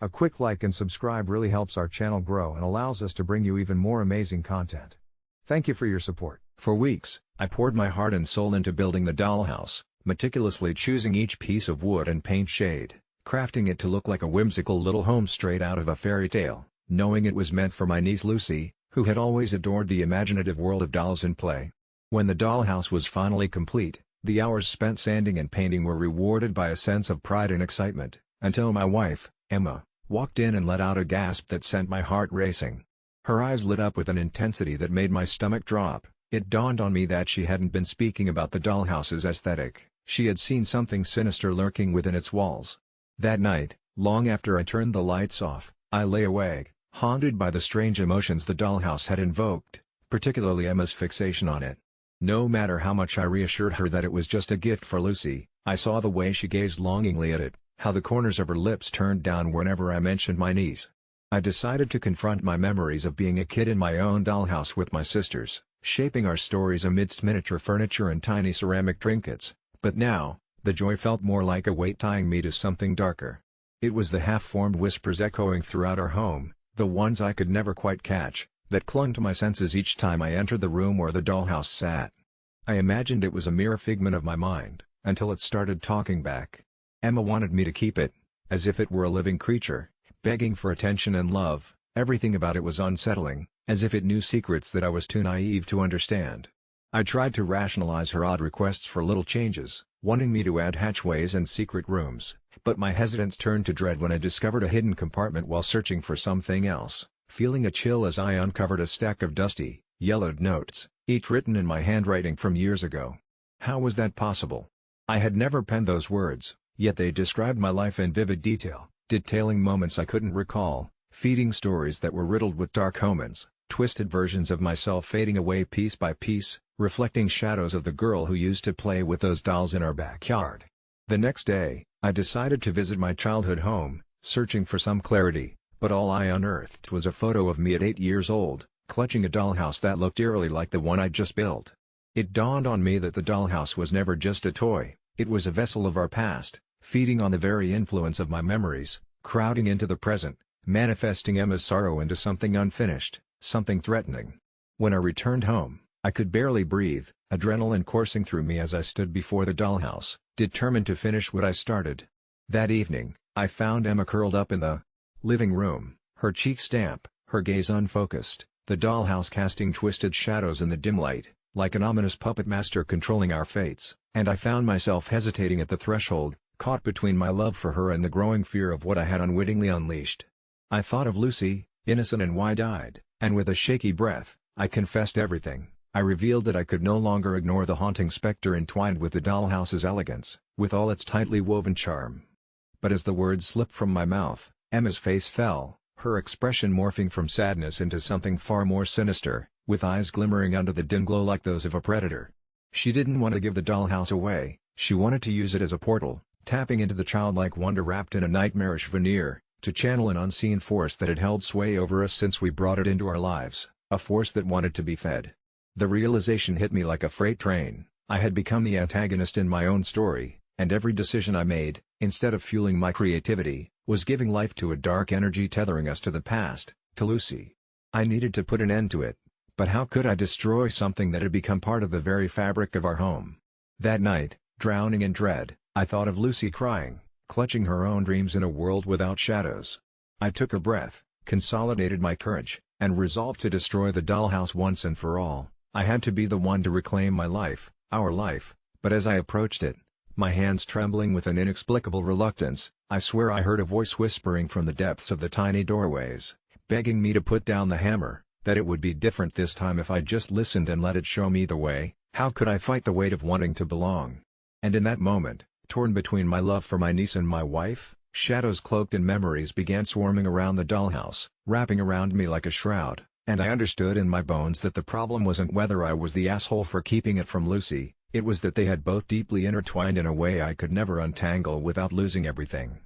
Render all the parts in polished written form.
A quick like and subscribe really helps our channel grow and allows us to bring you even more amazing content. Thank you for your support. For weeks, I poured my heart and soul into building the dollhouse, meticulously choosing each piece of wood and paint shade, crafting it to look like a whimsical little home straight out of a fairy tale, knowing it was meant for my niece Lucy, who had always adored the imaginative world of dolls and play. When the dollhouse was finally complete, the hours spent sanding and painting were rewarded by a sense of pride and excitement, until my wife, Emma, walked in and let out a gasp that sent my heart racing. Her eyes lit up with an intensity that made my stomach drop. It dawned on me that she hadn't been speaking about the dollhouse's aesthetic, she had seen something sinister lurking within its walls. That night, long after I turned the lights off, I lay awake, haunted by the strange emotions the dollhouse had invoked, particularly Emma's fixation on it. No matter how much I reassured her that it was just a gift for Lucy, I saw the way she gazed longingly at it, how the corners of her lips turned down whenever I mentioned my niece. I decided to confront my memories of being a kid in my own dollhouse with my sisters, shaping our stories amidst miniature furniture and tiny ceramic trinkets, but now, the joy felt more like a weight tying me to something darker. It was the half-formed whispers echoing throughout our home, the ones I could never quite catch, that clung to my senses each time I entered the room where the dollhouse sat. I imagined it was a mere figment of my mind, until it started talking back. Emma wanted me to keep it, as if it were a living creature, begging for attention and love. Everything about it was unsettling, as if it knew secrets that I was too naive to understand. I tried to rationalize her odd requests for little changes, wanting me to add hatchways and secret rooms, but my hesitance turned to dread when I discovered a hidden compartment while searching for something else, feeling a chill as I uncovered a stack of dusty, yellowed notes, each written in my handwriting from years ago. How was that possible? I had never penned those words, yet they described my life in vivid detail, detailing moments I couldn't recall, feeding stories that were riddled with dark omens, twisted versions of myself fading away piece by piece, reflecting shadows of the girl who used to play with those dolls in our backyard. The next day, I decided to visit my childhood home, searching for some clarity, but all I unearthed was a photo of me at 8 years old, clutching a dollhouse that looked eerily like the one I'd just built. It dawned on me that the dollhouse was never just a toy, it was a vessel of our past, feeding on the very influence of my memories, crowding into the present, manifesting Emma's sorrow into something unfinished, something threatening. When I returned home, I could barely breathe, adrenaline coursing through me as I stood before the dollhouse, determined to finish what I started. That evening, I found Emma curled up in the living room, her cheeks damp, her gaze unfocused, the dollhouse casting twisted shadows in the dim light, like an ominous puppet master controlling our fates, and I found myself hesitating at the threshold, caught between my love for her and the growing fear of what I had unwittingly unleashed. I thought of Lucy, innocent and wide-eyed, and with a shaky breath, I confessed everything. I revealed that I could no longer ignore the haunting specter entwined with the dollhouse's elegance, with all its tightly woven charm. But as the words slipped from my mouth, Emma's face fell, her expression morphing from sadness into something far more sinister, with eyes glimmering under the dim glow like those of a predator. She didn't want to give the dollhouse away, she wanted to use it as a portal, tapping into the childlike wonder wrapped in a nightmarish veneer, to channel an unseen force that had held sway over us since we brought it into our lives, a force that wanted to be fed. The realization hit me like a freight train. I had become the antagonist in my own story, and every decision I made, instead of fueling my creativity, was giving life to a dark energy tethering us to the past, to Lucy. I needed to put an end to it, but how could I destroy something that had become part of the very fabric of our home? That night, drowning in dread, I thought of Lucy crying, clutching her own dreams in a world without shadows. I took a breath, consolidated my courage, and resolved to destroy the dollhouse once and for all. I had to be the one to reclaim my life, our life, but as I approached it, my hands trembling with an inexplicable reluctance, I swear I heard a voice whispering from the depths of the tiny doorways, begging me to put down the hammer, that it would be different this time if I just listened and let it show me the way. How could I fight the weight of wanting to belong? And in that moment, torn between my love for my niece and my wife, shadows cloaked in memories began swarming around the dollhouse, wrapping around me like a shroud, and I understood in my bones that the problem wasn't whether I was the asshole for keeping it from Lucy, it was that they had both deeply intertwined in a way I could never untangle without losing everything.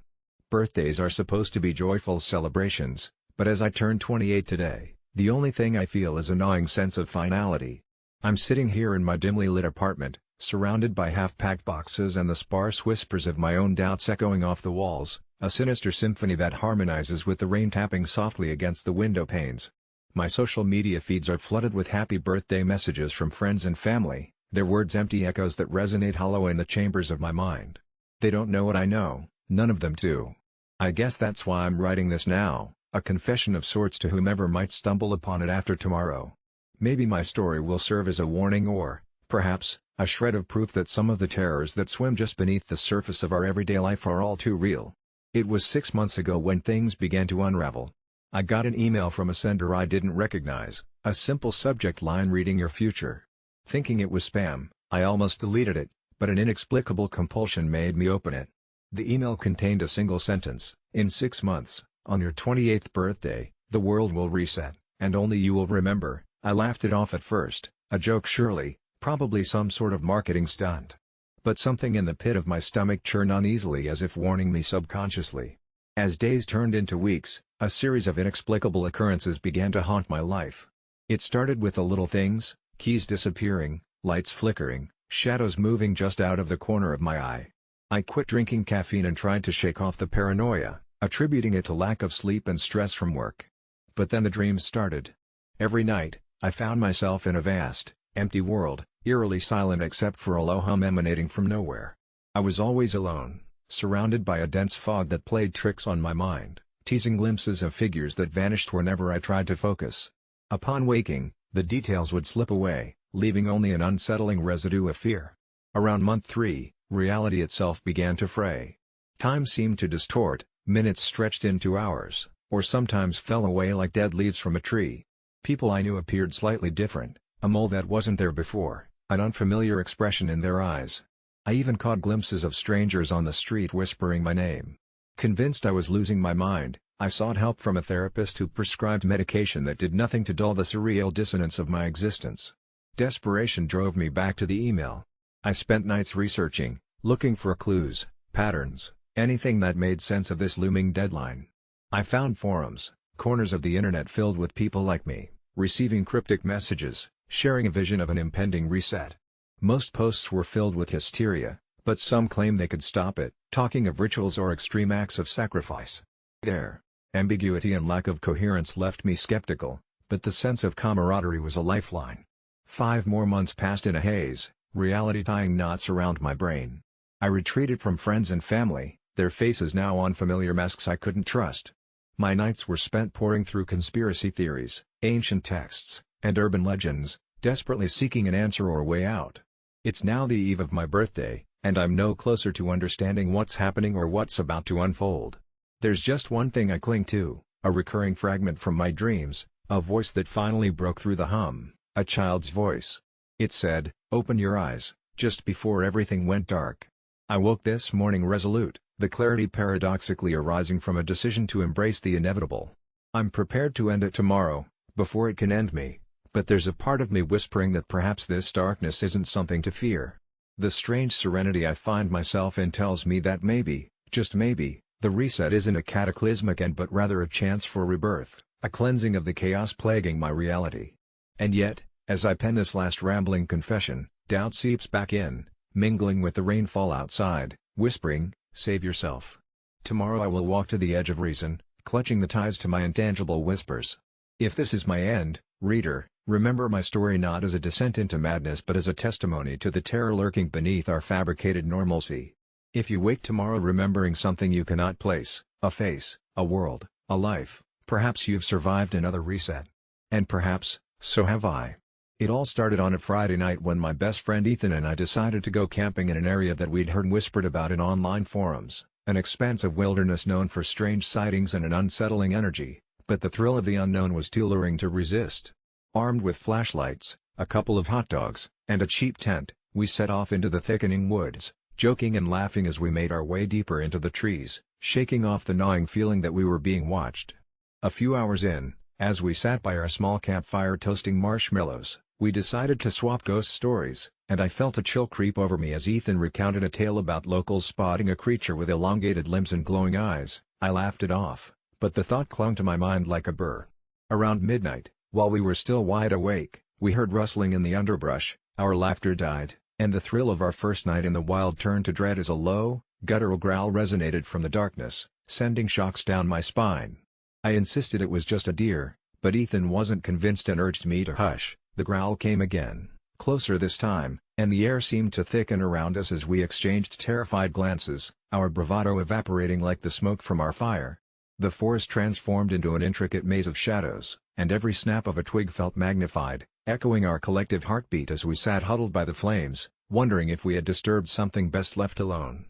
Birthdays are supposed to be joyful celebrations, but as I turn 28 today, the only thing I feel is a gnawing sense of finality. I'm sitting here in my dimly lit apartment, Surrounded by half-packed boxes and the sparse whispers of my own doubts echoing off the walls, a sinister symphony that harmonizes with the rain tapping softly against the window panes. My social media feeds are flooded with happy birthday messages from friends and family, their words empty echoes that resonate hollow in the chambers of my mind. They don't know what I know, none of them do. I guess that's why I'm writing this now, a confession of sorts to whomever might stumble upon it after tomorrow. Maybe my story will serve as a warning or, perhaps, a shred of proof that some of the terrors that swim just beneath the surface of our everyday life are all too real. It was 6 months ago when things began to unravel. I got an email from a sender I didn't recognize, a simple subject line reading "Your future." Thinking it was spam, I almost deleted it, but an inexplicable compulsion made me open it. The email contained a single sentence: "In 6 months, on your 28th birthday, the world will reset, and only you will remember." I laughed it off at first, a joke surely, probably some sort of marketing stunt. But something in the pit of my stomach churned uneasily as if warning me subconsciously. As days turned into weeks, a series of inexplicable occurrences began to haunt my life. It started with the little things: keys disappearing, lights flickering, shadows moving just out of the corner of my eye. I quit drinking caffeine and tried to shake off the paranoia, attributing it to lack of sleep and stress from work. But then the dreams started. Every night, I found myself in a vast, empty world, eerily silent except for a low hum emanating from nowhere. I was always alone, surrounded by a dense fog that played tricks on my mind, teasing glimpses of figures that vanished whenever I tried to focus. Upon waking, the details would slip away, leaving only an unsettling residue of fear. Around month 3, reality itself began to fray. Time seemed to distort, minutes stretched into hours, or sometimes fell away like dead leaves from a tree. People I knew appeared slightly different, a mole that wasn't there before, an unfamiliar expression in their eyes. I even caught glimpses of strangers on the street whispering my name. Convinced I was losing my mind, I sought help from a therapist who prescribed medication that did nothing to dull the surreal dissonance of my existence. Desperation drove me back to the email. I spent nights researching, looking for clues, patterns, anything that made sense of this looming deadline. I found forums, corners of the internet filled with people like me, receiving cryptic messages, sharing a vision of an impending reset. Most posts were filled with hysteria, but some claimed they could stop it, talking of rituals or extreme acts of sacrifice. Their ambiguity and lack of coherence left me skeptical, but the sense of camaraderie was a lifeline. 5 more months passed in a haze, reality tying knots around my brain. I retreated from friends and family, their faces now unfamiliar masks I couldn't trust. My nights were spent poring through conspiracy theories, ancient texts, and urban legends, desperately seeking an answer or way out. It's now the eve of my birthday, and I'm no closer to understanding what's happening or what's about to unfold. There's just one thing I cling to, a recurring fragment from my dreams, a voice that finally broke through the hum, a child's voice. It said, "Open your eyes," just before everything went dark. I woke this morning resolute, the clarity paradoxically arising from a decision to embrace the inevitable. I'm prepared to end it tomorrow, before it can end me, but there's a part of me whispering that perhaps this darkness isn't something to fear. The strange serenity I find myself in tells me that maybe, just maybe, the reset isn't a cataclysmic end but rather a chance for rebirth, a cleansing of the chaos plaguing my reality. And yet, as I pen this last rambling confession, doubt seeps back in, mingling with the rainfall outside, whispering, "Save yourself." Tomorrow I will walk to the edge of reason, clutching the ties to my intangible whispers. If this is my end, reader, remember my story not as a descent into madness but as a testimony to the terror lurking beneath our fabricated normalcy. If you wake tomorrow remembering something you cannot place, a face, a world, a life, perhaps you've survived another reset. And perhaps, so have I. It all started on a Friday night when my best friend Ethan and I decided to go camping in an area that we'd heard whispered about in online forums, an expanse of wilderness known for strange sightings and an unsettling energy, but the thrill of the unknown was too luring to resist. Armed with flashlights, a couple of hot dogs, and a cheap tent, we set off into the thickening woods, joking and laughing as we made our way deeper into the trees, shaking off the gnawing feeling that we were being watched. A few hours in, as we sat by our small campfire toasting marshmallows, we decided to swap ghost stories, and I felt a chill creep over me as Ethan recounted a tale about locals spotting a creature with elongated limbs and glowing eyes. I laughed it off, but the thought clung to my mind like a burr. Around midnight, while we were still wide awake, we heard rustling in the underbrush, our laughter died, And the thrill of our first night in the wild turned to dread as a low, guttural growl resonated from the darkness, sending shocks down my spine. I insisted it was just a deer, but Ethan wasn't convinced and urged me to hush. The growl came again, closer this time, and the air seemed to thicken around us as we exchanged terrified glances, our bravado evaporating like the smoke from our fire. The forest transformed into an intricate maze of shadows, and every snap of a twig felt magnified, echoing our collective heartbeat as we sat huddled by the flames, wondering if we had disturbed something best left alone.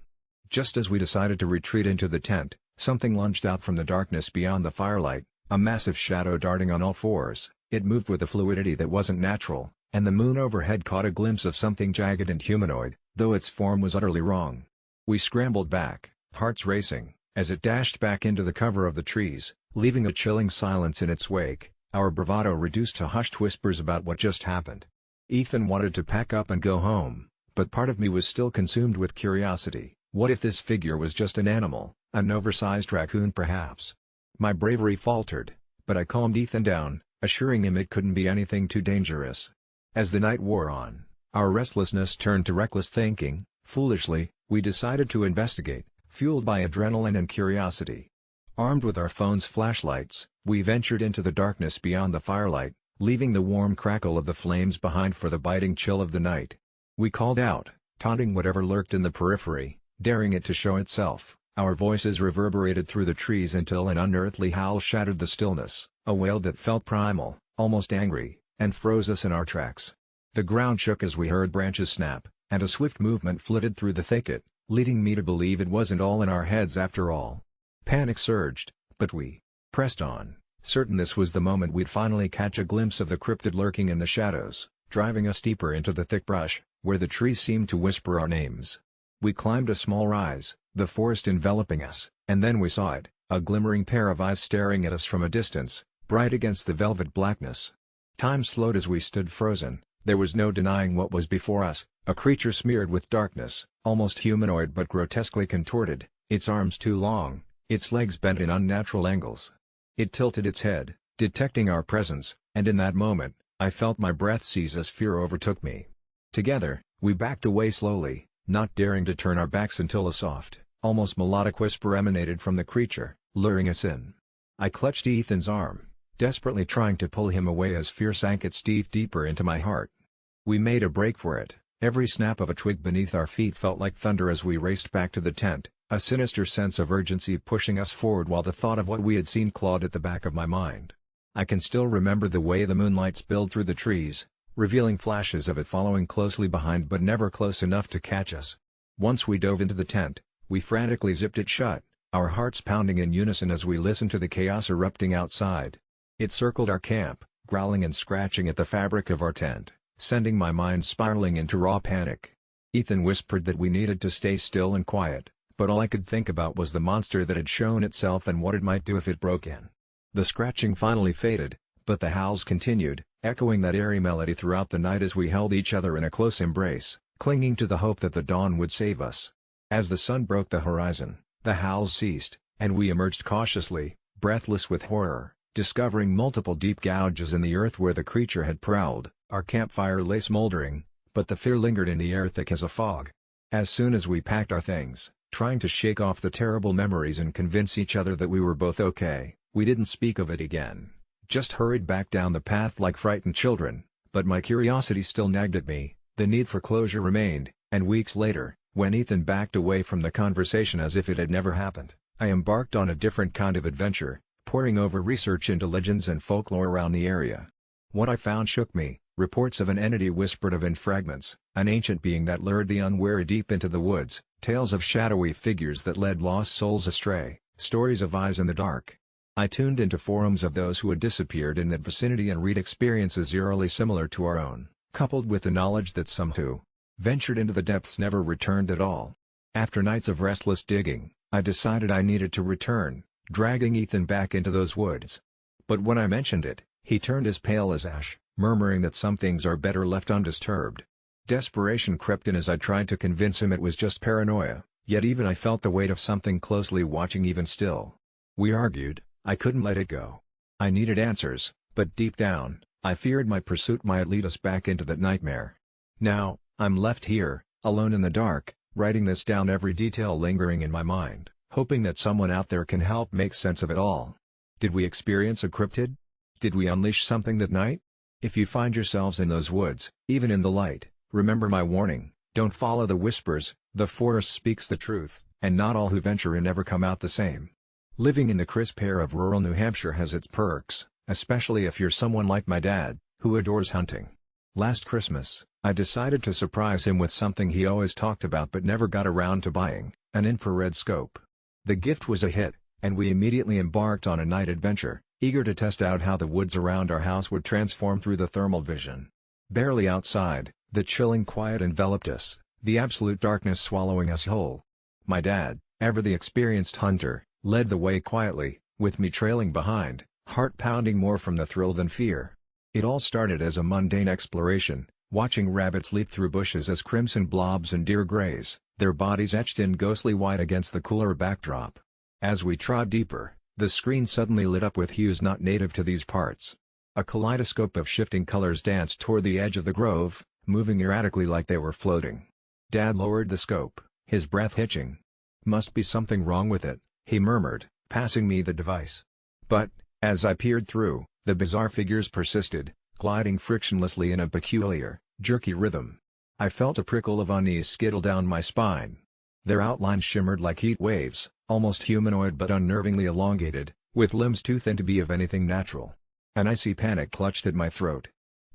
Just as we decided to retreat into the tent, something lunged out from the darkness beyond the firelight, a massive shadow darting on all fours. It moved with a fluidity that wasn't natural, and the moon overhead caught a glimpse of something jagged and humanoid, though its form was utterly wrong. We scrambled back, hearts racing, as it dashed back into the cover of the trees, leaving a chilling silence in its wake, our bravado reduced to hushed whispers about what just happened. Ethan wanted to pack up and go home, but part of me was still consumed with curiosity. What if this figure was just an animal, an oversized raccoon perhaps? My bravery faltered, but I calmed Ethan down, assuring him it couldn't be anything too dangerous. As the night wore on, our restlessness turned to reckless thinking. Foolishly, we decided to investigate, fueled by adrenaline and curiosity. Armed with our phones' flashlights, we ventured into the darkness beyond the firelight, leaving the warm crackle of the flames behind for the biting chill of the night. We called out, taunting whatever lurked in the periphery, daring it to show itself. Our voices reverberated through the trees until an unearthly howl shattered the stillness, a wail that felt primal, almost angry, and froze us in our tracks. The ground shook as we heard branches snap, and a swift movement flitted through the thicket, leading me to believe it wasn't all in our heads after all. Panic surged, but we pressed on, certain this was the moment we'd finally catch a glimpse of the cryptid lurking in the shadows, driving us deeper into the thick brush, where the trees seemed to whisper our names. We climbed a small rise, the forest enveloping us, and then we saw it, a glimmering pair of eyes staring at us from a distance, bright against the velvet blackness. Time slowed as we stood frozen. There was no denying what was before us, a creature smeared with darkness, almost humanoid but grotesquely contorted, its arms too long, its legs bent in unnatural angles. It tilted its head, detecting our presence, and in that moment, I felt my breath seize as fear overtook me. Together, we backed away slowly, not daring to turn our backs until a soft, almost melodic whisper emanated from the creature, luring us in. I clutched Ethan's arm, desperately trying to pull him away as fear sank its teeth deeper into my heart. We made a break for it. Every snap of a twig beneath our feet felt like thunder as we raced back to the tent, a sinister sense of urgency pushing us forward while the thought of what we had seen clawed at the back of my mind. I can still remember the way the moonlight spilled through the trees, revealing flashes of it following closely behind but never close enough to catch us. Once we dove into the tent, we frantically zipped it shut, our hearts pounding in unison as we listened to the chaos erupting outside. It circled our camp, growling and scratching at the fabric of our tent, sending my mind spiraling into raw panic. Ethan whispered that we needed to stay still and quiet, but all I could think about was the monster that had shown itself and what it might do if it broke in. The scratching finally faded, but the howls continued, echoing that eerie melody throughout the night as we held each other in a close embrace, clinging to the hope that the dawn would save us. As the sun broke the horizon, the howls ceased, and we emerged cautiously, breathless with horror, discovering multiple deep gouges in the earth where the creature had prowled. Our campfire lay smoldering, but the fear lingered in the air thick as a fog. As soon as we packed our things, trying to shake off the terrible memories and convince each other that we were both okay, we didn't speak of it again, just hurried back down the path like frightened children. But my curiosity still nagged at me, the need for closure remained, and weeks later, when Ethan backed away from the conversation as if it had never happened, I embarked on a different kind of adventure, poring over research into legends and folklore around the area. What I found shook me. Reports of an entity whispered of in fragments, an ancient being that lured the unwary deep into the woods, tales of shadowy figures that led lost souls astray, stories of eyes in the dark. I tuned into forums of those who had disappeared in that vicinity and read experiences eerily similar to our own, coupled with the knowledge that some who ventured into the depths never returned at all. After nights of restless digging, I decided I needed to return, dragging Ethan back into those woods. But when I mentioned it, he turned as pale as ash, murmuring that some things are better left undisturbed. Desperation crept in as I tried to convince him it was just paranoia, yet even I felt the weight of something closely watching even still. We argued, I couldn't let it go. I needed answers, but deep down, I feared my pursuit might lead us back into that nightmare. Now, I'm left here, alone in the dark, writing this down, every detail lingering in my mind, hoping that someone out there can help make sense of it all. Did we experience a cryptid? Did we unleash something that night? If you find yourselves in those woods, even in the light, remember my warning: don't follow the whispers, the forest speaks the truth, and not all who venture in ever come out the same. Living in the crisp air of rural New Hampshire has its perks, especially if you're someone like my dad, who adores hunting. Last Christmas, I decided to surprise him with something he always talked about but never got around to buying: an infrared scope. The gift was a hit, and we immediately embarked on a night adventure, eager to test out how the woods around our house would transform through the thermal vision. Barely outside, the chilling quiet enveloped us, the absolute darkness swallowing us whole. My dad, ever the experienced hunter, led the way quietly, with me trailing behind, heart pounding more from the thrill than fear. It all started as a mundane exploration, watching rabbits leap through bushes as crimson blobs and deer graze, their bodies etched in ghostly white against the cooler backdrop. As we trod deeper, the screen suddenly lit up with hues not native to these parts. A kaleidoscope of shifting colors danced toward the edge of the grove, moving erratically like they were floating. Dad lowered the scope, his breath hitching. "Must be something wrong with it," he murmured, passing me the device. But, as I peered through, the bizarre figures persisted, gliding frictionlessly in a peculiar, jerky rhythm. I felt a prickle of unease skittle down my spine. Their outlines shimmered like heat waves, almost humanoid but unnervingly elongated, with limbs too thin to be of anything natural. An icy panic clutched at my throat.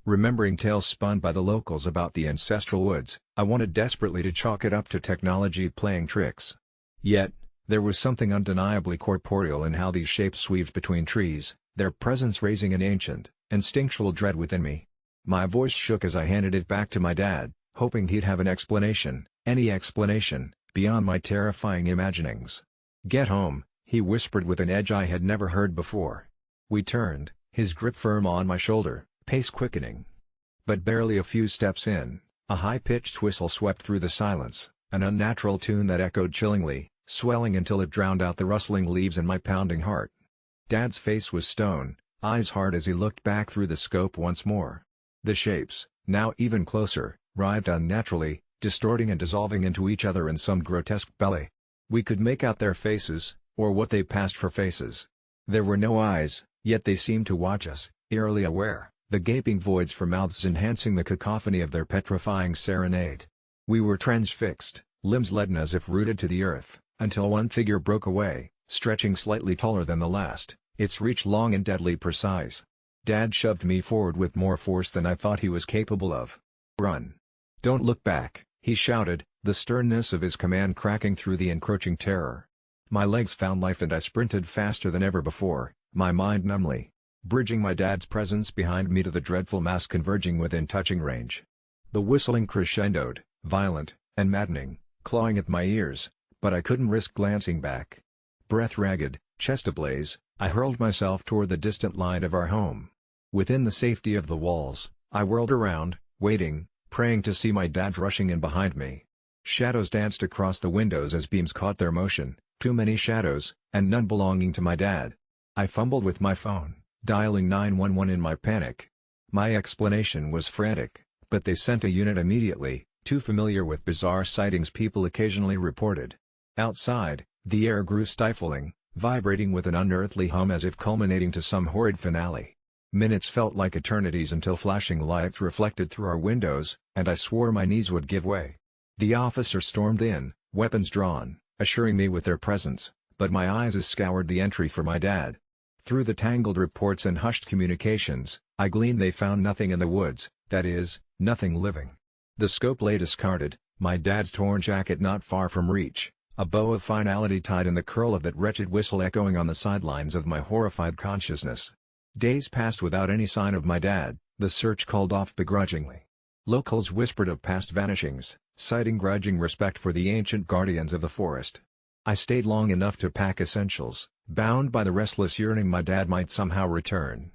Remembering tales spun by the locals about the ancestral woods, I wanted desperately to chalk it up to technology playing tricks. Yet, there was something undeniably corporeal in how these shapes weaved between trees, their presence raising an ancient, instinctual dread within me. My voice shook as I handed it back to my dad, hoping he'd have an explanation, any explanation, beyond my terrifying imaginings. "Get home," he whispered with an edge I had never heard before. We turned, his grip firm on my shoulder, pace quickening. But barely a few steps in, a high-pitched whistle swept through the silence, an unnatural tune that echoed chillingly, swelling until it drowned out the rustling leaves and my pounding heart. Dad's face was stone, eyes hard as he looked back through the scope once more. The shapes, now even closer, writhed unnaturally, distorting and dissolving into each other in some grotesque ballet. We could make out their faces, or what they passed for faces. There were no eyes, yet they seemed to watch us, eerily aware, the gaping voids for mouths enhancing the cacophony of their petrifying serenade. We were transfixed, limbs leaden as if rooted to the earth, until one figure broke away, stretching slightly taller than the last, its reach long and deadly precise. Dad shoved me forward with more force than I thought he was capable of. "Run! Don't look back," he shouted, the sternness of his command cracking through the encroaching terror. My legs found life and I sprinted faster than ever before, my mind numbly bridging my dad's presence behind me to the dreadful mass converging within touching range. The whistling crescendoed, violent, and maddening, clawing at my ears, but I couldn't risk glancing back. Breath ragged, chest ablaze, I hurled myself toward the distant line of our home. Within the safety of the walls, I whirled around, waiting, praying to see my dad rushing in behind me. Shadows danced across the windows as beams caught their motion, too many shadows, and none belonging to my dad. I fumbled with my phone, dialing 911 in my panic. My explanation was frantic, but they sent a unit immediately, too familiar with bizarre sightings people occasionally reported. Outside, the air grew stifling, vibrating with an unearthly hum as if culminating to some horrid finale. Minutes felt like eternities until flashing lights reflected through our windows, and I swore my knees would give way. The officer stormed in, weapons drawn, assuring me with their presence, but my eyes scoured the entry for my dad. Through the tangled reports and hushed communications, I gleaned they found nothing in the woods, that is, nothing living. The scope lay discarded, my dad's torn jacket not far from reach, a bow of finality tied in the curl of that wretched whistle echoing on the sidelines of my horrified consciousness. Days passed without any sign of my dad, the search called off begrudgingly. Locals whispered of past vanishings, citing grudging respect for the ancient guardians of the forest. I stayed long enough to pack essentials, bound by the restless yearning my dad might somehow return.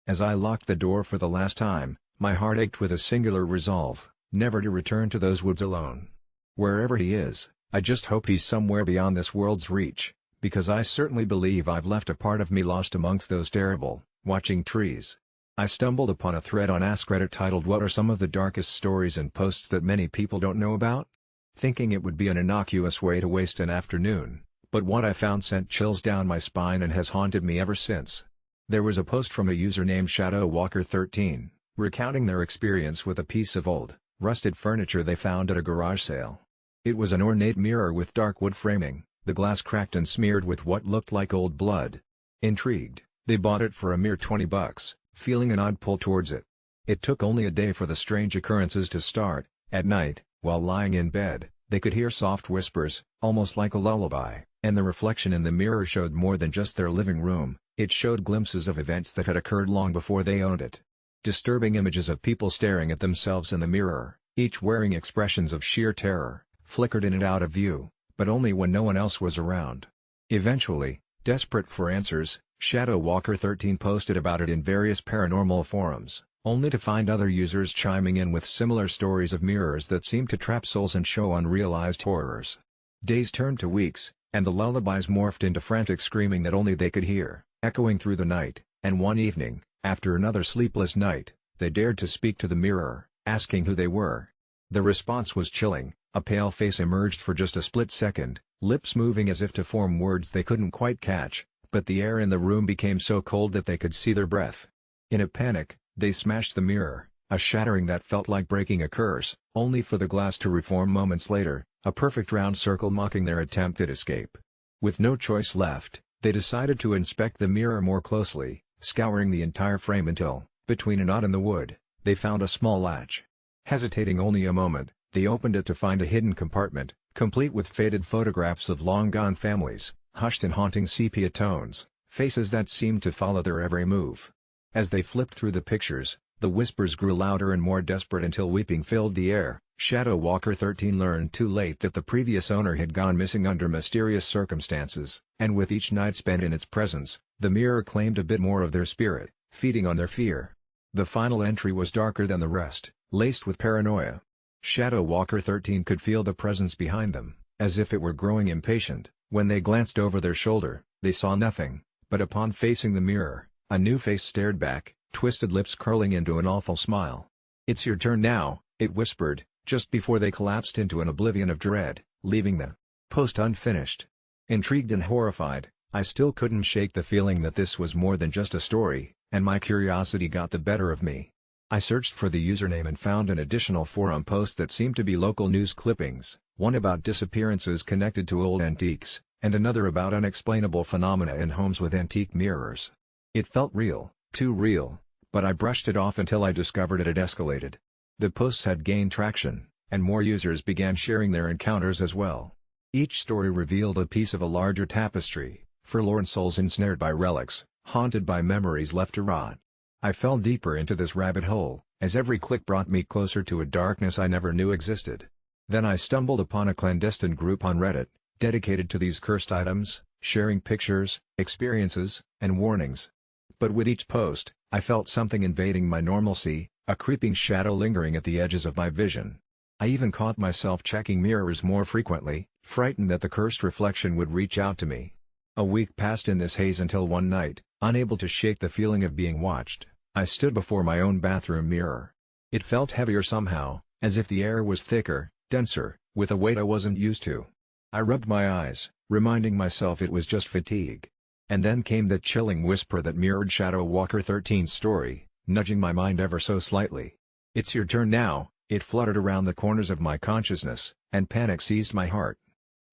As I locked the door for the last time, my heart ached with a singular resolve, never to return to those woods alone. Wherever he is, I just hope he's somewhere beyond this world's reach, because I certainly believe I've left a part of me lost amongst those terrible, watching trees. I stumbled upon a thread on Reddit titled "What are some of the darkest stories and posts that many people don't know about?" Thinking it would be an innocuous way to waste an afternoon, but what I found sent chills down my spine and has haunted me ever since. There was a post from a user named ShadowWalker13, recounting their experience with a piece of old, rusted furniture they found at a garage sale. It was an ornate mirror with dark wood framing, the glass cracked and smeared with what looked like old blood. Intrigued, they bought it for a mere $20, feeling an odd pull towards it. It took only a day for the strange occurrences to start. At night, while lying in bed, they could hear soft whispers, almost like a lullaby, and the reflection in the mirror showed more than just their living room. It showed glimpses of events that had occurred long before they owned it. Disturbing images of people staring at themselves in the mirror, each wearing expressions of sheer terror, flickered in and out of view, but only when no one else was around. Eventually, desperate for answers, ShadowWalker13 posted about it in various paranormal forums, only to find other users chiming in with similar stories of mirrors that seemed to trap souls and show unrealized horrors. Days turned to weeks, and the lullabies morphed into frantic screaming that only they could hear, echoing through the night, and one evening, after another sleepless night, they dared to speak to the mirror, asking who they were. The response was chilling. A pale face emerged for just a split second, lips moving as if to form words they couldn't quite catch, but the air in the room became so cold that they could see their breath. In a panic, they smashed the mirror, a shattering that felt like breaking a curse, only for the glass to reform moments later, a perfect round circle mocking their attempt at escape. With no choice left, they decided to inspect the mirror more closely, scouring the entire frame until, between a knot in the wood, they found a small latch. Hesitating only a moment, they opened it to find a hidden compartment, complete with faded photographs of long-gone families, hushed in haunting sepia tones, faces that seemed to follow their every move. As they flipped through the pictures, the whispers grew louder and more desperate until weeping filled the air. ShadowWalker13 learned too late that the previous owner had gone missing under mysterious circumstances, and with each night spent in its presence, the mirror claimed a bit more of their spirit, feeding on their fear. The final entry was darker than the rest, laced with paranoia. ShadowWalker13 could feel the presence behind them, as if it were growing impatient. When they glanced over their shoulder, they saw nothing, but upon facing the mirror, a new face stared back, twisted lips curling into an awful smile. "It's your turn now," it whispered, just before they collapsed into an oblivion of dread, leaving the post unfinished. Intrigued and horrified, I still couldn't shake the feeling that this was more than just a story, and my curiosity got the better of me. I searched for the username and found an additional forum post that seemed to be local news clippings, one about disappearances connected to old antiques, and another about unexplainable phenomena in homes with antique mirrors. It felt real, too real, but I brushed it off until I discovered it had escalated. The posts had gained traction, and more users began sharing their encounters as well. Each story revealed a piece of a larger tapestry, forlorn souls ensnared by relics, haunted by memories left to rot. I fell deeper into this rabbit hole, as every click brought me closer to a darkness I never knew existed. Then I stumbled upon a clandestine group on Reddit, dedicated to these cursed items, sharing pictures, experiences, and warnings. But with each post, I felt something invading my normalcy, a creeping shadow lingering at the edges of my vision. I even caught myself checking mirrors more frequently, frightened that the cursed reflection would reach out to me. A week passed in this haze until one night, unable to shake the feeling of being watched, I stood before my own bathroom mirror. It felt heavier somehow, as if the air was thicker, denser, with a weight I wasn't used to. I rubbed my eyes, reminding myself it was just fatigue. And then came the chilling whisper that mirrored ShadowWalker13's story, nudging my mind ever so slightly. "It's your turn now," it fluttered around the corners of my consciousness, and panic seized my heart.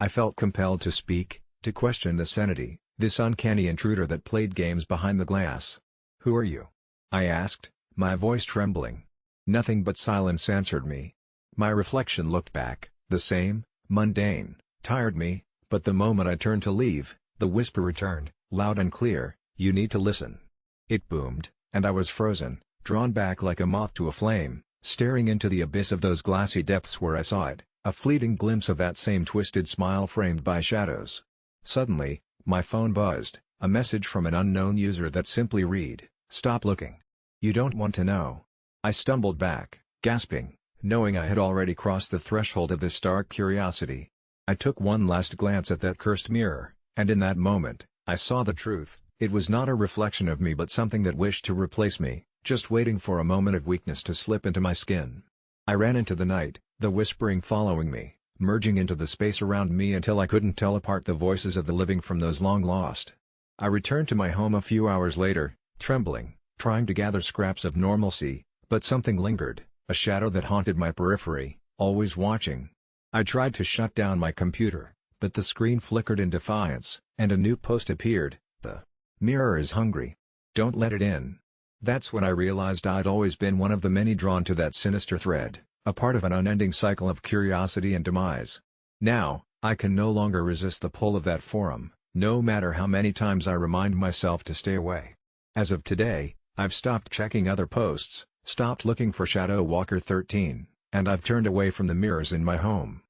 I felt compelled to speak, to question the sanity, this uncanny intruder that played games behind the glass. "Who are you?" I asked, my voice trembling. Nothing but silence answered me. My reflection looked back, the same, mundane, tired me, but the moment I turned to leave, the whisper returned, loud and clear, "You need to listen." It boomed, and I was frozen, drawn back like a moth to a flame, staring into the abyss of those glassy depths where I saw it, a fleeting glimpse of that same twisted smile framed by shadows. Suddenly, my phone buzzed, a message from an unknown user that simply read, "Stop looking. You don't want to know." I stumbled back, gasping, knowing I had already crossed the threshold of this dark curiosity. I took one last glance at that cursed mirror, and in that moment, I saw the truth. It was not a reflection of me but something that wished to replace me, just waiting for a moment of weakness to slip into my skin. I ran into the night, the whispering following me, merging into the space around me until I couldn't tell apart the voices of the living from those long lost. I returned to my home a few hours later, trembling, trying to gather scraps of normalcy, but something lingered, a shadow that haunted my periphery, always watching. I tried to shut down my computer, but the screen flickered in defiance, and a new post appeared. The mirror is hungry. Don't let it in. That's when I realized I'd always been one of the many drawn to that sinister thread, a part of an unending cycle of curiosity and demise. Now, I can no longer resist the pull of that forum, no matter how many times I remind myself to stay away. As of today, I've stopped checking other posts, stopped looking for Shadow Walker 13, and I've turned away from the mirrors in my home.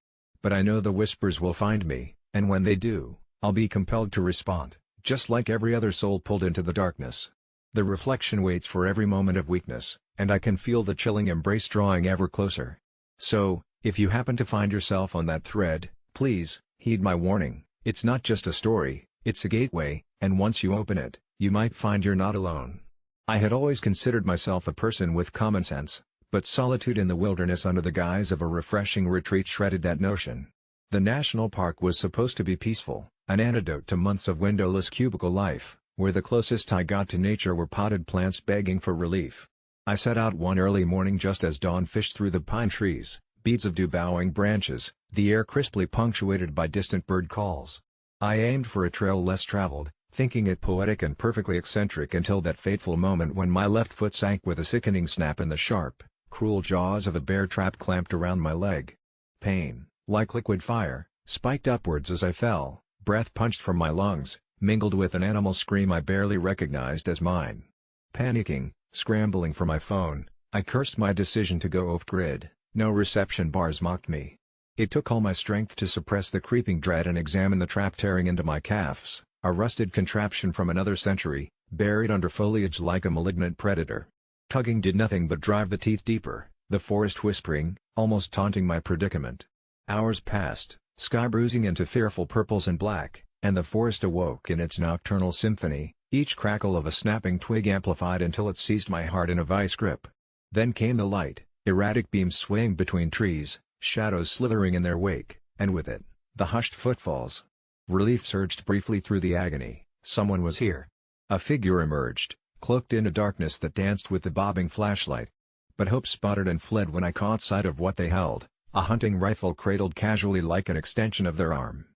But I know the whispers will find me, and when they do, I'll be compelled to respond, just like every other soul pulled into the darkness. The reflection waits for every moment of weakness, and I can feel the chilling embrace drawing ever closer. So, if you happen to find yourself on that thread, please, heed my warning. It's not just a story, it's a gateway, and once you open it, you might find you're not alone. I had always considered myself a person with common sense, but solitude in the wilderness under the guise of a refreshing retreat shredded that notion. The national park was supposed to be peaceful, an antidote to months of windowless cubicle life, where the closest I got to nature were potted plants begging for relief. I set out one early morning just as dawn fished through the pine trees, beads of dew-bowing branches, the air crisply punctuated by distant bird calls. I aimed for a trail less traveled, thinking it poetic and perfectly eccentric until that fateful moment when my left foot sank with a sickening snap and the sharp, cruel jaws of a bear trap clamped around my leg. Pain, like liquid fire, spiked upwards as I fell, breath punched from my lungs, mingled with an animal scream I barely recognized as mine. Panicking, scrambling for my phone, I cursed my decision to go off-grid. No reception bars mocked me. It took all my strength to suppress the creeping dread and examine the trap tearing into my calves, a rusted contraption from another century, buried under foliage like a malignant predator. Tugging did nothing but drive the teeth deeper, the forest whispering, almost taunting my predicament. Hours passed, sky bruising into fearful purples and black, and the forest awoke in its nocturnal symphony, each crackle of a snapping twig amplified until it seized my heart in a vice grip. Then came the light, erratic beams swaying between trees, shadows slithering in their wake, and with it, the hushed footfalls. Relief surged briefly through the agony. Someone was here. A figure emerged, cloaked in a darkness that danced with the bobbing flashlight. But hope sputtered and fled when I caught sight of what they held, a hunting rifle cradled casually like an extension of their arm.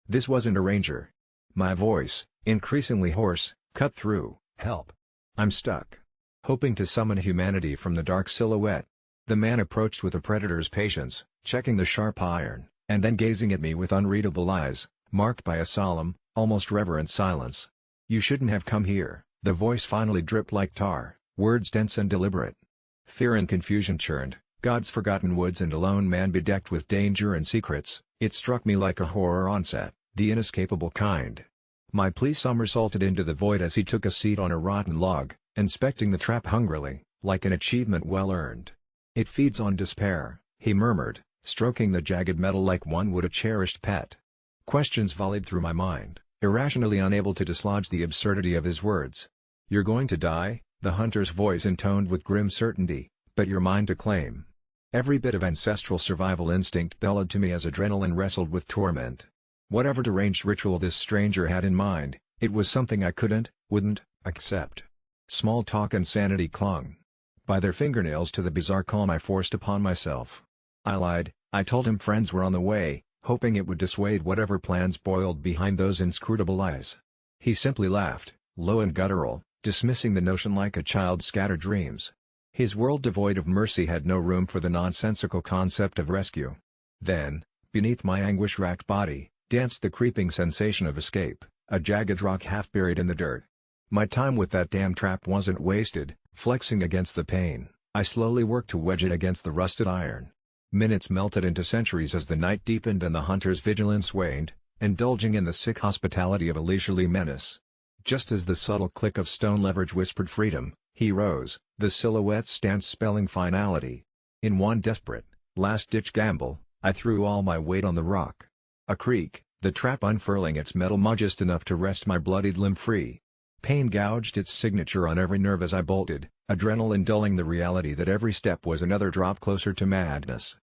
This wasn't a ranger. My voice, increasingly hoarse, cut through. Help. I'm stuck. Hoping to summon humanity from the dark silhouette. The man approached with a predator's patience, checking the sharp iron, and then gazing at me with unreadable eyes, marked by a solemn, almost reverent silence. You shouldn't have come here. The voice finally dripped like tar, words dense and deliberate. Fear and confusion churned, God's forgotten woods and a lone man bedecked with danger and secrets. It struck me like a horror onset, the inescapable kind. My plea somersaulted into the void as he took a seat on a rotten log, inspecting the trap hungrily, like an achievement well earned. It feeds on despair, he murmured, stroking the jagged metal like one would a cherished pet. Questions volleyed through my mind, irrationally unable to dislodge the absurdity of his words. You're going to die, the hunter's voice intoned with grim certainty, but you're mine to claim. Every bit of ancestral survival instinct bellowed to me as adrenaline wrestled with torment. Whatever deranged ritual this stranger had in mind, it was something I wouldn't, accept. Small talk and sanity clung by their fingernails to the bizarre calm I forced upon myself. I lied. I told him friends were on the way, hoping it would dissuade whatever plans boiled behind those inscrutable eyes. He simply laughed, low and guttural, dismissing the notion like a child's scattered dreams. His world devoid of mercy had no room for the nonsensical concept of rescue. Then, beneath my anguish-racked body, danced the creeping sensation of escape, a jagged rock half buried in the dirt. My time with that damn trap wasn't wasted. Flexing against the pain, I slowly worked to wedge it against the rusted iron. Minutes melted into centuries as the night deepened and the hunter's vigilance waned, indulging in the sick hospitality of a leisurely menace. Just as the subtle click of stone leverage whispered freedom, he rose, the silhouette's stance spelling finality. In one desperate, last-ditch gamble, I threw all my weight on the rock. A creak, the trap unfurling its metal mud just enough to wrest my bloodied limb free. Pain gouged its signature on every nerve as I bolted, adrenaline dulling the reality that every step was another drop closer to madness.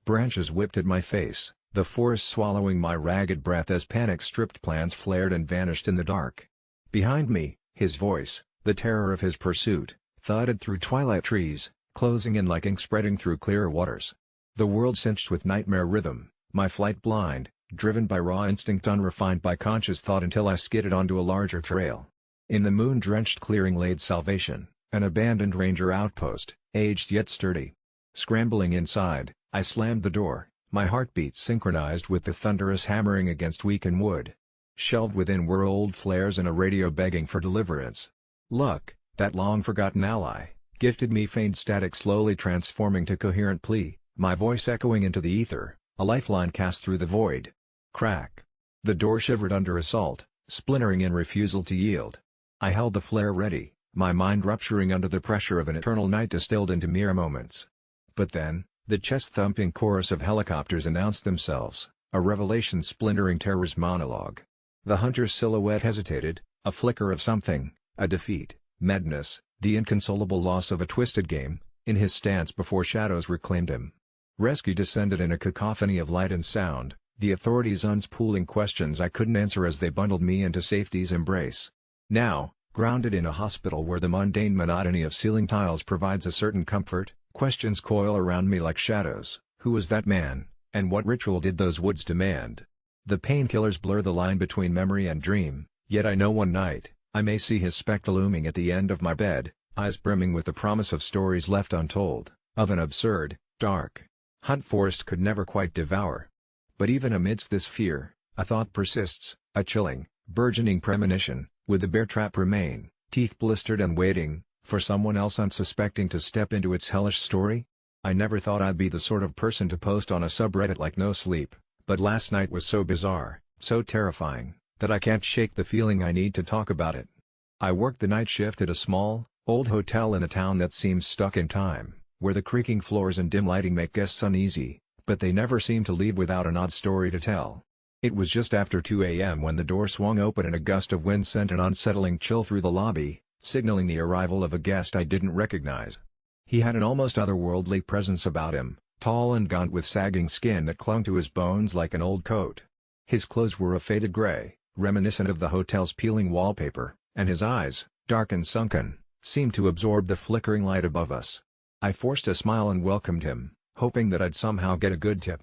Branches whipped at my face, the forest swallowing my ragged breath as panic-stripped plans flared and vanished in the dark. Behind me, his voice, the terror of his pursuit, thudded through twilight trees, closing in like ink spreading through clear waters. The world cinched with nightmare rhythm, my flight blind, driven by raw instinct unrefined by conscious thought until I skidded onto a larger trail. In the moon-drenched clearing laid Salvation, an abandoned ranger outpost, aged yet sturdy. Scrambling inside, I slammed the door, my heartbeat synchronized with the thunderous hammering against weakened wood. Shelved within were old flares and a radio begging for deliverance. Luck, that long-forgotten ally, gifted me faint static slowly transforming to coherent plea, my voice echoing into the ether, a lifeline cast through the void. Crack. The door shivered under assault, splintering in refusal to yield. I held the flare ready, my mind rupturing under the pressure of an eternal night distilled into mere moments. But then, the chest-thumping chorus of helicopters announced themselves, a revelation splintering terror's monologue. The hunter's silhouette hesitated, a flicker of something, a defeat, madness, the inconsolable loss of a twisted game, in his stance before shadows reclaimed him. Rescue descended in a cacophony of light and sound, the authorities unspooling questions I couldn't answer as they bundled me into safety's embrace. Now, grounded in a hospital where the mundane monotony of ceiling tiles provides a certain comfort, questions coil around me like shadows. Who was that man, and what ritual did those woods demand? The painkillers blur the line between memory and dream, yet I know one night, I may see his spectre looming at the end of my bed, eyes brimming with the promise of stories left untold, of an absurd, dark hunt forest could never quite devour. But even amidst this fear, a thought persists, a chilling, burgeoning premonition. Would the bear trap remain, teeth blistered and waiting, for someone else unsuspecting to step into its hellish story? I never thought I'd be the sort of person to post on a subreddit like No Sleep, but last night was so bizarre, so terrifying, that I can't shake the feeling I need to talk about it. I worked the night shift at a small, old hotel in a town that seems stuck in time, where the creaking floors and dim lighting make guests uneasy, but they never seem to leave without an odd story to tell. It was just after 2 a.m. when the door swung open and a gust of wind sent an unsettling chill through the lobby, signaling the arrival of a guest I didn't recognize. He had an almost otherworldly presence about him, tall and gaunt with sagging skin that clung to his bones like an old coat. His clothes were a faded gray, reminiscent of the hotel's peeling wallpaper, and his eyes, dark and sunken, seemed to absorb the flickering light above us. I forced a smile and welcomed him, hoping that I'd somehow get a good tip.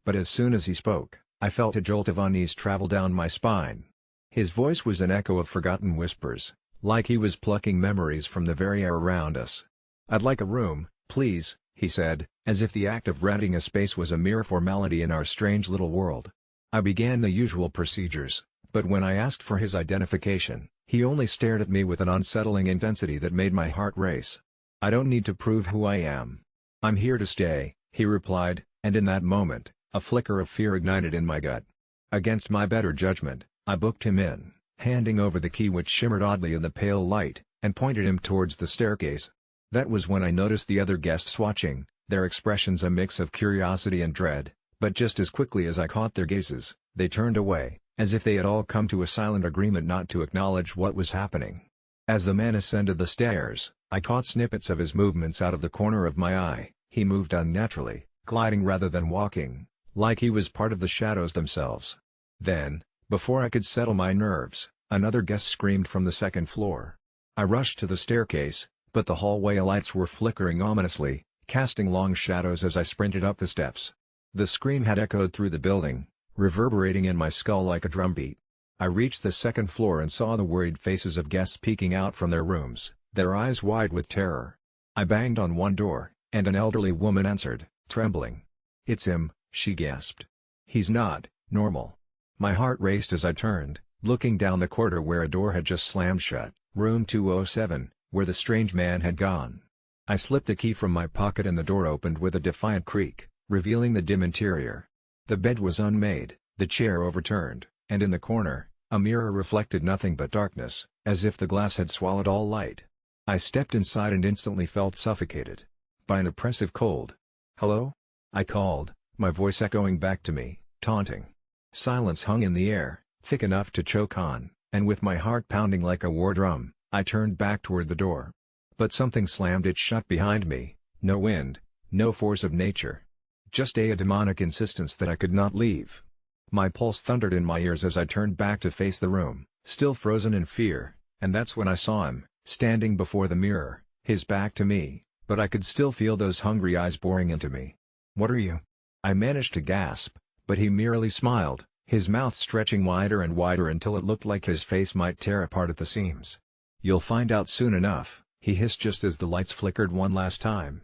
But as soon as he spoke, I felt a jolt of unease travel down my spine. His voice was an echo of forgotten whispers, like he was plucking memories from the very air around us. "I'd like a room, please," he said, as if the act of renting a space was a mere formality in our strange little world. I began the usual procedures, but when I asked for his identification, he only stared at me with an unsettling intensity that made my heart race. "I don't need to prove who I am. I'm here to stay," he replied, and in that moment, a flicker of fear ignited in my gut. Against my better judgment, I booked him in, handing over the key which shimmered oddly in the pale light, and pointed him towards the staircase. That was when I noticed the other guests watching, their expressions a mix of curiosity and dread, but just as quickly as I caught their gazes, they turned away, as if they had all come to a silent agreement not to acknowledge what was happening. As the man ascended the stairs, I caught snippets of his movements out of the corner of my eye. He moved unnaturally, gliding rather than walking, like he was part of the shadows themselves. Then, before I could settle my nerves, another guest screamed from the second floor. I rushed to the staircase, but the hallway lights were flickering ominously, casting long shadows as I sprinted up the steps. The scream had echoed through the building, reverberating in my skull like a drumbeat. I reached the second floor and saw the worried faces of guests peeking out from their rooms, their eyes wide with terror. I banged on one door, and an elderly woman answered, trembling. "It's him," she gasped. "He's not normal." My heart raced as I turned, looking down the corridor where a door had just slammed shut, room 207, where the strange man had gone. I slipped a key from my pocket and the door opened with a defiant creak, revealing the dim interior. The bed was unmade, the chair overturned, and in the corner, a mirror reflected nothing but darkness, as if the glass had swallowed all light. I stepped inside and instantly felt suffocated by an oppressive cold. "Hello?" I called, my voice echoing back to me, taunting. Silence hung in the air, thick enough to choke on, and with my heart pounding like a war drum, I turned back toward the door. But something slammed it shut behind me. No wind, no force of nature. Just a demonic insistence that I could not leave. My pulse thundered in my ears as I turned back to face the room, still frozen in fear, and that's when I saw him, standing before the mirror, his back to me, but I could still feel those hungry eyes boring into me. "What are you?" I managed to gasp, but he merely smiled, his mouth stretching wider and wider until it looked like his face might tear apart at the seams. "You'll find out soon enough," he hissed just as the lights flickered one last time.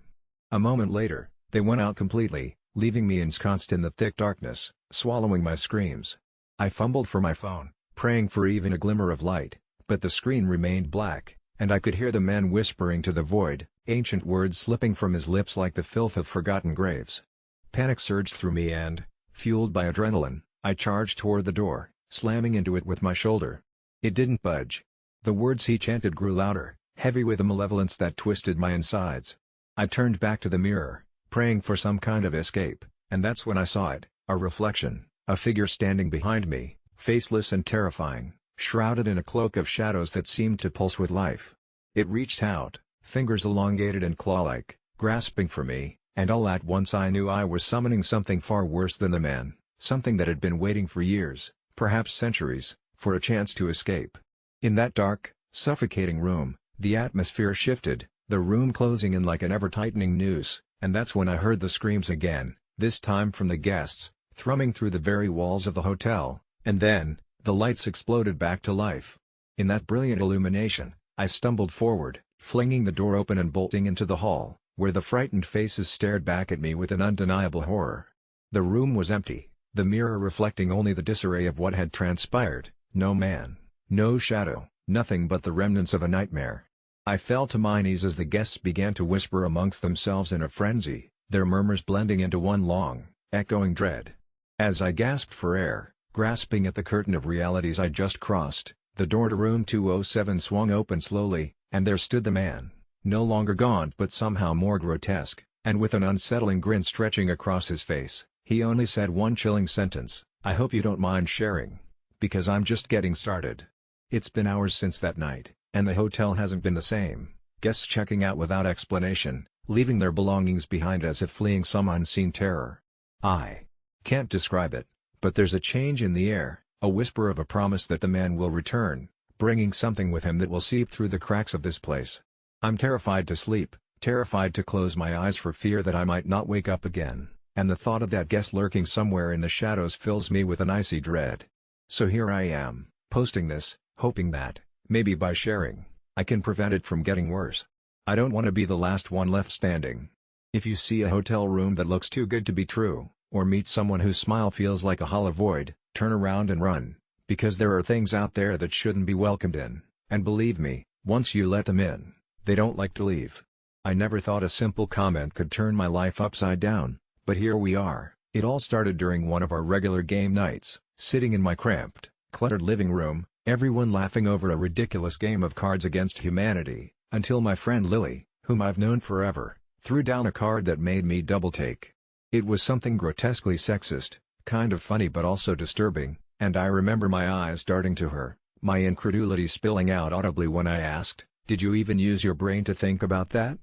A moment later, they went out completely, leaving me ensconced in the thick darkness, swallowing my screams. I fumbled for my phone, praying for even a glimmer of light, but the screen remained black, and I could hear the man whispering to the void, ancient words slipping from his lips like the filth of forgotten graves. Panic surged through me and, fueled by adrenaline, I charged toward the door, slamming into it with my shoulder. It didn't budge. The words he chanted grew louder, heavy with a malevolence that twisted my insides. I turned back to the mirror, praying for some kind of escape, and that's when I saw it, a reflection, a figure standing behind me, faceless and terrifying, shrouded in a cloak of shadows that seemed to pulse with life. It reached out, fingers elongated and claw-like, grasping for me, and all at once I knew I was summoning something far worse than the man, something that had been waiting for years, perhaps centuries, for a chance to escape. In that dark, suffocating room, the atmosphere shifted, the room closing in like an ever-tightening noose, and that's when I heard the screams again, this time from the guests, thrumming through the very walls of the hotel, and then, the lights exploded back to life. In that brilliant illumination, I stumbled forward, flinging the door open and bolting into the hall, where the frightened faces stared back at me with an undeniable horror. The room was empty, the mirror reflecting only the disarray of what had transpired, no man, no shadow, nothing but the remnants of a nightmare. I fell to my knees as the guests began to whisper amongst themselves in a frenzy, their murmurs blending into one long, echoing dread. As I gasped for air, grasping at the curtain of realities I'd just crossed, the door to room 207 swung open slowly, and there stood the man, no longer gaunt but somehow more grotesque, and with an unsettling grin stretching across his face. He only said one chilling sentence, "I hope you don't mind sharing. Because I'm just getting started." It's been hours since that night, and the hotel hasn't been the same, guests checking out without explanation, leaving their belongings behind as if fleeing some unseen terror. I can't describe it, but there's a change in the air, a whisper of a promise that the man will return, bringing something with him that will seep through the cracks of this place. I'm terrified to sleep, terrified to close my eyes for fear that I might not wake up again, and the thought of that guest lurking somewhere in the shadows fills me with an icy dread. So here I am, posting this, hoping that, maybe by sharing, I can prevent it from getting worse. I don't want to be the last one left standing. If you see a hotel room that looks too good to be true, or meet someone whose smile feels like a hollow void, turn around and run, because there are things out there that shouldn't be welcomed in, and believe me, once you let them in, they don't like to leave. I never thought a simple comment could turn my life upside down, but here we are. It all started during one of our regular game nights, sitting in my cramped, cluttered living room, everyone laughing over a ridiculous game of Cards Against Humanity, until my friend Lily, whom I've known forever, threw down a card that made me double-take. It was something grotesquely sexist, kind of funny but also disturbing, and I remember my eyes darting to her, my incredulity spilling out audibly when I asked, "Did you even use your brain to think about that?"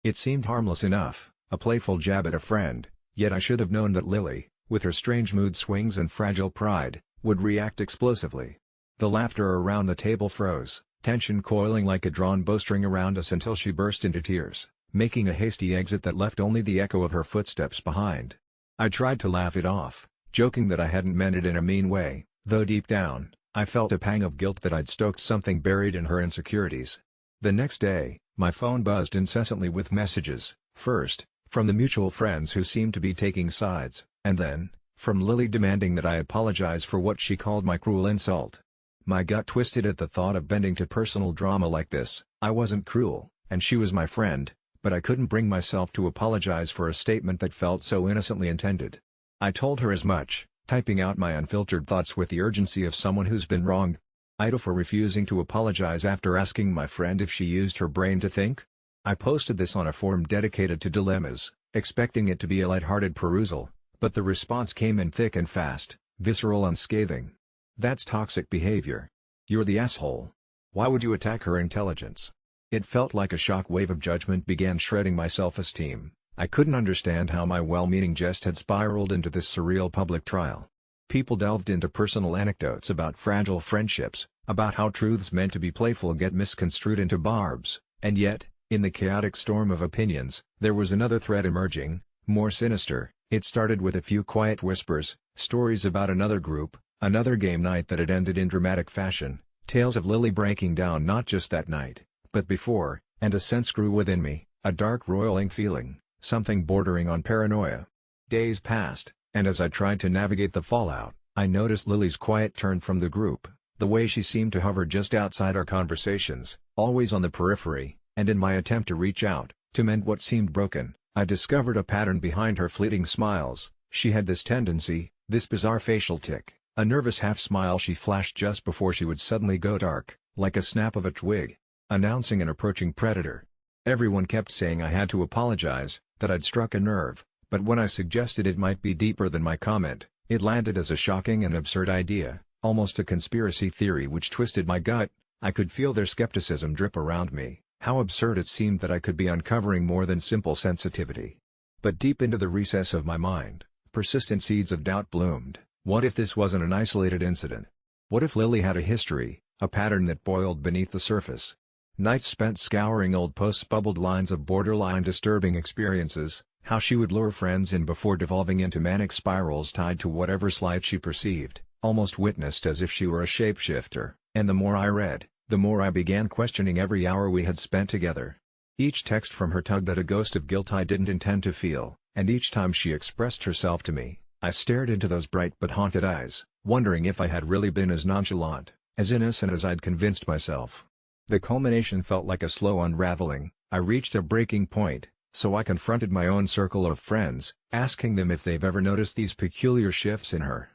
It seemed harmless enough, a playful jab at a friend, yet I should have known that Lily, with her strange mood swings and fragile pride, would react explosively. The laughter around the table froze, tension coiling like a drawn bowstring around us until she burst into tears, making a hasty exit that left only the echo of her footsteps behind. I tried to laugh it off, joking that I hadn't meant it in a mean way, though deep down, I felt a pang of guilt that I'd stoked something buried in her insecurities. The next day, my phone buzzed incessantly with messages, first, from the mutual friends who seemed to be taking sides, and then, from Lily demanding that I apologize for what she called my cruel insult. My gut twisted at the thought of bending to personal drama like this. I wasn't cruel, and she was my friend, but I couldn't bring myself to apologize for a statement that felt so innocently intended. I told her as much, typing out my unfiltered thoughts with the urgency of someone who's been wronged. I'd for refusing to apologize after asking my friend if she used her brain to think. I posted this on a forum dedicated to dilemmas, expecting it to be a light-hearted perusal, but the response came in thick and fast, visceral and scathing. That's toxic behavior. You're the asshole. Why would you attack her intelligence? It felt like a shock wave of judgment began shredding my self-esteem. I couldn't understand how my well-meaning jest had spiraled into this surreal public trial. People delved into personal anecdotes about fragile friendships, about how truths meant to be playful get misconstrued into barbs, and yet, in the chaotic storm of opinions, there was another thread emerging, more sinister. It started with a few quiet whispers, stories about another group, another game night that had ended in dramatic fashion, tales of Lily breaking down not just that night, but before, and a sense grew within me, a dark roiling feeling, something bordering on paranoia. Days passed, and as I tried to navigate the fallout, I noticed Lily's quiet turn from the group, the way she seemed to hover just outside our conversations, always on the periphery, and in my attempt to reach out, to mend what seemed broken, I discovered a pattern behind her fleeting smiles. She had this tendency, this bizarre facial tic, a nervous half-smile she flashed just before she would suddenly go dark, like a snap of a twig, announcing an approaching predator. Everyone kept saying I had to apologize, that I'd struck a nerve, but when I suggested it might be deeper than my comment, it landed as a shocking and absurd idea, almost a conspiracy theory which twisted my gut. I could feel their skepticism drip around me, how absurd it seemed that I could be uncovering more than simple sensitivity. But deep into the recess of my mind, persistent seeds of doubt bloomed. What if this wasn't an isolated incident? What if Lily had a history, a pattern that boiled beneath the surface? Nights spent scouring old posts bubbled lines of borderline disturbing experiences, how she would lure friends in before devolving into manic spirals tied to whatever slight she perceived, almost witnessed as if she were a shapeshifter. And the more I read, the more I began questioning every hour we had spent together. Each text from her tugged at a ghost of guilt I didn't intend to feel, and each time she expressed herself to me, I stared into those bright but haunted eyes, wondering if I had really been as nonchalant, as innocent as I'd convinced myself. The culmination felt like a slow unraveling. I reached a breaking point, so I confronted my own circle of friends, asking them if they've ever noticed these peculiar shifts in her.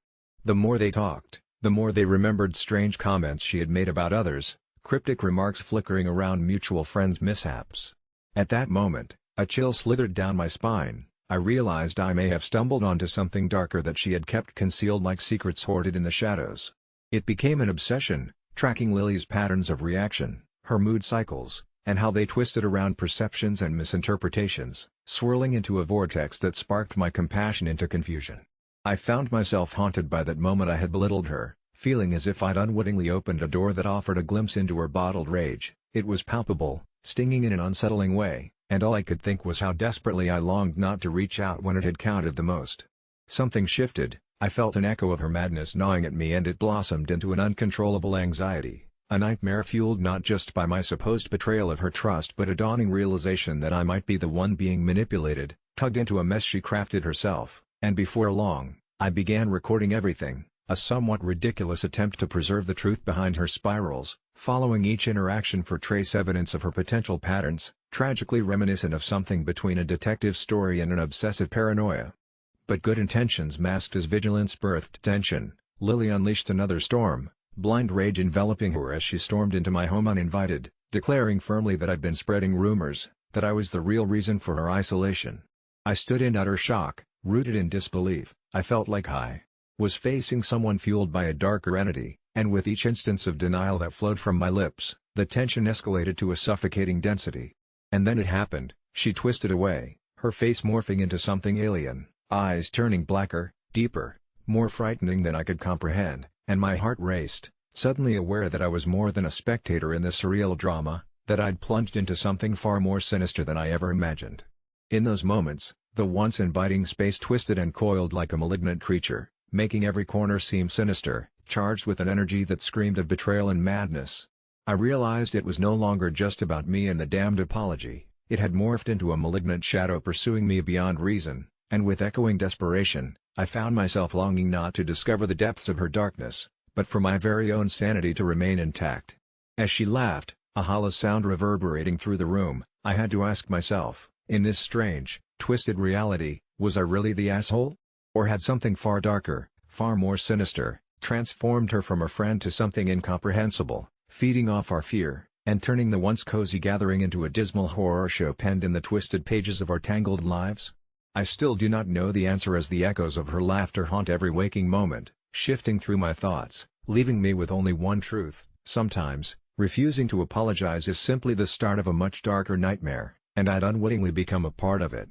The more they talked, the more they remembered strange comments she had made about others, cryptic remarks flickering around mutual friends' mishaps. At that moment, a chill slithered down my spine. I realized I may have stumbled onto something darker that she had kept concealed, like secrets hoarded in the shadows. It became an obsession, tracking Lily's patterns of reaction, her mood cycles, and how they twisted around perceptions and misinterpretations, swirling into a vortex that sparked my compassion into confusion. I found myself haunted by that moment I had belittled her, feeling as if I'd unwittingly opened a door that offered a glimpse into her bottled rage. It was palpable, stinging in an unsettling way, and all I could think was how desperately I longed not to reach out when it had counted the most. Something shifted. I felt an echo of her madness gnawing at me, and it blossomed into an uncontrollable anxiety, a nightmare fueled not just by my supposed betrayal of her trust but a dawning realization that I might be the one being manipulated, tugged into a mess she crafted herself, and before long, I began recording everything, a somewhat ridiculous attempt to preserve the truth behind her spirals, following each interaction for trace evidence of her potential patterns, tragically reminiscent of something between a detective story and an obsessive paranoia. But good intentions masked as vigilance birthed tension. Lily unleashed another storm, blind rage enveloping her as she stormed into my home uninvited, declaring firmly that I'd been spreading rumors, that I was the real reason for her isolation. I stood in utter shock, rooted in disbelief. I felt like I was facing someone fueled by a darker entity, and with each instance of denial that flowed from my lips, the tension escalated to a suffocating density. And then it happened. She twisted away, her face morphing into something alien, eyes turning blacker, deeper, more frightening than I could comprehend, and my heart raced, suddenly aware that I was more than a spectator in this surreal drama, that I'd plunged into something far more sinister than I ever imagined. In those moments, the once inviting space twisted and coiled like a malignant creature, making every corner seem sinister, charged with an energy that screamed of betrayal and madness. I realized it was no longer just about me and the damned apology. It had morphed into a malignant shadow pursuing me beyond reason, and with echoing desperation, I found myself longing not to discover the depths of her darkness, but for my very own sanity to remain intact. As she laughed, a hollow sound reverberating through the room, I had to ask myself, in this strange, twisted reality, was I really the asshole? Or had something far darker, far more sinister, transformed her from a friend to something incomprehensible, feeding off our fear, and turning the once cozy gathering into a dismal horror show penned in the twisted pages of our tangled lives? I still do not know the answer, as the echoes of her laughter haunt every waking moment, shifting through my thoughts, leaving me with only one truth: Sometimes, refusing to apologize is simply the start of a much darker nightmare, and I'd unwittingly become a part of it.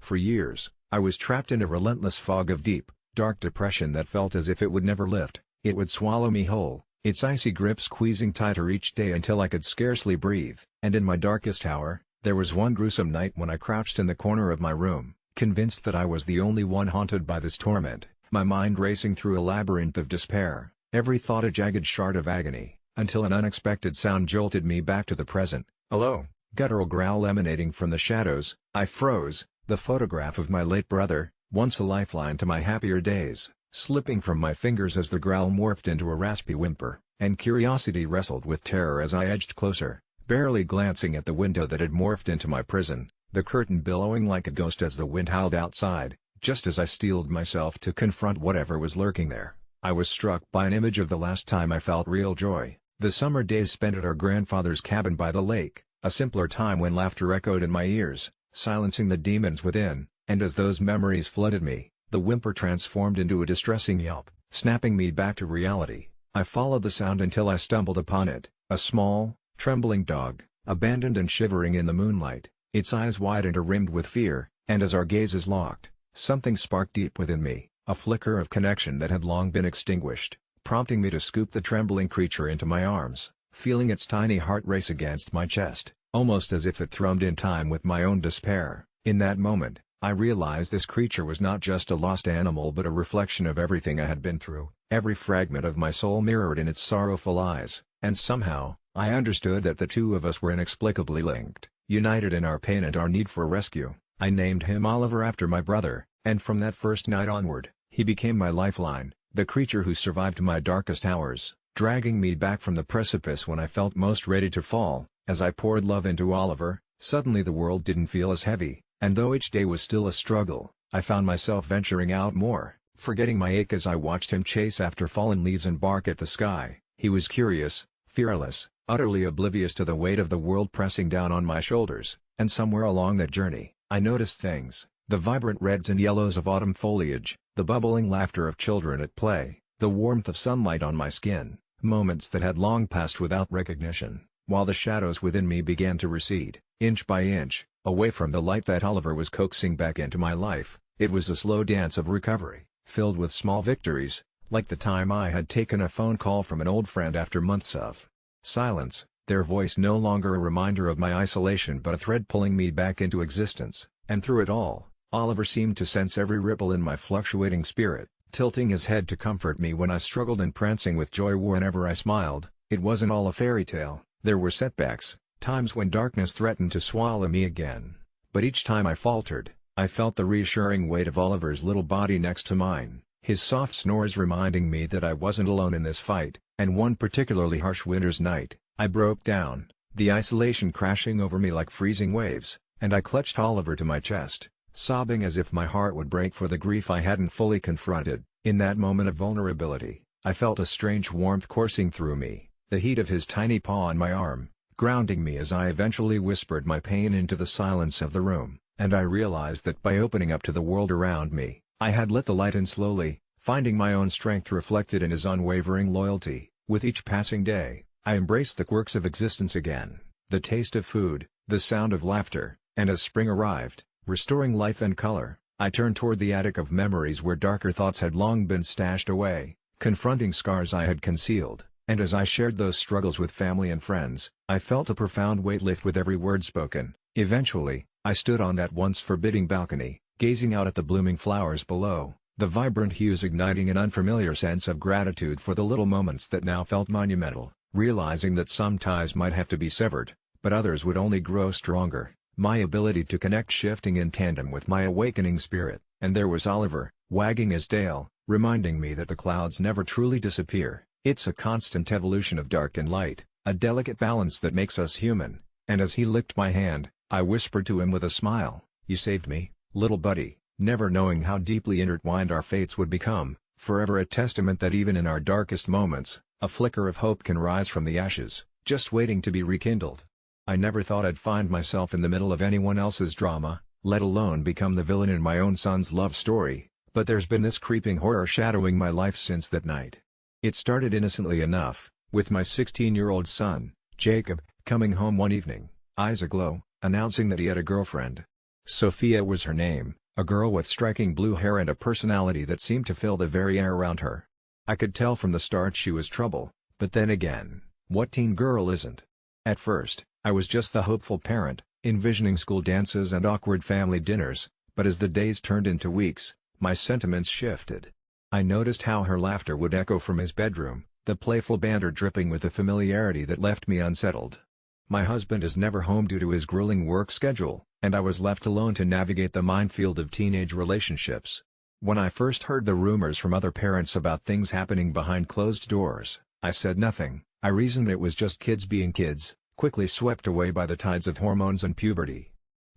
For years, I was trapped in a relentless fog of deep, dark depression that felt as if it would never lift. It would swallow me whole, its icy grip squeezing tighter each day until I could scarcely breathe. And in my darkest hour, there was one gruesome night when I crouched in the corner of my room, convinced that I was the only one haunted by this torment, my mind racing through a labyrinth of despair, every thought a jagged shard of agony, until an unexpected sound jolted me back to the present. "Hello," guttural growl emanating from the shadows. I froze, the photograph of my late brother, once a lifeline to my happier days, slipping from my fingers as the growl morphed into a raspy whimper, and curiosity wrestled with terror as I edged closer, barely glancing at the window that had morphed into my prison, the curtain billowing like a ghost as the wind howled outside. Just as I steeled myself to confront whatever was lurking there, I was struck by an image of the last time I felt real joy, the summer days spent at our grandfather's cabin by the lake, a simpler time when laughter echoed in my ears, silencing the demons within. And as those memories flooded me, the whimper transformed into a distressing yelp, snapping me back to reality. I followed the sound until I stumbled upon it, a small, trembling dog, abandoned and shivering in the moonlight, its eyes wide and rimmed with fear. And as our gazes locked, something sparked deep within me, a flicker of connection that had long been extinguished, prompting me to scoop the trembling creature into my arms, feeling its tiny heart race against my chest, almost as if it thrummed in time with my own despair. In that moment, I realized this creature was not just a lost animal but a reflection of everything I had been through, every fragment of my soul mirrored in its sorrowful eyes, and somehow, I understood that the two of us were inexplicably linked, united in our pain and our need for rescue. I named him Oliver after my brother, and from that first night onward, he became my lifeline, the creature who survived my darkest hours, dragging me back from the precipice when I felt most ready to fall. As I poured love into Oliver, suddenly the world didn't feel as heavy. And though each day was still a struggle, I found myself venturing out more, forgetting my ache as I watched him chase after fallen leaves and bark at the sky. He was curious, fearless, utterly oblivious to the weight of the world pressing down on my shoulders, and somewhere along that journey, I noticed things, the vibrant reds and yellows of autumn foliage, the bubbling laughter of children at play, the warmth of sunlight on my skin, moments that had long passed without recognition, while the shadows within me began to recede, inch by inch, away from the light that Oliver was coaxing back into my life. It was a slow dance of recovery, filled with small victories, like the time I had taken a phone call from an old friend after months of silence, their voice no longer a reminder of my isolation but a thread pulling me back into existence. And through it all, Oliver seemed to sense every ripple in my fluctuating spirit, tilting his head to comfort me when I struggled and prancing with joy whenever I smiled. It wasn't all a fairy tale. There were setbacks, times when darkness threatened to swallow me again. But each time I faltered, I felt the reassuring weight of Oliver's little body next to mine, his soft snores reminding me that I wasn't alone in this fight. And one particularly harsh winter's night, I broke down, the isolation crashing over me like freezing waves, and I clutched Oliver to my chest, sobbing as if my heart would break for the grief I hadn't fully confronted. In that moment of vulnerability, I felt a strange warmth coursing through me, the heat of his tiny paw on my arm, grounding me as I eventually whispered my pain into the silence of the room, and I realized that by opening up to the world around me, I had let the light in slowly, finding my own strength reflected in his unwavering loyalty. With each passing day, I embraced the quirks of existence again, the taste of food, the sound of laughter, and as spring arrived, restoring life and color, I turned toward the attic of memories where darker thoughts had long been stashed away, confronting scars I had concealed. And as I shared those struggles with family and friends, I felt a profound weight lift with every word spoken. Eventually, I stood on that once forbidding balcony, gazing out at the blooming flowers below, the vibrant hues igniting an unfamiliar sense of gratitude for the little moments that now felt monumental, realizing that some ties might have to be severed, but others would only grow stronger, my ability to connect shifting in tandem with my awakening spirit. And there was Oliver, wagging his tail, reminding me that the clouds never truly disappear. It's a constant evolution of dark and light, a delicate balance that makes us human. And as he licked my hand, I whispered to him with a smile, "You saved me, little buddy," never knowing how deeply intertwined our fates would become, forever a testament that even in our darkest moments, a flicker of hope can rise from the ashes, just waiting to be rekindled. I never thought I'd find myself in the middle of anyone else's drama, let alone become the villain in my own son's love story, but there's been this creeping horror shadowing my life since that night. It started innocently enough, With my 16-year-old son, Jacob, coming home one evening, eyes aglow, announcing that he had a girlfriend. Sophia was her name, a girl with striking blue hair and a personality that seemed to fill the very air around her. I could tell from the start she was trouble, but then again, what teen girl isn't? At first, I was just the hopeful parent, envisioning school dances and awkward family dinners, but as the days turned into weeks, my sentiments shifted. I noticed how her laughter would echo from his bedroom, the playful banter dripping with a familiarity that left me unsettled. My husband is never home due to his grueling work schedule, and I was left alone to navigate the minefield of teenage relationships. When I first heard the rumors from other parents about things happening behind closed doors, I said nothing. I reasoned it was just kids being kids, quickly swept away by the tides of hormones and puberty.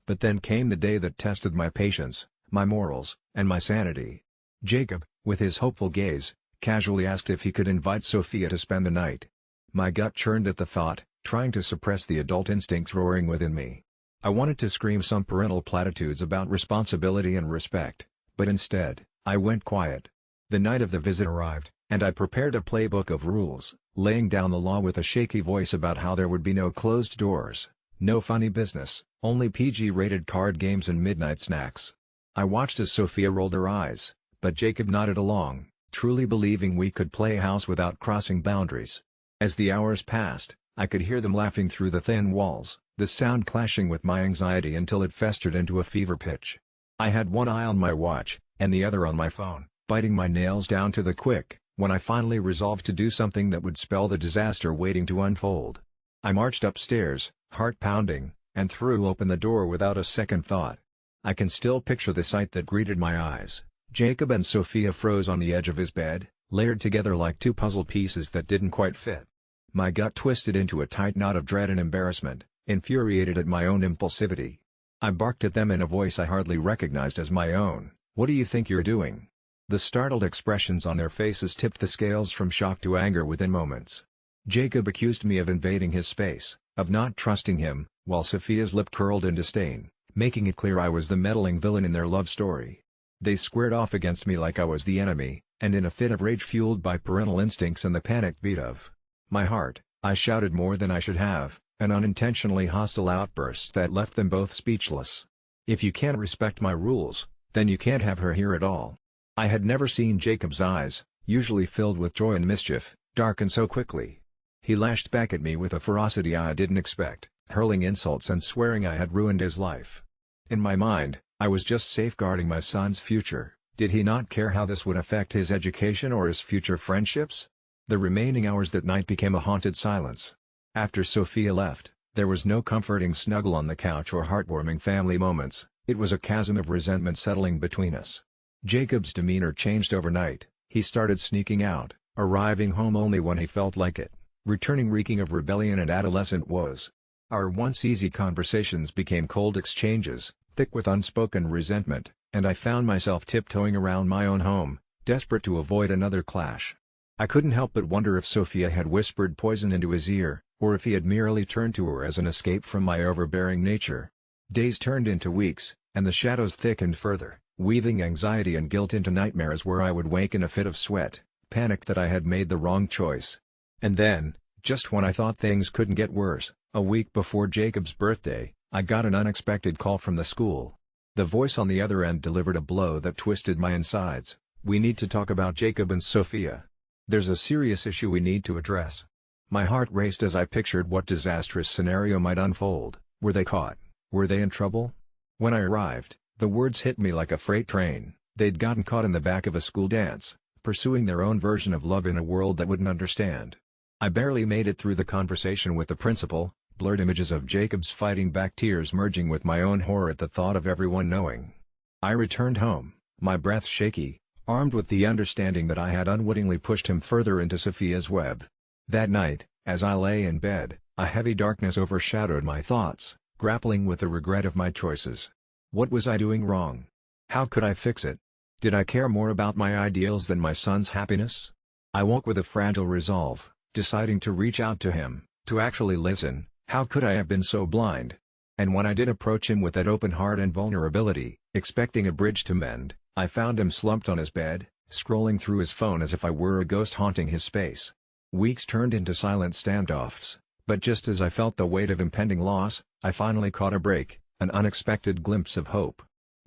But then came the day that tested my patience, my morals, and my sanity. Jacob, with his hopeful gaze, casually asked if he could invite Sophia to spend the night. My gut churned at the thought, trying to suppress the adult instincts roaring within me. I wanted to scream some parental platitudes about responsibility and respect, but instead, I went quiet. The night of the visit arrived, and I prepared a playbook of rules, laying down the law with a shaky voice about how there would be no closed doors, no funny business, only PG-rated card games and midnight snacks. I watched as Sophia rolled her eyes, but Jacob nodded along, truly believing we could play house without crossing boundaries. As the hours passed, I could hear them laughing through the thin walls, the sound clashing with my anxiety until it festered into a fever pitch. I had one eye on my watch, and the other on my phone, biting my nails down to the quick, when I finally resolved to do something that would spell the disaster waiting to unfold. I marched upstairs, heart pounding, and threw open the door without a second thought. I can still picture the sight that greeted my eyes. Jacob and Sophia froze on the edge of his bed, layered together like two puzzle pieces that didn't quite fit. My gut twisted into a tight knot of dread and embarrassment, infuriated at my own impulsivity. I barked at them in a voice I hardly recognized as my own. "What do you think you're doing?" The startled expressions on their faces tipped the scales from shock to anger within moments. Jacob accused me of invading his space, of not trusting him, while Sophia's lip curled in disdain, making it clear I was the meddling villain in their love story. They squared off against me like I was the enemy, and in a fit of rage fueled by parental instincts and the panicked beat of my heart, I shouted more than I should have, an unintentionally hostile outburst that left them both speechless. "If you can't respect my rules, then you can't have her here at all." I had never seen Jacob's eyes, usually filled with joy and mischief, darken so quickly. He lashed back at me with a ferocity I didn't expect, hurling insults and swearing I had ruined his life. In my mind, I was just safeguarding my son's future. Did he not care how this would affect his education or his future friendships? The remaining hours that night became a haunted silence. After Sophia left, there was no comforting snuggle on the couch or heartwarming family moments. It was a chasm of resentment settling between us. Jacob's demeanor changed overnight. He started sneaking out, arriving home only when he felt like it, returning reeking of rebellion and adolescent woes. Our once easy conversations became cold exchanges, thick with unspoken resentment, and I found myself tiptoeing around my own home, desperate to avoid another clash. I couldn't help but wonder if Sophia had whispered poison into his ear, or if he had merely turned to her as an escape from my overbearing nature. Days turned into weeks, and the shadows thickened further, weaving anxiety and guilt into nightmares where I would wake in a fit of sweat, panicked that I had made the wrong choice. And then, just when I thought things couldn't get worse, a week before Jacob's birthday, I got an unexpected call from the school. The voice on the other end delivered a blow that twisted my insides. "We need to talk about Jacob and Sophia. There's a serious issue we need to address." My heart raced as I pictured what disastrous scenario might unfold. Were they caught? Were they in trouble? When I arrived, the words hit me like a freight train. They'd gotten caught in the back of a school dance, pursuing their own version of love in a world that wouldn't understand. I barely made it through the conversation with the principal, blurred images of Jacob's fighting back tears merging with my own horror at the thought of everyone knowing. I returned home, my breath shaky, armed with the understanding that I had unwittingly pushed him further into Sophia's web. That night, as I lay in bed, a heavy darkness overshadowed my thoughts, grappling with the regret of my choices. What was I doing wrong? How could I fix it? Did I care more about my ideals than my son's happiness? I woke with a fragile resolve, deciding to reach out to him, to actually listen. How could I have been so blind? And when I did approach him with that open heart and vulnerability, expecting a bridge to mend, I found him slumped on his bed, scrolling through his phone as if I were a ghost haunting his space. Weeks turned into silent standoffs, but just as I felt the weight of impending loss, I finally caught a break, an unexpected glimpse of hope.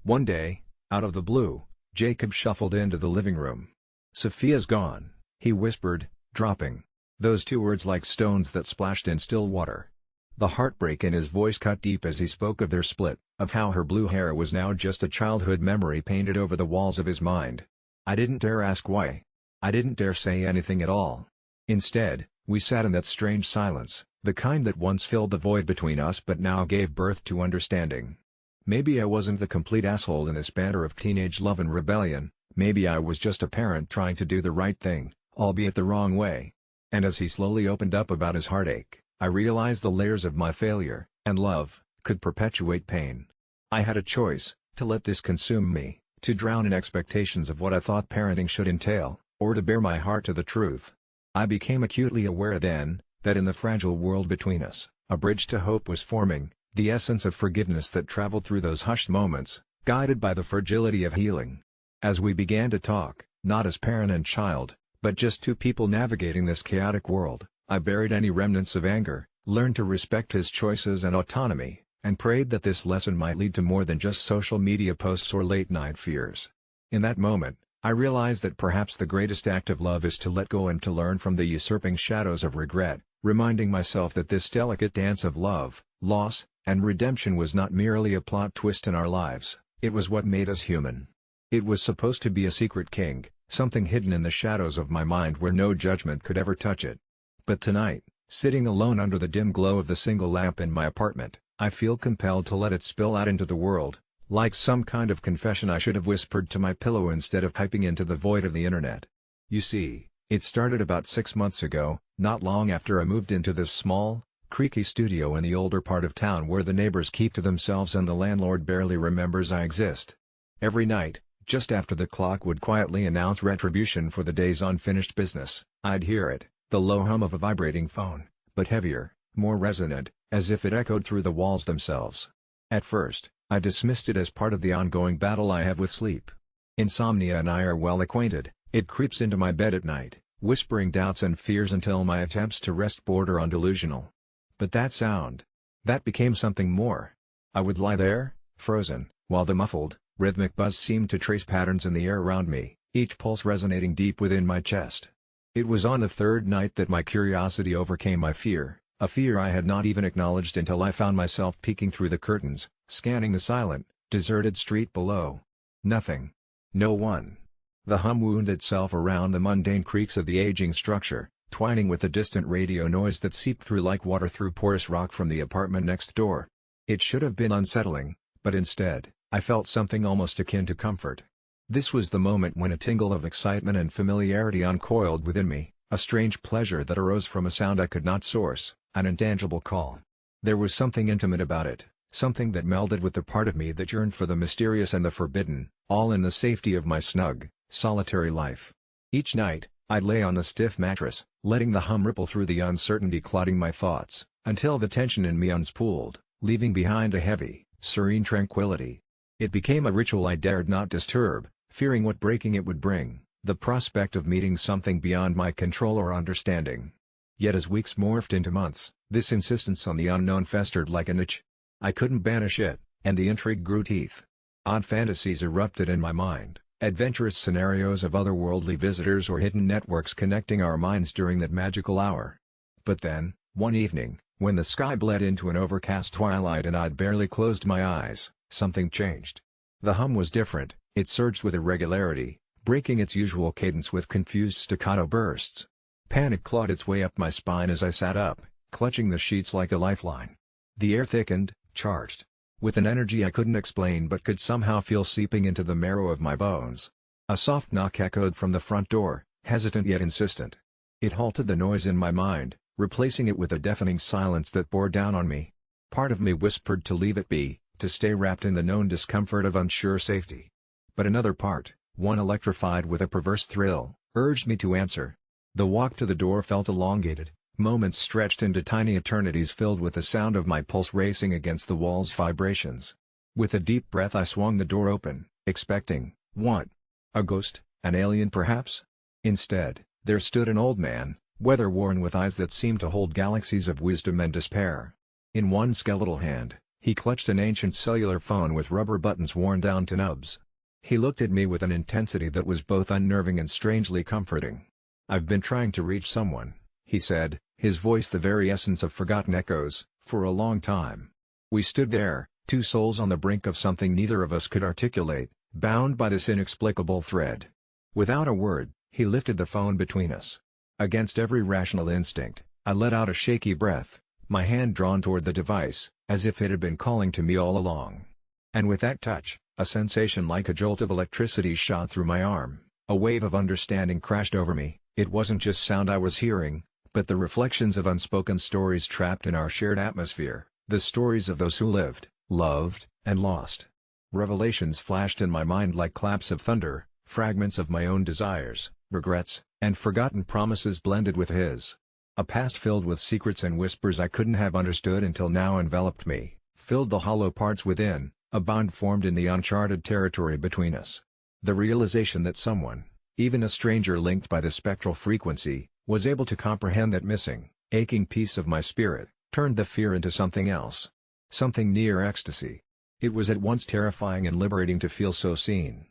One day, out of the blue, Jacob shuffled into the living room. "Sophia's gone," he whispered, dropping those two words like stones that splashed in still water. The heartbreak in his voice cut deep as he spoke of their split, of how her blue hair was now just a childhood memory painted over the walls of his mind. I didn't dare ask why. I didn't dare say anything at all. Instead, we sat in that strange silence, the kind that once filled the void between us but now gave birth to understanding. Maybe I wasn't the complete asshole in this banter of teenage love and rebellion, maybe I was just a parent trying to do the right thing, albeit the wrong way. And as he slowly opened up about his heartache, I realized the layers of my failure, and love, could perpetuate pain. I had a choice, to let this consume me, to drown in expectations of what I thought parenting should entail, or to bare my heart to the truth. I became acutely aware then, that in the fragile world between us, a bridge to hope was forming, the essence of forgiveness that traveled through those hushed moments, guided by the fragility of healing. As we began to talk, not as parent and child, but just two people navigating this chaotic world, I buried any remnants of anger, learned to respect his choices and autonomy, and prayed that this lesson might lead to more than just social media posts or late-night fears. In that moment, I realized that perhaps the greatest act of love is to let go and to learn from the usurping shadows of regret, reminding myself that this delicate dance of love, loss, and redemption was not merely a plot twist in our lives, it was what made us human. It was supposed to be a secret kink, something hidden in the shadows of my mind where no judgment could ever touch it. But tonight, sitting alone under the dim glow of the single lamp in my apartment, I feel compelled to let it spill out into the world, like some kind of confession I should have whispered to my pillow instead of typing into the void of the internet. You see, it started about 6 months ago, not long after I moved into this small, creaky studio in the older part of town where the neighbors keep to themselves and the landlord barely remembers I exist. Every night, just after the clock would quietly announce retribution for the day's unfinished business, I'd hear it, the low hum of a vibrating phone, but heavier, more resonant, as if it echoed through the walls themselves. At first, I dismissed it as part of the ongoing battle I have with sleep. Insomnia and I are well acquainted, it creeps into my bed at night, whispering doubts and fears until my attempts to rest border on delusional. But that sound, that became something more. I would lie there, frozen, while the muffled, rhythmic buzz seemed to trace patterns in the air around me, each pulse resonating deep within my chest. It was on the third night that my curiosity overcame my fear, a fear I had not even acknowledged until I found myself peeking through the curtains, scanning the silent, deserted street below. Nothing. No one. The hum wound itself around the mundane creaks of the aging structure, twining with the distant radio noise that seeped through like water through porous rock from the apartment next door. It should have been unsettling, but instead, I felt something almost akin to comfort. This was the moment when a tingle of excitement and familiarity uncoiled within me, a strange pleasure that arose from a sound I could not source, an intangible call. There was something intimate about it, something that melded with the part of me that yearned for the mysterious and the forbidden, all in the safety of my snug, solitary life. Each night, I'd lay on the stiff mattress, letting the hum ripple through the uncertainty clouding my thoughts, until the tension in me unspooled, leaving behind a heavy, serene tranquility. It became a ritual I dared not disturb, fearing what breaking it would bring, the prospect of meeting something beyond my control or understanding. Yet as weeks morphed into months, this insistence on the unknown festered like an itch. I couldn't banish it, and the intrigue grew teeth. Odd fantasies erupted in my mind, adventurous scenarios of otherworldly visitors or hidden networks connecting our minds during that magical hour. But then, one evening, when the sky bled into an overcast twilight and I'd barely closed my eyes, something changed. The hum was different, it surged with irregularity, breaking its usual cadence with confused staccato bursts. Panic clawed its way up my spine as I sat up, clutching the sheets like a lifeline. The air thickened, charged, with an energy I couldn't explain but could somehow feel seeping into the marrow of my bones. A soft knock echoed from the front door, hesitant yet insistent. It halted the noise in my mind, replacing it with a deafening silence that bore down on me. Part of me whispered to leave it be, to stay wrapped in the known discomfort of unsure safety. But another part, one electrified with a perverse thrill, urged me to answer. The walk to the door felt elongated, moments stretched into tiny eternities filled with the sound of my pulse racing against the wall's vibrations. With a deep breath I swung the door open, expecting, what? A ghost, an alien perhaps? Instead, there stood an old man, weather-worn with eyes that seemed to hold galaxies of wisdom and despair. In one skeletal hand, he clutched an ancient cellular phone with rubber buttons worn down to nubs. He looked at me with an intensity that was both unnerving and strangely comforting. "I've been trying to reach someone," he said, his voice the very essence of forgotten echoes, "for a long time." We stood there, two souls on the brink of something neither of us could articulate, bound by this inexplicable thread. Without a word, he lifted the phone between us. Against every rational instinct, I let out a shaky breath, my hand drawn toward the device, as if it had been calling to me all along. And with that touch, a sensation like a jolt of electricity shot through my arm, a wave of understanding crashed over me. It wasn't just sound I was hearing, but the reflections of unspoken stories trapped in our shared atmosphere, the stories of those who lived, loved, and lost. Revelations flashed in my mind like claps of thunder, fragments of my own desires, regrets, and forgotten promises blended with his. A past filled with secrets and whispers I couldn't have understood until now enveloped me, filled the hollow parts within, a bond formed in the uncharted territory between us. The realization that someone, even a stranger linked by the spectral frequency, was able to comprehend that missing, aching piece of my spirit, turned the fear into something else. Something near ecstasy. It was at once terrifying and liberating to feel so seen.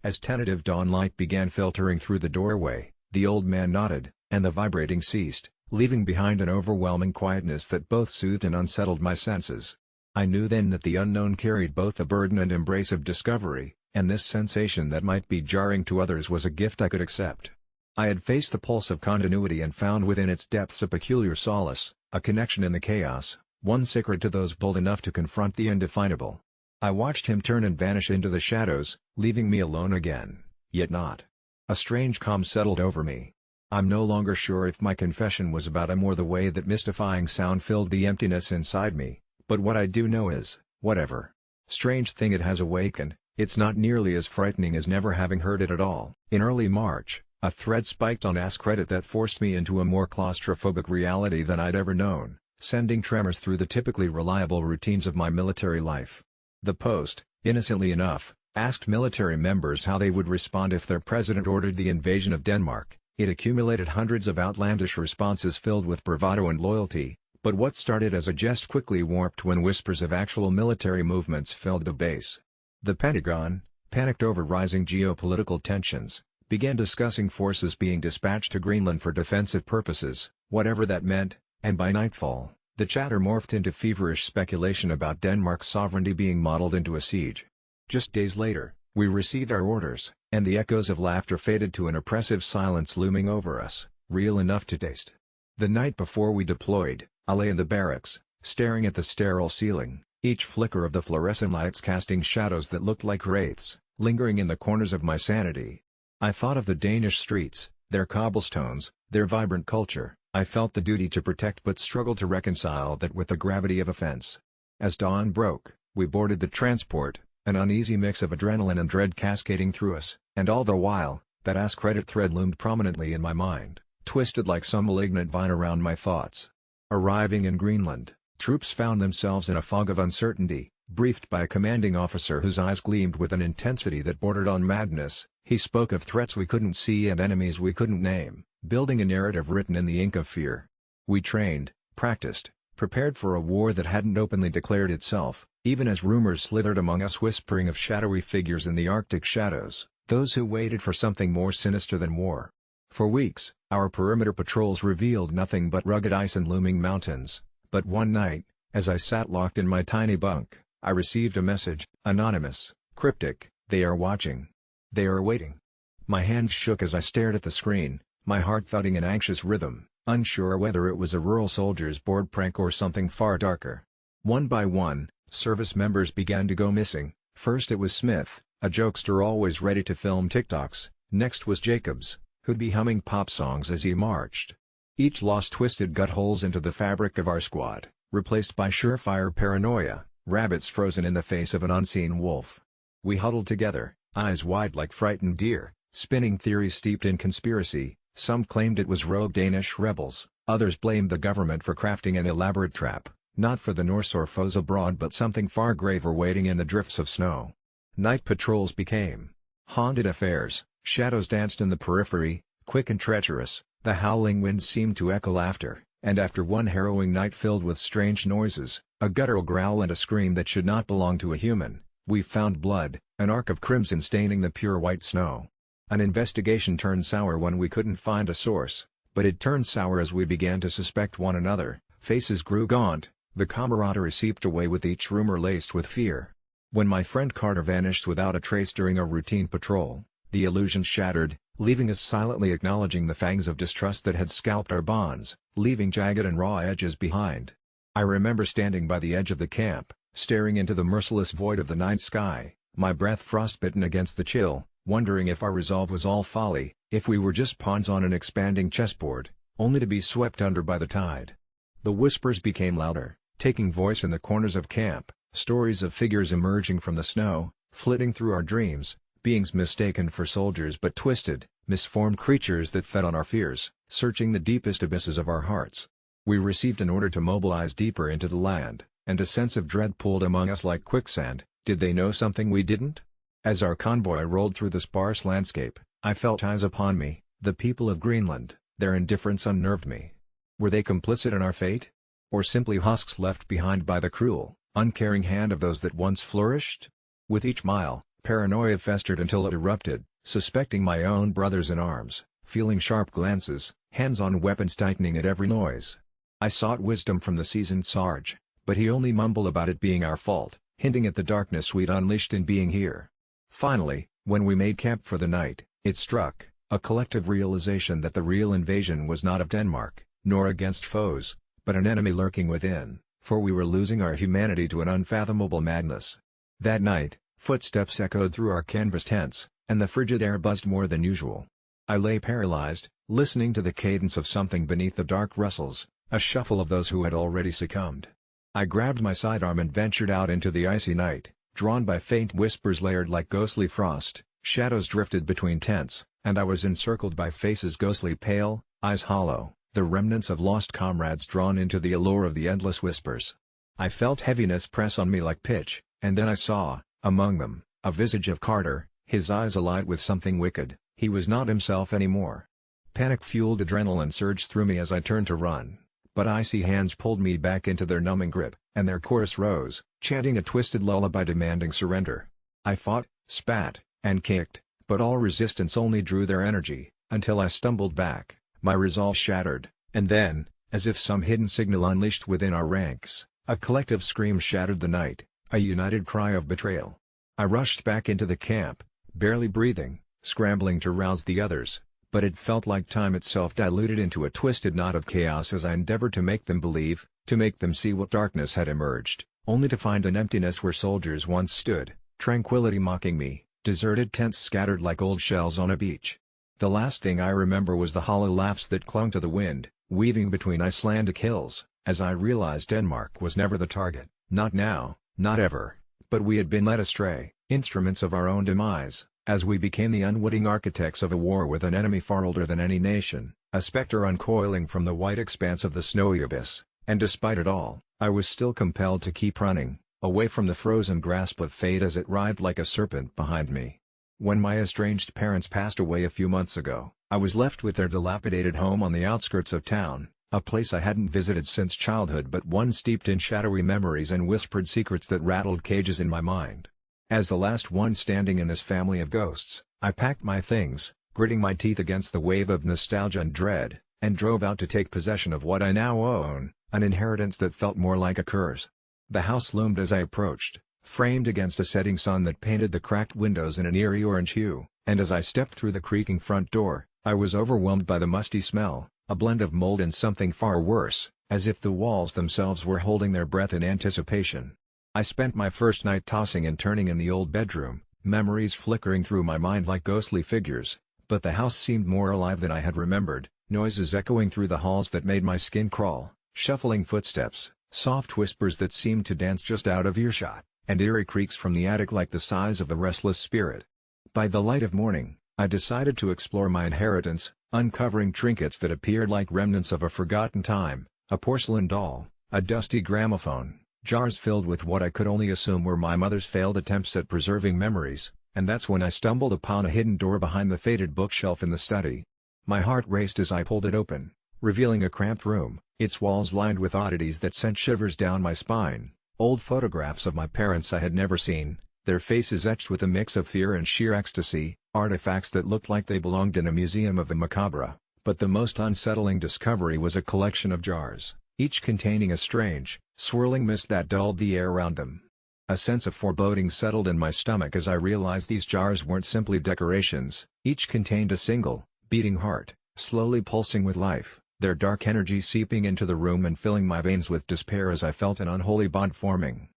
As tentative dawn light began filtering through the doorway, the old man nodded, and the vibrating ceased, leaving behind an overwhelming quietness that both soothed and unsettled my senses. I knew then that the unknown carried both a burden and embrace of discovery, and this sensation that might be jarring to others was a gift I could accept. I had faced the pulse of continuity and found within its depths a peculiar solace, a connection in the chaos, one sacred to those bold enough to confront the indefinable. I watched him turn and vanish into the shadows, leaving me alone again, yet not. A strange calm settled over me. I'm no longer sure if my confession was about him or the way that mystifying sound filled the emptiness inside me, but what I do know is, whatever strange thing it has awakened, it's not nearly as frightening as never having heard it at all. In early March, a thread spiked on Ask Reddit that forced me into a more claustrophobic reality than I'd ever known, sending tremors through the typically reliable routines of my military life. The post, innocently enough, asked military members how they would respond if their president ordered the invasion of Denmark. It accumulated hundreds of outlandish responses filled with bravado and loyalty, but what started as a jest quickly warped when whispers of actual military movements filled the base. The Pentagon, panicked over rising geopolitical tensions, began discussing forces being dispatched to Greenland for defensive purposes, whatever that meant, and by nightfall, the chatter morphed into feverish speculation about Denmark's sovereignty being modeled into a siege. Just days later, we received our orders, and the echoes of laughter faded to an oppressive silence looming over us, real enough to taste. The night before we deployed, I lay in the barracks, staring at the sterile ceiling, each flicker of the fluorescent lights casting shadows that looked like wraiths, lingering in the corners of my sanity. I thought of the Danish streets, their cobblestones, their vibrant culture. I felt the duty to protect but struggled to reconcile that with the gravity of offense. As dawn broke, we boarded the transport, an uneasy mix of adrenaline and dread cascading through us, and all the while, that Ask Reddit thread loomed prominently in my mind, twisted like some malignant vine around my thoughts. Arriving in Greenland, troops found themselves in a fog of uncertainty, briefed by a commanding officer whose eyes gleamed with an intensity that bordered on madness. He spoke of threats we couldn't see and enemies we couldn't name, building a narrative written in the ink of fear. We trained, practiced, prepared for a war that hadn't openly declared itself, even as rumors slithered among us whispering of shadowy figures in the Arctic shadows, those who waited for something more sinister than war. For weeks, our perimeter patrols revealed nothing but rugged ice and looming mountains, but one night, as I sat locked in my tiny bunk, I received a message, anonymous, cryptic: "They are watching. They are waiting." My hands shook as I stared at the screen, my heart thudding in anxious rhythm, unsure whether it was a rural soldier's board prank or something far darker. One by one, service members began to go missing. First it was Smith, a jokester always ready to film TikToks, next was Jacobs, who'd be humming pop songs as he marched. Each loss twisted gut holes into the fabric of our squad, replaced by surefire paranoia, rabbits frozen in the face of an unseen wolf. We huddled together, eyes wide like frightened deer, spinning theories steeped in conspiracy. Some claimed it was rogue Danish rebels, others blamed the government for crafting an elaborate trap, not for the Norse or foes abroad but something far graver waiting in the drifts of snow. Night patrols became haunted affairs, shadows danced in the periphery, quick and treacherous, The howling wind seemed to echo laughter, and after one harrowing night filled with strange noises, a guttural growl and a scream that should not belong to a human, we found blood, an arc of crimson staining the pure white snow. An investigation turned sour when we couldn't find a source, but it turned sour as we began to suspect one another. Faces grew gaunt, the camaraderie seeped away with each rumor laced with fear. When my friend Carter vanished without a trace during a routine patrol, the illusion shattered, leaving us silently acknowledging the fangs of distrust that had scalped our bonds, leaving jagged and raw edges behind. I remember standing by the edge of the camp, staring into the merciless void of the night sky, my breath frostbitten against the chill, wondering if our resolve was all folly, if we were just pawns on an expanding chessboard, only to be swept under by the tide. The whispers became louder, taking voice in the corners of camp, stories of figures emerging from the snow, flitting through our dreams, beings mistaken for soldiers but twisted, misformed creatures that fed on our fears, searching the deepest abysses of our hearts. We received an order to mobilize deeper into the land, and a sense of dread pulled among us like quicksand. Did they know something we didn't? As our convoy rolled through the sparse landscape, I felt eyes upon me, the people of Greenland. Their indifference unnerved me. Were they complicit in our fate? Or simply husks left behind by the cruel, uncaring hand of those that once flourished? With each mile, paranoia festered until it erupted, suspecting my own brothers in arms, feeling sharp glances, hands on weapons tightening at every noise. I sought wisdom from the seasoned Sarge, but he only mumbled about it being our fault, hinting at the darkness we'd unleashed in being here. Finally, when we made camp for the night, it struck, a collective realization that the real invasion was not of Denmark, nor against foes, but an enemy lurking within, for we were losing our humanity to an unfathomable madness. That night, footsteps echoed through our canvas tents, and the frigid air buzzed more than usual. I lay paralyzed, listening to the cadence of something beneath the dark rustles, a shuffle of those who had already succumbed. I grabbed my sidearm and ventured out into the icy night, drawn by faint whispers layered like ghostly frost. Shadows drifted between tents, and I was encircled by faces ghostly pale, eyes hollow, the remnants of lost comrades drawn into the allure of the endless whispers. I felt heaviness press on me like pitch, and then I saw, among them, a visage of Carter, his eyes alight with something wicked. He was not himself anymore. Panic-fueled adrenaline surged through me as I turned to run, but icy hands pulled me back into their numbing grip, and their chorus rose, chanting a twisted lullaby demanding surrender. I fought, spat, and kicked, but all resistance only drew their energy, until I stumbled back, my resolve shattered, and then, as if some hidden signal unleashed within our ranks, a collective scream shattered the night, a united cry of betrayal. I rushed back into the camp, barely breathing, scrambling to rouse the others, but it felt like time itself diluted into a twisted knot of chaos as I endeavored to make them believe, to make them see what darkness had emerged, only to find an emptiness where soldiers once stood, tranquility mocking me, deserted tents scattered like old shells on a beach. The last thing I remember was the hollow laughs that clung to the wind, weaving between Icelandic hills, as I realized Denmark was never the target, not now, not ever, but we had been led astray, instruments of our own demise, as we became the unwitting architects of a war with an enemy far older than any nation, a specter uncoiling from the white expanse of the snowy abyss, and despite it all, I was still compelled to keep running, away from the frozen grasp of fate as it writhed like a serpent behind me. When my estranged parents passed away a few months ago, I was left with their dilapidated home on the outskirts of town, a place I hadn't visited since childhood but one steeped in shadowy memories and whispered secrets that rattled cages in my mind. As the last one standing in this family of ghosts, I packed my things, gritting my teeth against the wave of nostalgia and dread, and drove out to take possession of what I now own, an inheritance that felt more like a curse. The house loomed as I approached, framed against a setting sun that painted the cracked windows in an eerie orange hue, and as I stepped through the creaking front door, I was overwhelmed by the musty smell, a blend of mold and something far worse, as if the walls themselves were holding their breath in anticipation. I spent my first night tossing and turning in the old bedroom, memories flickering through my mind like ghostly figures, but the house seemed more alive than I had remembered, noises echoing through the halls that made my skin crawl, shuffling footsteps, soft whispers that seemed to dance just out of earshot, and eerie creaks from the attic like the sighs of a restless spirit. By the light of morning, I decided to explore my inheritance, uncovering trinkets that appeared like remnants of a forgotten time, a porcelain doll, a dusty gramophone, jars filled with what I could only assume were my mother's failed attempts at preserving memories, and that's when I stumbled upon a hidden door behind the faded bookshelf in the study. My heart raced as I pulled it open, revealing a cramped room, its walls lined with oddities that sent shivers down my spine. Old photographs of my parents I had never seen, their faces etched with a mix of fear and sheer ecstasy, artifacts that looked like they belonged in a museum of the macabre. But the most unsettling discovery was a collection of jars, each containing a strange, swirling mist that dulled the air around them. A sense of foreboding settled in my stomach as I realized these jars weren't simply decorations, each contained a single, beating heart, slowly pulsing with life, their dark energy seeping into the room and filling my veins with despair as I felt an unholy bond forming.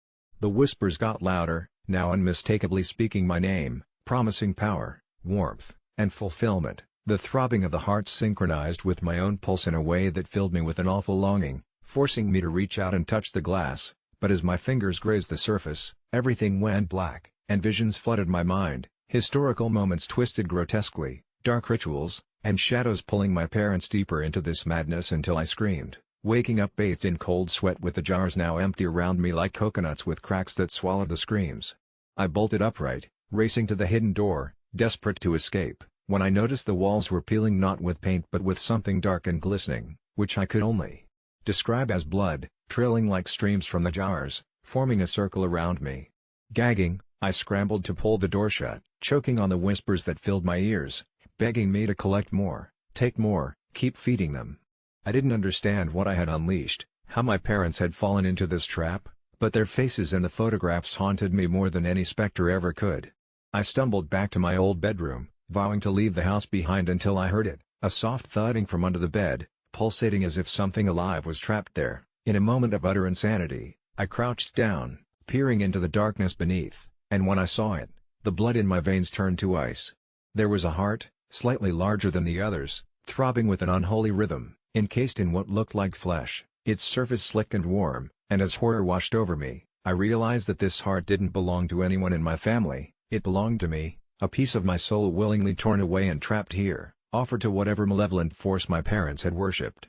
The whispers got louder, now unmistakably speaking my name, promising power, warmth, and fulfillment. The throbbing of the heart synchronized with my own pulse in a way that filled me with an awful longing, forcing me to reach out and touch the glass, but as my fingers grazed the surface, everything went black, and visions flooded my mind, historical moments twisted grotesquely, dark rituals, and shadows pulling my parents deeper into this madness until I screamed, waking up bathed in cold sweat with the jars now empty around me like coconuts with cracks that swallowed the screams. I bolted upright, racing to the hidden door, desperate to escape, when I noticed the walls were peeling not with paint but with something dark and glistening, which I could only describe as blood, trailing like streams from the jars, forming a circle around me. Gagging, I scrambled to pull the door shut, choking on the whispers that filled my ears, begging me to collect more, take more, keep feeding them. I didn't understand what I had unleashed, how my parents had fallen into this trap, but their faces in the photographs haunted me more than any specter ever could. I stumbled back to my old bedroom, vowing to leave the house behind until I heard it, a soft thudding from under the bed, pulsating as if something alive was trapped there. In a moment of utter insanity, I crouched down, peering into the darkness beneath, and when I saw it, the blood in my veins turned to ice. There was a heart, slightly larger than the others, throbbing with an unholy rhythm, encased in what looked like flesh, its surface slick and warm, and as horror washed over me, I realized that this heart didn't belong to anyone in my family, it belonged to me. A piece of my soul willingly torn away and trapped here, offered to whatever malevolent force my parents had worshipped.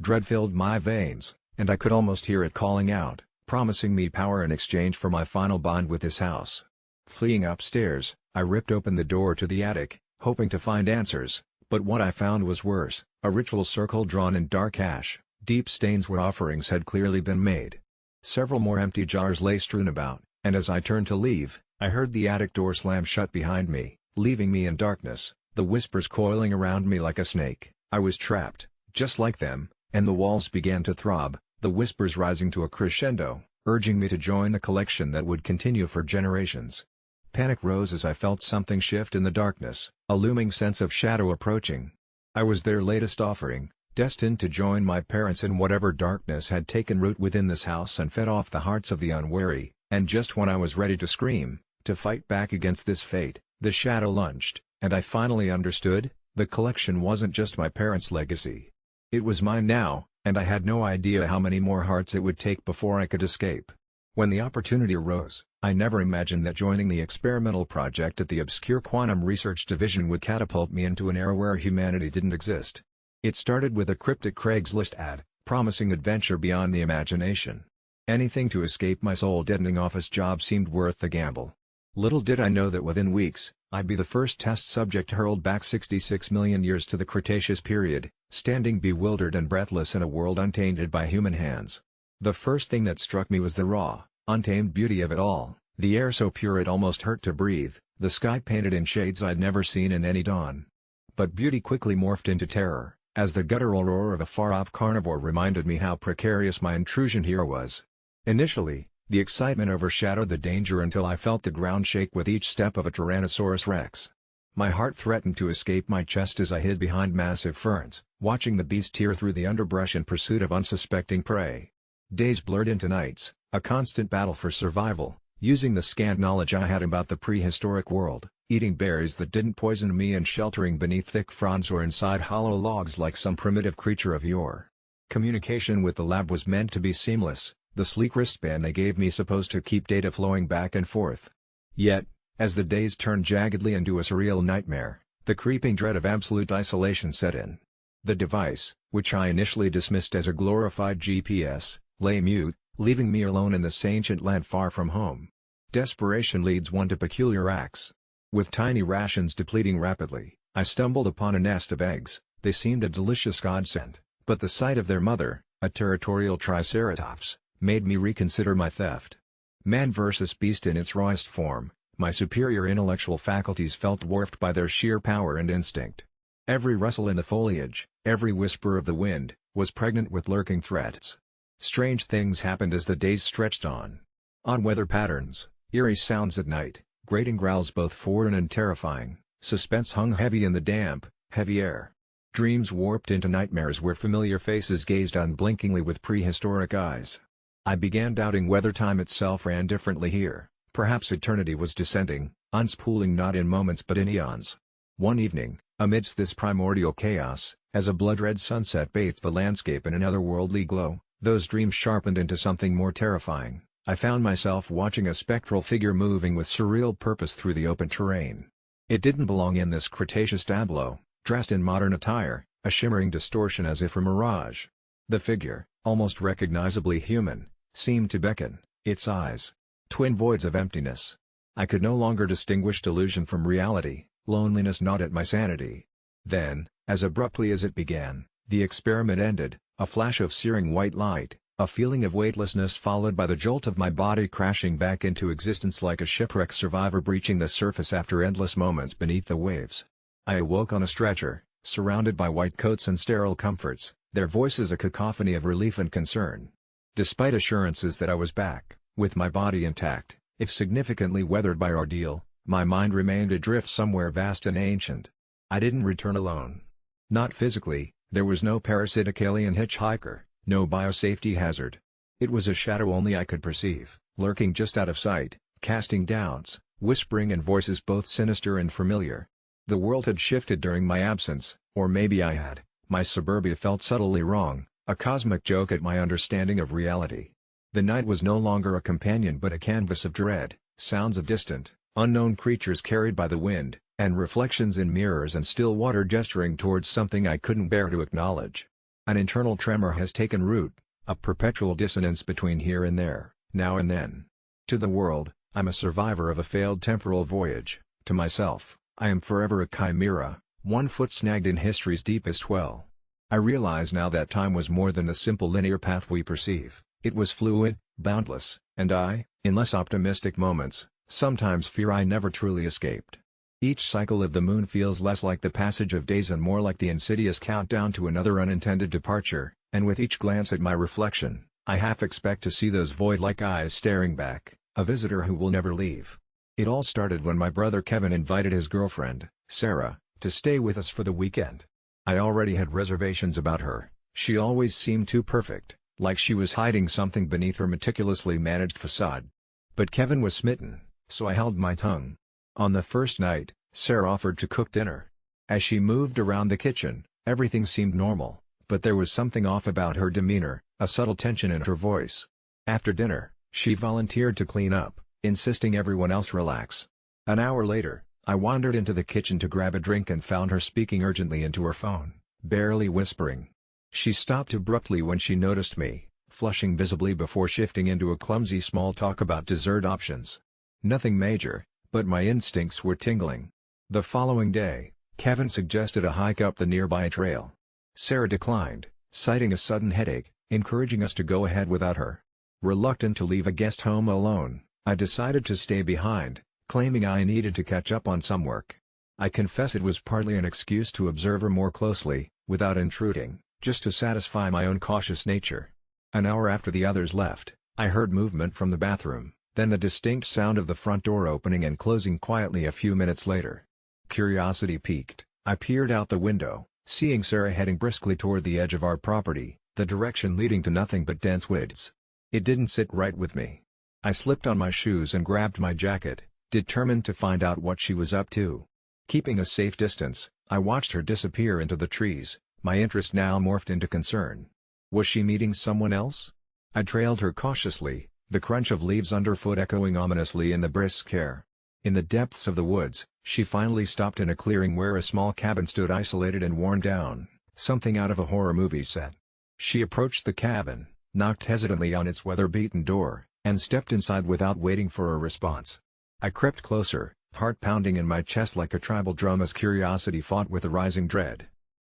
Dread filled my veins, and I could almost hear it calling out, promising me power in exchange for my final bond with this house. Fleeing upstairs, I ripped open the door to the attic, hoping to find answers, but what I found was worse, a ritual circle drawn in dark ash, deep stains where offerings had clearly been made. Several more empty jars lay strewn about, and as I turned to leave, I heard the attic door slam shut behind me, leaving me in darkness, the whispers coiling around me like a snake. I was trapped, just like them, and the walls began to throb, the whispers rising to a crescendo, urging me to join a collection that would continue for generations. Panic rose as I felt something shift in the darkness, a looming sense of shadow approaching. I was their latest offering, destined to join my parents in whatever darkness had taken root within this house and fed off the hearts of the unwary, and just when I was ready to scream, to fight back against this fate, the shadow lunged, and I finally understood, the collection wasn't just my parents' legacy. It was mine now, and I had no idea how many more hearts it would take before I could escape. When the opportunity arose, I never imagined that joining the experimental project at the obscure Quantum Research Division would catapult me into an era where humanity didn't exist. It started with a cryptic Craigslist ad, promising adventure beyond the imagination. Anything to escape my soul-deadening office job seemed worth the gamble. Little did I know that within weeks, I'd be the first test subject hurled back 66 million years to the Cretaceous period, standing bewildered and breathless in a world untainted by human hands. The first thing that struck me was the raw, untamed beauty of it all, the air so pure it almost hurt to breathe, the sky painted in shades I'd never seen in any dawn. But beauty quickly morphed into terror, as the guttural roar of a far-off carnivore reminded me how precarious my intrusion here was. Initially, the excitement overshadowed the danger until I felt the ground shake with each step of a Tyrannosaurus Rex. My heart threatened to escape my chest as I hid behind massive ferns, watching the beast tear through the underbrush in pursuit of unsuspecting prey. Days blurred into nights, a constant battle for survival, using the scant knowledge I had about the prehistoric world, eating berries that didn't poison me and sheltering beneath thick fronds or inside hollow logs like some primitive creature of yore. Communication with the lab was meant to be seamless, the sleek wristband they gave me supposed to keep data flowing back and forth. Yet, as the days turned jaggedly into a surreal nightmare, the creeping dread of absolute isolation set in. The device, which I initially dismissed as a glorified GPS, lay mute, leaving me alone in this ancient land far from home. Desperation leads one to peculiar acts. With tiny rations depleting rapidly, I stumbled upon a nest of eggs, They seemed a delicious godsend, but the sight of their mother, a territorial triceratops, made me reconsider my theft. Man versus beast in its rawest form, my superior intellectual faculties felt dwarfed by their sheer power and instinct. Every rustle in the foliage, every whisper of the wind, was pregnant with lurking threats. Strange things happened as the days stretched on. Odd weather patterns, eerie sounds at night, grating growls both foreign and terrifying, suspense hung heavy in the damp, heavy air. Dreams warped into nightmares where familiar faces gazed unblinkingly with prehistoric eyes. I began doubting whether time itself ran differently here. Perhaps eternity was descending, unspooling not in moments but in eons. One evening, amidst this primordial chaos, as a blood-red sunset bathed the landscape in an otherworldly glow, those dreams sharpened into something more terrifying. I found myself watching a spectral figure moving with surreal purpose through the open terrain. It didn't belong in this Cretaceous tableau, dressed in modern attire, a shimmering distortion as if a mirage. The figure, almost recognizably human, seemed to beckon, its eyes, twin voids of emptiness. I could no longer distinguish delusion from reality, loneliness gnawed at my sanity. Then, as abruptly as it began, the experiment ended, a flash of searing white light, a feeling of weightlessness followed by the jolt of my body crashing back into existence like a shipwreck survivor breaching the surface after endless moments beneath the waves. I awoke on a stretcher, surrounded by white coats and sterile comforts, their voices a cacophony of relief and concern. Despite assurances that I was back, with my body intact, if significantly weathered by ordeal, my mind remained adrift somewhere vast and ancient. I didn't return alone. Not physically, there was no parasitic alien hitchhiker, no biosafety hazard. It was a shadow only I could perceive, lurking just out of sight, casting doubts, whispering in voices both sinister and familiar. The world had shifted during my absence, or maybe I had. My suburbia felt subtly wrong, a cosmic joke at my understanding of reality. The night was no longer a companion but a canvas of dread, sounds of distant, unknown creatures carried by the wind, and reflections in mirrors and still water gesturing towards something I couldn't bear to acknowledge. An internal tremor has taken root, a perpetual dissonance between here and there, now and then. To the world, I'm a survivor of a failed temporal voyage. To myself, I am forever a chimera, one foot snagged in history's deepest well. I realize now that time was more than the simple linear path we perceive. It was fluid, boundless, and I, in less optimistic moments, sometimes fear I never truly escaped. Each cycle of the moon feels less like the passage of days and more like the insidious countdown to another unintended departure, and with each glance at my reflection, I half expect to see those void-like eyes staring back, a visitor who will never leave. It all started when my brother Kevin invited his girlfriend, Sarah, to stay with us for the weekend. I already had reservations about her. She always seemed too perfect, like she was hiding something beneath her meticulously managed facade. But Kevin was smitten, so I held my tongue. On the first night, Sarah offered to cook dinner. As she moved around the kitchen, everything seemed normal, but there was something off about her demeanor, a subtle tension in her voice. After dinner, she volunteered to clean up, insisting everyone else relax. An hour later, I wandered into the kitchen to grab a drink and found her speaking urgently into her phone, barely whispering. She stopped abruptly when she noticed me, flushing visibly before shifting into a clumsy small talk about dessert options. Nothing major, but my instincts were tingling. The following day, Kevin suggested a hike up the nearby trail. Sarah declined, citing a sudden headache, encouraging us to go ahead without her. Reluctant to leave a guest home alone, I decided to stay behind, claiming I needed to catch up on some work. I confess it was partly an excuse to observe her more closely, without intruding, just to satisfy my own cautious nature. An hour after the others left, I heard movement from the bathroom, then the distinct sound of the front door opening and closing quietly a few minutes later. Curiosity piqued, I peered out the window, seeing Sarah heading briskly toward the edge of our property, the direction leading to nothing but dense woods. It didn't sit right with me. I slipped on my shoes and grabbed my jacket, determined to find out what she was up to. Keeping a safe distance, I watched her disappear into the trees, my interest now morphed into concern. Was she meeting someone else? I trailed her cautiously, the crunch of leaves underfoot echoing ominously in the brisk air. In the depths of the woods, she finally stopped in a clearing where a small cabin stood isolated and worn down, something out of a horror movie set. She approached the cabin, knocked hesitantly on its weather-beaten door, and stepped inside without waiting for a response. I crept closer, heart pounding in my chest like a tribal drum as curiosity fought with a rising dread.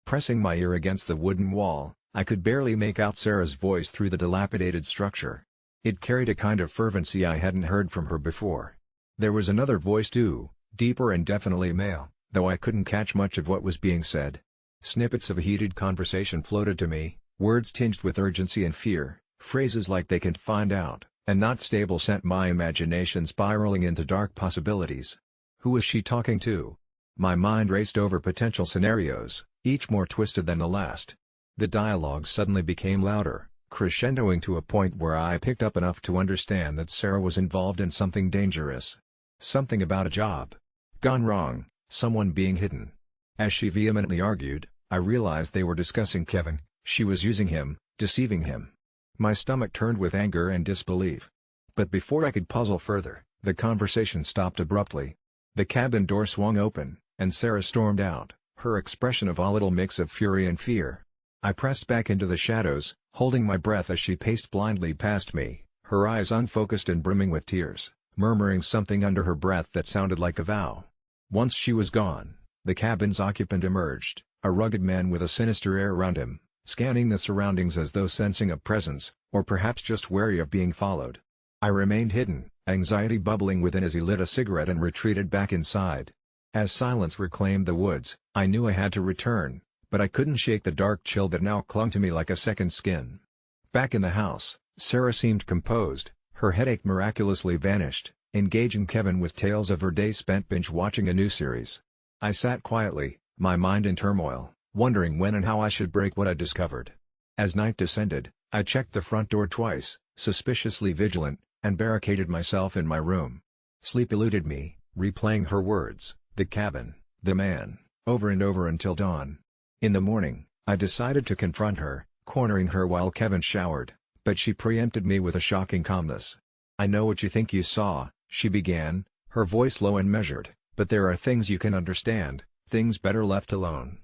Pressing my ear against the wooden wall, I could barely make out Sarah's voice through the dilapidated structure. It carried a kind of fervency I hadn't heard from her before. There was another voice too, deeper and definitely male, though I couldn't catch much of what was being said. Snippets of a heated conversation floated to me, words tinged with urgency and fear, phrases like "they can't find out," and "not stable" sent my imagination spiraling into dark possibilities. Who was she talking to? My mind raced over potential scenarios, each more twisted than the last. The dialogue suddenly became louder, crescendoing to a point where I picked up enough to understand that Sarah was involved in something dangerous. Something about a job gone wrong, someone being hidden. As she vehemently argued, I realized they were discussing Kevin. She was using him, deceiving him. My stomach turned with anger and disbelief. But before I could puzzle further, the conversation stopped abruptly. The cabin door swung open, and Sarah stormed out, her expression a volatile mix of fury and fear. I pressed back into the shadows, holding my breath as she paced blindly past me, her eyes unfocused and brimming with tears, murmuring something under her breath that sounded like a vow. Once she was gone, the cabin's occupant emerged, a rugged man with a sinister air around him, scanning the surroundings as though sensing a presence, or perhaps just wary of being followed. I remained hidden, anxiety bubbling within as he lit a cigarette and retreated back inside. As silence reclaimed the woods, I knew I had to return, but I couldn't shake the dark chill that now clung to me like a second skin. Back in the house, Sarah seemed composed, her headache miraculously vanished, engaging Kevin with tales of her day spent binge-watching a new series. I sat quietly, my mind in turmoil, wondering when and how I should break what I discovered. As night descended, I checked the front door twice, suspiciously vigilant, and barricaded myself in my room. Sleep eluded me, replaying her words, the cabin, the man, over and over until dawn. In the morning, I decided to confront her, cornering her while Kevin showered, but she preempted me with a shocking calmness. "I know what you think you saw," she began, her voice low and measured, "but there are things you can understand, things better left alone."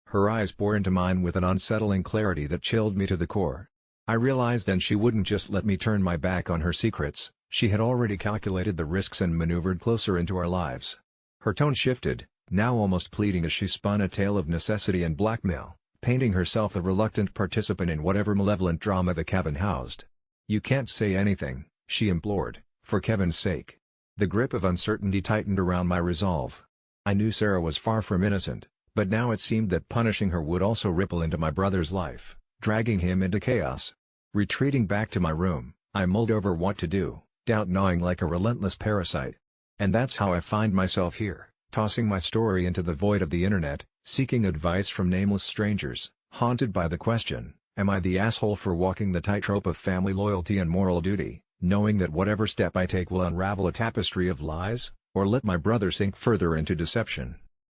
Her eyes bore into mine with an unsettling clarity that chilled me to the core. I realized then she wouldn't just let me turn my back on her secrets, she had already calculated the risks and maneuvered closer into our lives. Her tone shifted, now almost pleading as she spun a tale of necessity and blackmail, painting herself a reluctant participant in whatever malevolent drama the cabin housed. "You can't say anything," she implored, "for Kevin's sake." The grip of uncertainty tightened around my resolve. I knew Sarah was far from innocent, but now it seemed that punishing her would also ripple into my brother's life, dragging him into chaos. Retreating back to my room, I mulled over what to do, doubt gnawing like a relentless parasite. And that's how I find myself here, tossing my story into the void of the internet, seeking advice from nameless strangers, haunted by the question, am I the asshole for walking the tightrope of family loyalty and moral duty, knowing that whatever step I take will unravel a tapestry of lies, or let my brother sink further into deception?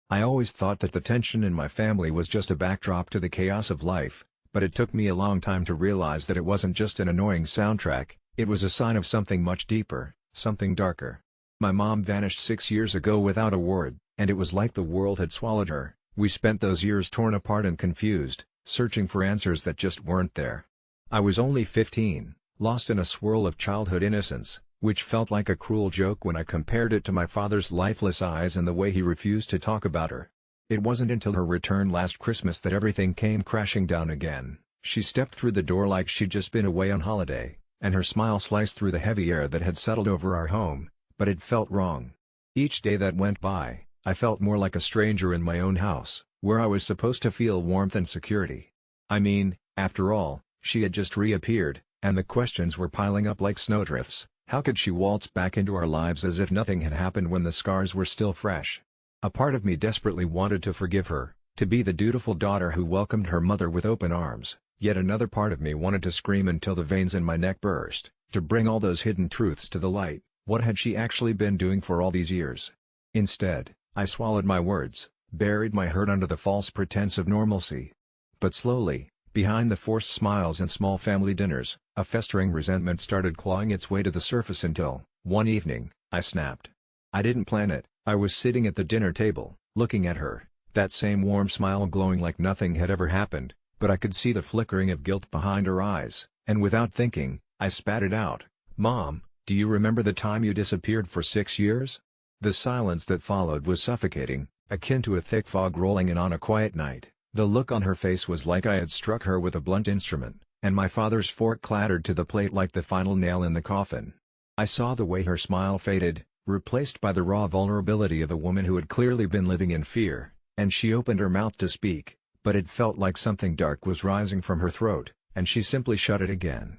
I always thought that the tension in my family was just a backdrop to the chaos of life, but it took me a long time to realize that it wasn't just an annoying soundtrack, it was a sign of something much deeper, something darker. My mom vanished 6 years ago without a word, and it was like the world had swallowed her. We spent those years torn apart and confused, searching for answers that just weren't there. I was only 15, lost in a swirl of childhood innocence, which felt like a cruel joke when I compared it to my father's lifeless eyes and the way he refused to talk about her. It wasn't until her return last Christmas that everything came crashing down again. She stepped through the door like she'd just been away on holiday, and her smile sliced through the heavy air that had settled over our home, but it felt wrong. Each day that went by, I felt more like a stranger in my own house, where I was supposed to feel warmth and security. I mean, after all, she had just reappeared, and the questions were piling up like snowdrifts. How could she waltz back into our lives as if nothing had happened when the scars were still fresh? A part of me desperately wanted to forgive her, to be the dutiful daughter who welcomed her mother with open arms, yet another part of me wanted to scream until the veins in my neck burst, to bring all those hidden truths to the light. What had she actually been doing for all these years? Instead, I swallowed my words, buried my hurt under the false pretense of normalcy. But slowly, behind the forced smiles and small family dinners, a festering resentment started clawing its way to the surface until, one evening, I snapped. I didn't plan it. I was sitting at the dinner table, looking at her, that same warm smile glowing like nothing had ever happened, but I could see the flickering of guilt behind her eyes, and without thinking, I spat it out. "Mom, do you remember the time you disappeared for 6 years?" The silence that followed was suffocating, akin to a thick fog rolling in on a quiet night, The look on her face was like I had struck her with a blunt instrument, and my father's fork clattered to the plate like the final nail in the coffin. I saw the way her smile faded, replaced by the raw vulnerability of a woman who had clearly been living in fear, and she opened her mouth to speak, but it felt like something dark was rising from her throat, and she simply shut it again.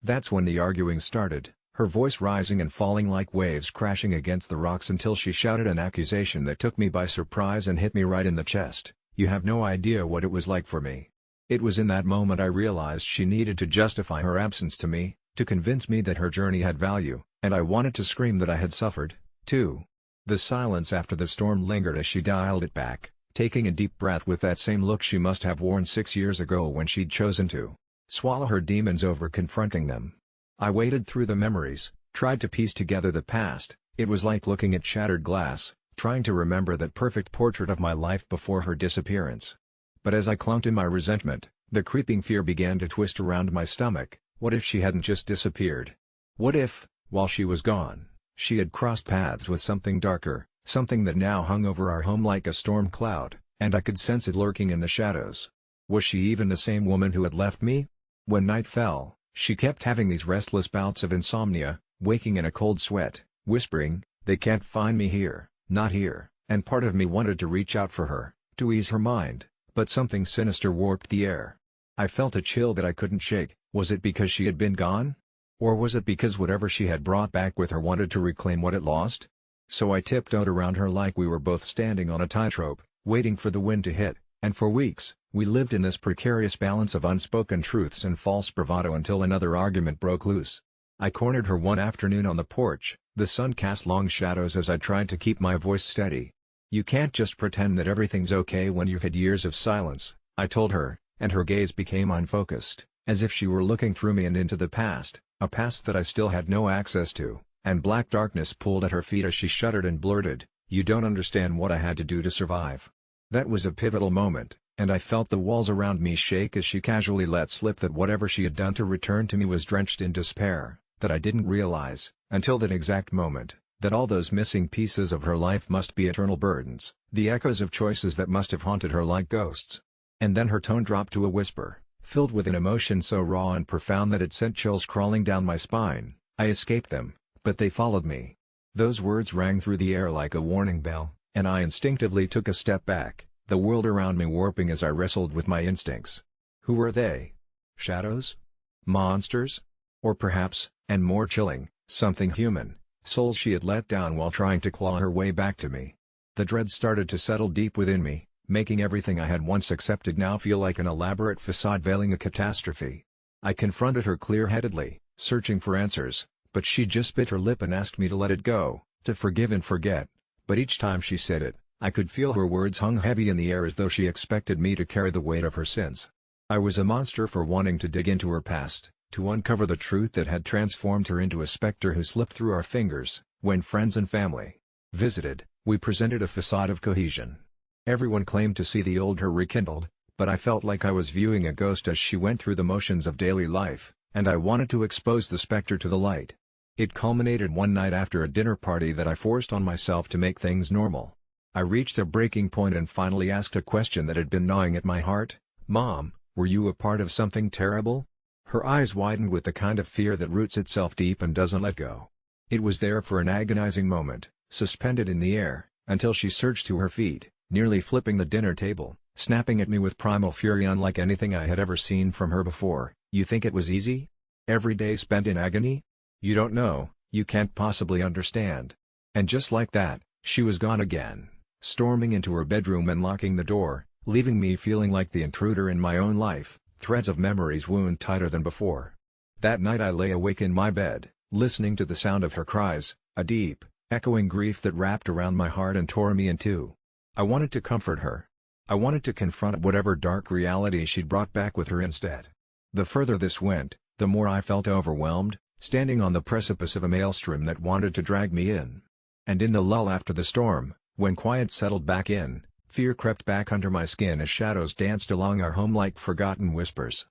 That's when the arguing started, her voice rising and falling like waves crashing against the rocks until she shouted an accusation that took me by surprise and hit me right in the chest. "You have no idea what it was like for me." It was in that moment I realized she needed to justify her absence to me, to convince me that her journey had value, and I wanted to scream that I had suffered, too. The silence after the storm lingered as she dialed it back, taking a deep breath with that same look she must have worn 6 years ago when she'd chosen to swallow her demons over confronting them. I waded through the memories, tried to piece together the past. It was like looking at shattered glass, trying to remember that perfect portrait of my life before her disappearance. But as I clung to my resentment, the creeping fear began to twist around my stomach. What if she hadn't just disappeared? What if, while she was gone, she had crossed paths with something darker, something that now hung over our home like a storm cloud, and I could sense it lurking in the shadows? Was she even the same woman who had left me? When night fell, she kept having these restless bouts of insomnia, waking in a cold sweat, whispering, "They can't find me here, not here," and part of me wanted to reach out for her, to ease her mind, but something sinister warped the air. I felt a chill that I couldn't shake. Was it because she had been gone? Or was it because whatever she had brought back with her wanted to reclaim what it lost? So I tiptoed around her like we were both standing on a tightrope, waiting for the wind to hit, and for weeks, we lived in this precarious balance of unspoken truths and false bravado until another argument broke loose. I cornered her one afternoon on the porch, the sun cast long shadows as I tried to keep my voice steady. "You can't just pretend that everything's okay when you've had years of silence," I told her, and her gaze became unfocused, as if she were looking through me and into the past, a past that I still had no access to, and black darkness pulled at her feet as she shuddered and blurted, "You don't understand what I had to do to survive." That was a pivotal moment, and I felt the walls around me shake as she casually let slip that whatever she had done to return to me was drenched in despair, that I didn't realize, until that exact moment, that all those missing pieces of her life must be eternal burdens, the echoes of choices that must have haunted her like ghosts. And then her tone dropped to a whisper, filled with an emotion so raw and profound that it sent chills crawling down my spine. I escaped them, but they followed me. Those words rang through the air like a warning bell, and I instinctively took a step back, the world around me warping as I wrestled with my instincts. Who were they? Shadows? Monsters? Or perhaps, and more chilling, something human, souls she had let down while trying to claw her way back to me. The dread started to settle deep within me, making everything I had once accepted now feel like an elaborate facade veiling a catastrophe. I confronted her clear-headedly, searching for answers, but she just bit her lip and asked me to let it go, to forgive and forget. But each time she said it, I could feel her words hung heavy in the air as though she expected me to carry the weight of her sins. I was a monster for wanting to dig into her past, to uncover the truth that had transformed her into a specter who slipped through our fingers. When friends and family visited, we presented a facade of cohesion. Everyone claimed to see the old her rekindled, but I felt like I was viewing a ghost as she went through the motions of daily life, and I wanted to expose the specter to the light. It culminated one night after a dinner party that I forced on myself to make things normal. I reached a breaking point and finally asked a question that had been gnawing at my heart. "Mom, were you a part of something terrible?" Her eyes widened with the kind of fear that roots itself deep and doesn't let go. It was there for an agonizing moment, suspended in the air, until she surged to her feet, nearly flipping the dinner table, snapping at me with primal fury unlike anything I had ever seen from her before. "You think it was easy? Every day spent in agony? You don't know, you can't possibly understand." And just like that, she was gone again, storming into her bedroom and locking the door, leaving me feeling like the intruder in my own life, threads of memories wound tighter than before. That night I lay awake in my bed, listening to the sound of her cries, a deep, echoing grief that wrapped around my heart and tore me in two. I wanted to comfort her. I wanted to confront whatever dark reality she'd brought back with her instead. The further this went, the more I felt overwhelmed, standing on the precipice of a maelstrom that wanted to drag me in. And in the lull after the storm, when quiet settled back in, fear crept back under my skin as shadows danced along our home like forgotten whispers.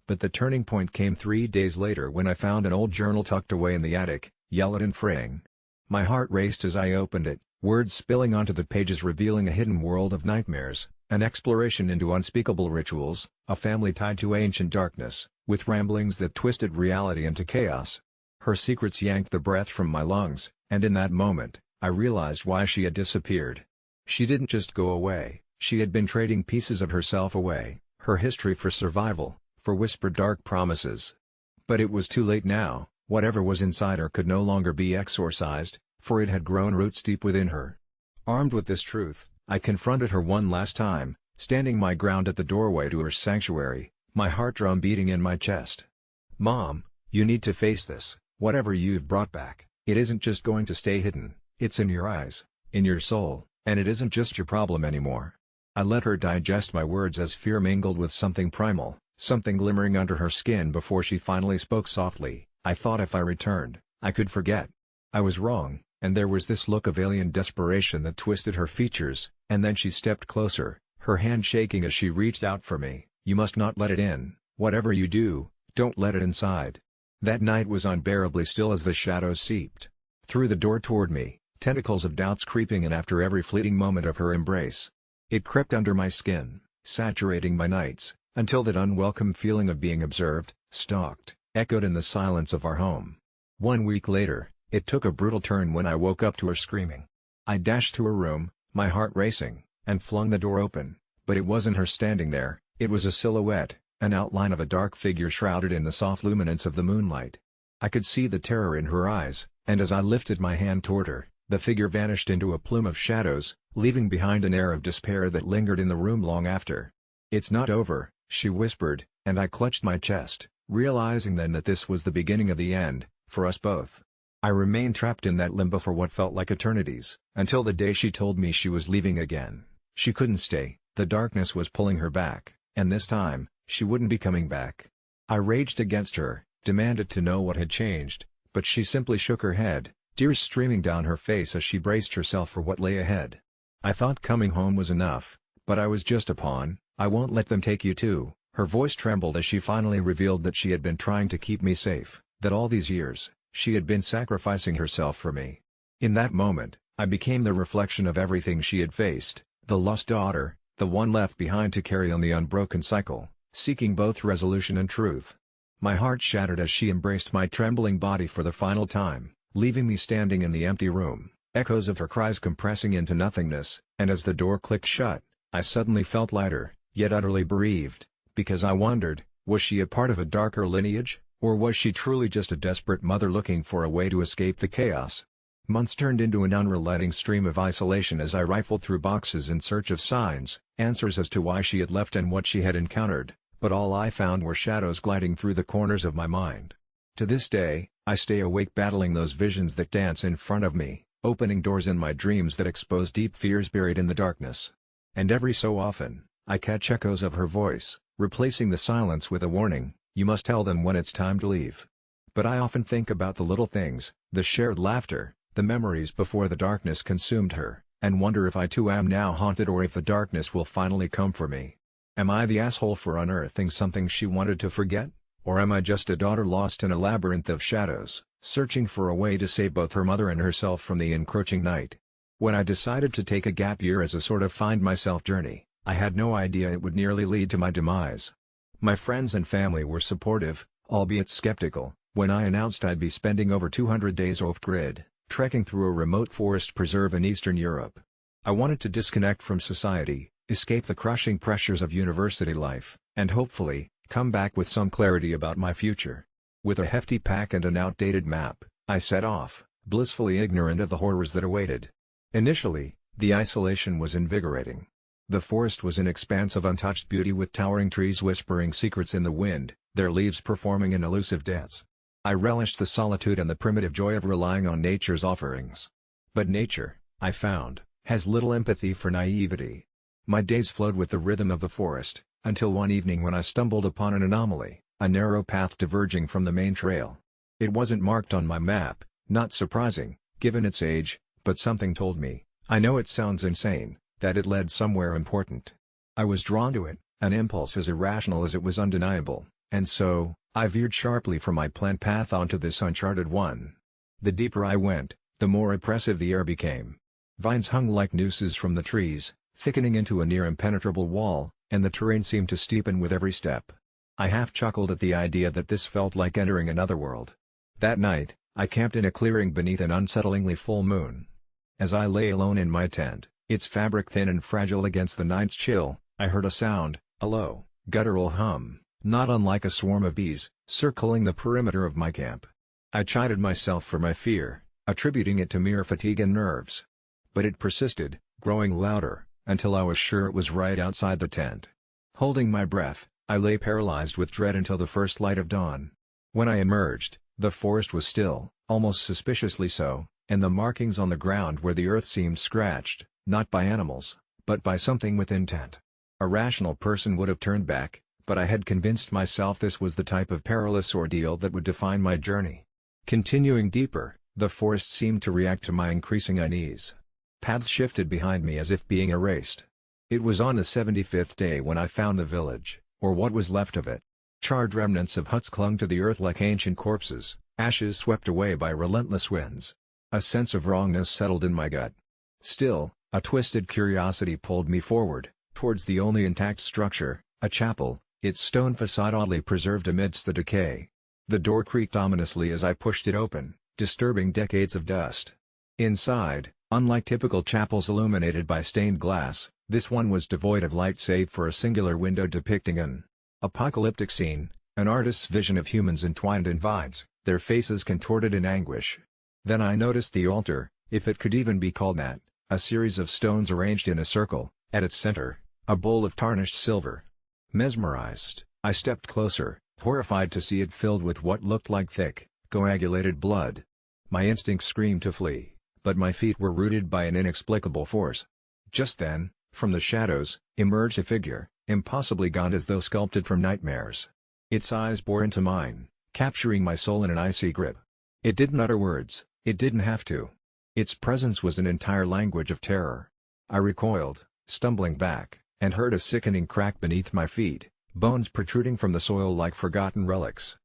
But the turning point came 3 days later when I found an old journal tucked away in the attic, yellowed and fraying. My heart raced as I opened it, words spilling onto the pages revealing a hidden world of nightmares, an exploration into unspeakable rituals, a family tied to ancient darkness, with ramblings that twisted reality into chaos. Her secrets yanked the breath from my lungs, and in that moment, I realized why she had disappeared. She didn't just go away, she had been trading pieces of herself away, her history for survival, for whispered dark promises. But it was too late now. Whatever was inside her could no longer be exorcised, for it had grown roots deep within her. Armed with this truth, I confronted her one last time, standing my ground at the doorway to her sanctuary, my heart drum beating in my chest. "Mom, you need to face this, whatever you've brought back, it isn't just going to stay hidden, it's in your eyes, in your soul, and it isn't just your problem anymore." I let her digest my words as fear mingled with something primal, something glimmering under her skin before she finally spoke softly. "I thought if I returned, I could forget. I was wrong," and there was this look of alien desperation that twisted her features, and then she stepped closer, her hand shaking as she reached out for me. "You must not let it in, whatever you do, don't let it inside." That night was unbearably still as the shadows seeped through the door toward me, tentacles of doubts creeping in after every fleeting moment of her embrace. It crept under my skin, saturating my nights, until that unwelcome feeling of being observed, stalked, echoed in the silence of our home. 1 week later, it took a brutal turn when I woke up to her screaming. I dashed to her room, my heart racing, and flung the door open, but it wasn't her standing there, it was a silhouette, an outline of a dark figure shrouded in the soft luminance of the moonlight. I could see the terror in her eyes, and as I lifted my hand toward her, the figure vanished into a plume of shadows, leaving behind an air of despair that lingered in the room long after. "It's not over," she whispered, and I clutched my chest, realizing then that this was the beginning of the end, for us both. I remained trapped in that limbo for what felt like eternities, until the day she told me she was leaving again. She couldn't stay, the darkness was pulling her back, and this time, she wouldn't be coming back. I raged against her, demanded to know what had changed, but she simply shook her head, tears streaming down her face as she braced herself for what lay ahead. "I thought coming home was enough, but I was just a pawn. I won't let them take you too." Her voice trembled as she finally revealed that she had been trying to keep me safe, that all these years, she had been sacrificing herself for me. In that moment, I became the reflection of everything she had faced, the lost daughter, the one left behind to carry on the unbroken cycle, seeking both resolution and truth. My heart shattered as she embraced my trembling body for the final time, leaving me standing in the empty room, echoes of her cries compressing into nothingness, and as the door clicked shut, I suddenly felt lighter, yet utterly bereaved. Because I wondered, was she a part of a darker lineage, or was she truly just a desperate mother looking for a way to escape the chaos? Months turned into an unrelenting stream of isolation as I rifled through boxes in search of signs, answers as to why she had left and what she had encountered, but all I found were shadows gliding through the corners of my mind. To this day, I stay awake battling those visions that dance in front of me, opening doors in my dreams that expose deep fears buried in the darkness. And every so often, I catch echoes of her voice, replacing the silence with a warning, "You must tell them when it's time to leave." But I often think about the little things, the shared laughter, the memories before the darkness consumed her, and wonder if I too am now haunted or if the darkness will finally come for me. Am I the asshole for unearthing something she wanted to forget? Or am I just a daughter lost in a labyrinth of shadows, searching for a way to save both her mother and herself from the encroaching night? When I decided to take a gap year as a sort of find myself journey, I had no idea it would nearly lead to my demise. My friends and family were supportive, albeit skeptical, when I announced I'd be spending over 200 days off-grid, trekking through a remote forest preserve in Eastern Europe. I wanted to disconnect from society, escape the crushing pressures of university life, and hopefully, come back with some clarity about my future. With a hefty pack and an outdated map, I set off, blissfully ignorant of the horrors that awaited. Initially, the isolation was invigorating. The forest was an expanse of untouched beauty with towering trees whispering secrets in the wind, their leaves performing an elusive dance. I relished the solitude and the primitive joy of relying on nature's offerings. But nature, I found, has little empathy for naivety. My days flowed with the rhythm of the forest, until one evening when I stumbled upon an anomaly, a narrow path diverging from the main trail. It wasn't marked on my map, not surprising, given its age, but something told me, I know it sounds insane, that it led somewhere important. I was drawn to it, an impulse as irrational as it was undeniable, and so, I veered sharply from my planned path onto this uncharted one. The deeper I went, the more oppressive the air became. Vines hung like nooses from the trees, thickening into a near impenetrable wall, and the terrain seemed to steepen with every step. I half chuckled at the idea that this felt like entering another world. That night, I camped in a clearing beneath an unsettlingly full moon. As I lay alone in my tent, its fabric thin and fragile against the night's chill, I heard a sound, a low, guttural hum, not unlike a swarm of bees, circling the perimeter of my camp. I chided myself for my fear, attributing it to mere fatigue and nerves. But it persisted, growing louder, until I was sure it was right outside the tent. Holding my breath, I lay paralyzed with dread until the first light of dawn. When I emerged, the forest was still, almost suspiciously so, and the markings on the ground where the earth seemed scratched, not by animals, but by something with intent. A rational person would have turned back, but I had convinced myself this was the type of perilous ordeal that would define my journey. Continuing deeper, the forest seemed to react to my increasing unease. Paths shifted behind me as if being erased. It was on the 75th day when I found the village, or what was left of it. Charred remnants of huts clung to the earth like ancient corpses, ashes swept away by relentless winds. A sense of wrongness settled in my gut. Still, a twisted curiosity pulled me forward, towards the only intact structure, a chapel, its stone facade oddly preserved amidst the decay. The door creaked ominously as I pushed it open, disturbing decades of dust. Inside, unlike typical chapels illuminated by stained glass, this one was devoid of light save for a singular window depicting an apocalyptic scene, an artist's vision of humans entwined in vines, their faces contorted in anguish. Then I noticed the altar, if it could even be called that, a series of stones arranged in a circle, at its center, a bowl of tarnished silver. Mesmerized, I stepped closer, horrified to see it filled with what looked like thick, coagulated blood. My instinct screamed to flee, but my feet were rooted by an inexplicable force. Just then, from the shadows, emerged a figure, impossibly gaunt as though sculpted from nightmares. Its eyes bore into mine, capturing my soul in an icy grip. It didn't utter words, it didn't have to. Its presence was an entire language of terror. I recoiled, stumbling back, and heard a sickening crack beneath my feet, bones protruding from the soil like forgotten relics.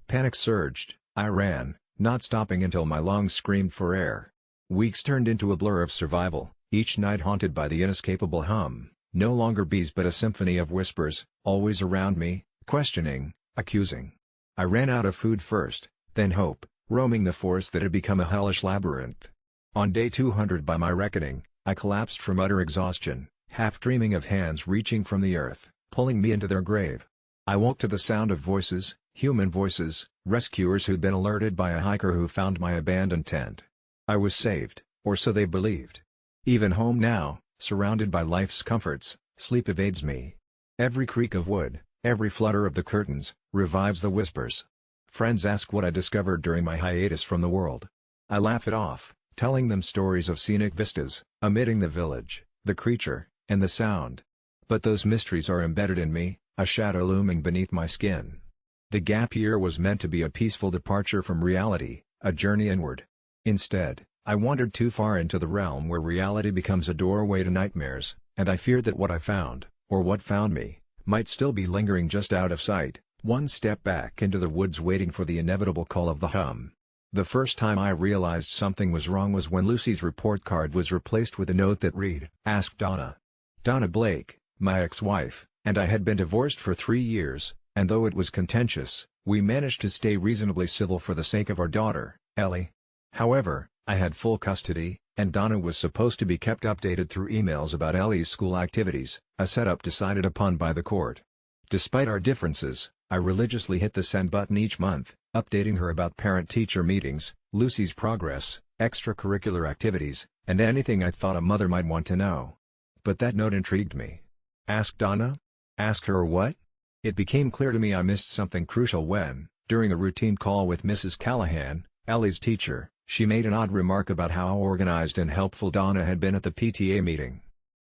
Panic surged, I ran, not stopping until my lungs screamed for air. Weeks turned into a blur of survival, each night haunted by the inescapable hum, no longer bees but a symphony of whispers, always around me, questioning, accusing. I ran out of food first, then hope, roaming the forest that had become a hellish labyrinth. On day 200 by my reckoning, I collapsed from utter exhaustion, half dreaming of hands reaching from the earth, pulling me into their grave. I woke to the sound of voices, human voices, rescuers who'd been alerted by a hiker who found my abandoned tent. I was saved, or so they believed. Even home now, surrounded by life's comforts, sleep evades me. Every creak of wood, every flutter of the curtains, revives the whispers. Friends ask what I discovered during my hiatus from the world. I laugh it off, telling them stories of scenic vistas, omitting the village, the creature, and the sound. But those mysteries are embedded in me, a shadow looming beneath my skin. The gap year was meant to be a peaceful departure from reality, a journey inward. Instead, I wandered too far into the realm where reality becomes a doorway to nightmares, and I feared that what I found, or what found me, might still be lingering just out of sight, one step back into the woods waiting for the inevitable call of the hum. The first time I realized something was wrong was when Lucy's report card was replaced with a note that read, "Ask Donna." Donna Blake, my ex-wife, and I had been divorced for 3 years, and though it was contentious, we managed to stay reasonably civil for the sake of our daughter, Ellie. However, I had full custody, and Donna was supposed to be kept updated through emails about Ellie's school activities, a setup decided upon by the court. Despite our differences, I religiously hit the send button each month, updating her about parent-teacher meetings, Lucy's progress, extracurricular activities, and anything I thought a mother might want to know. But that note intrigued me. Ask Donna? Ask her what? It became clear to me I missed something crucial when, during a routine call with Mrs. Callahan, Ellie's teacher, she made an odd remark about how organized and helpful Donna had been at the PTA meeting.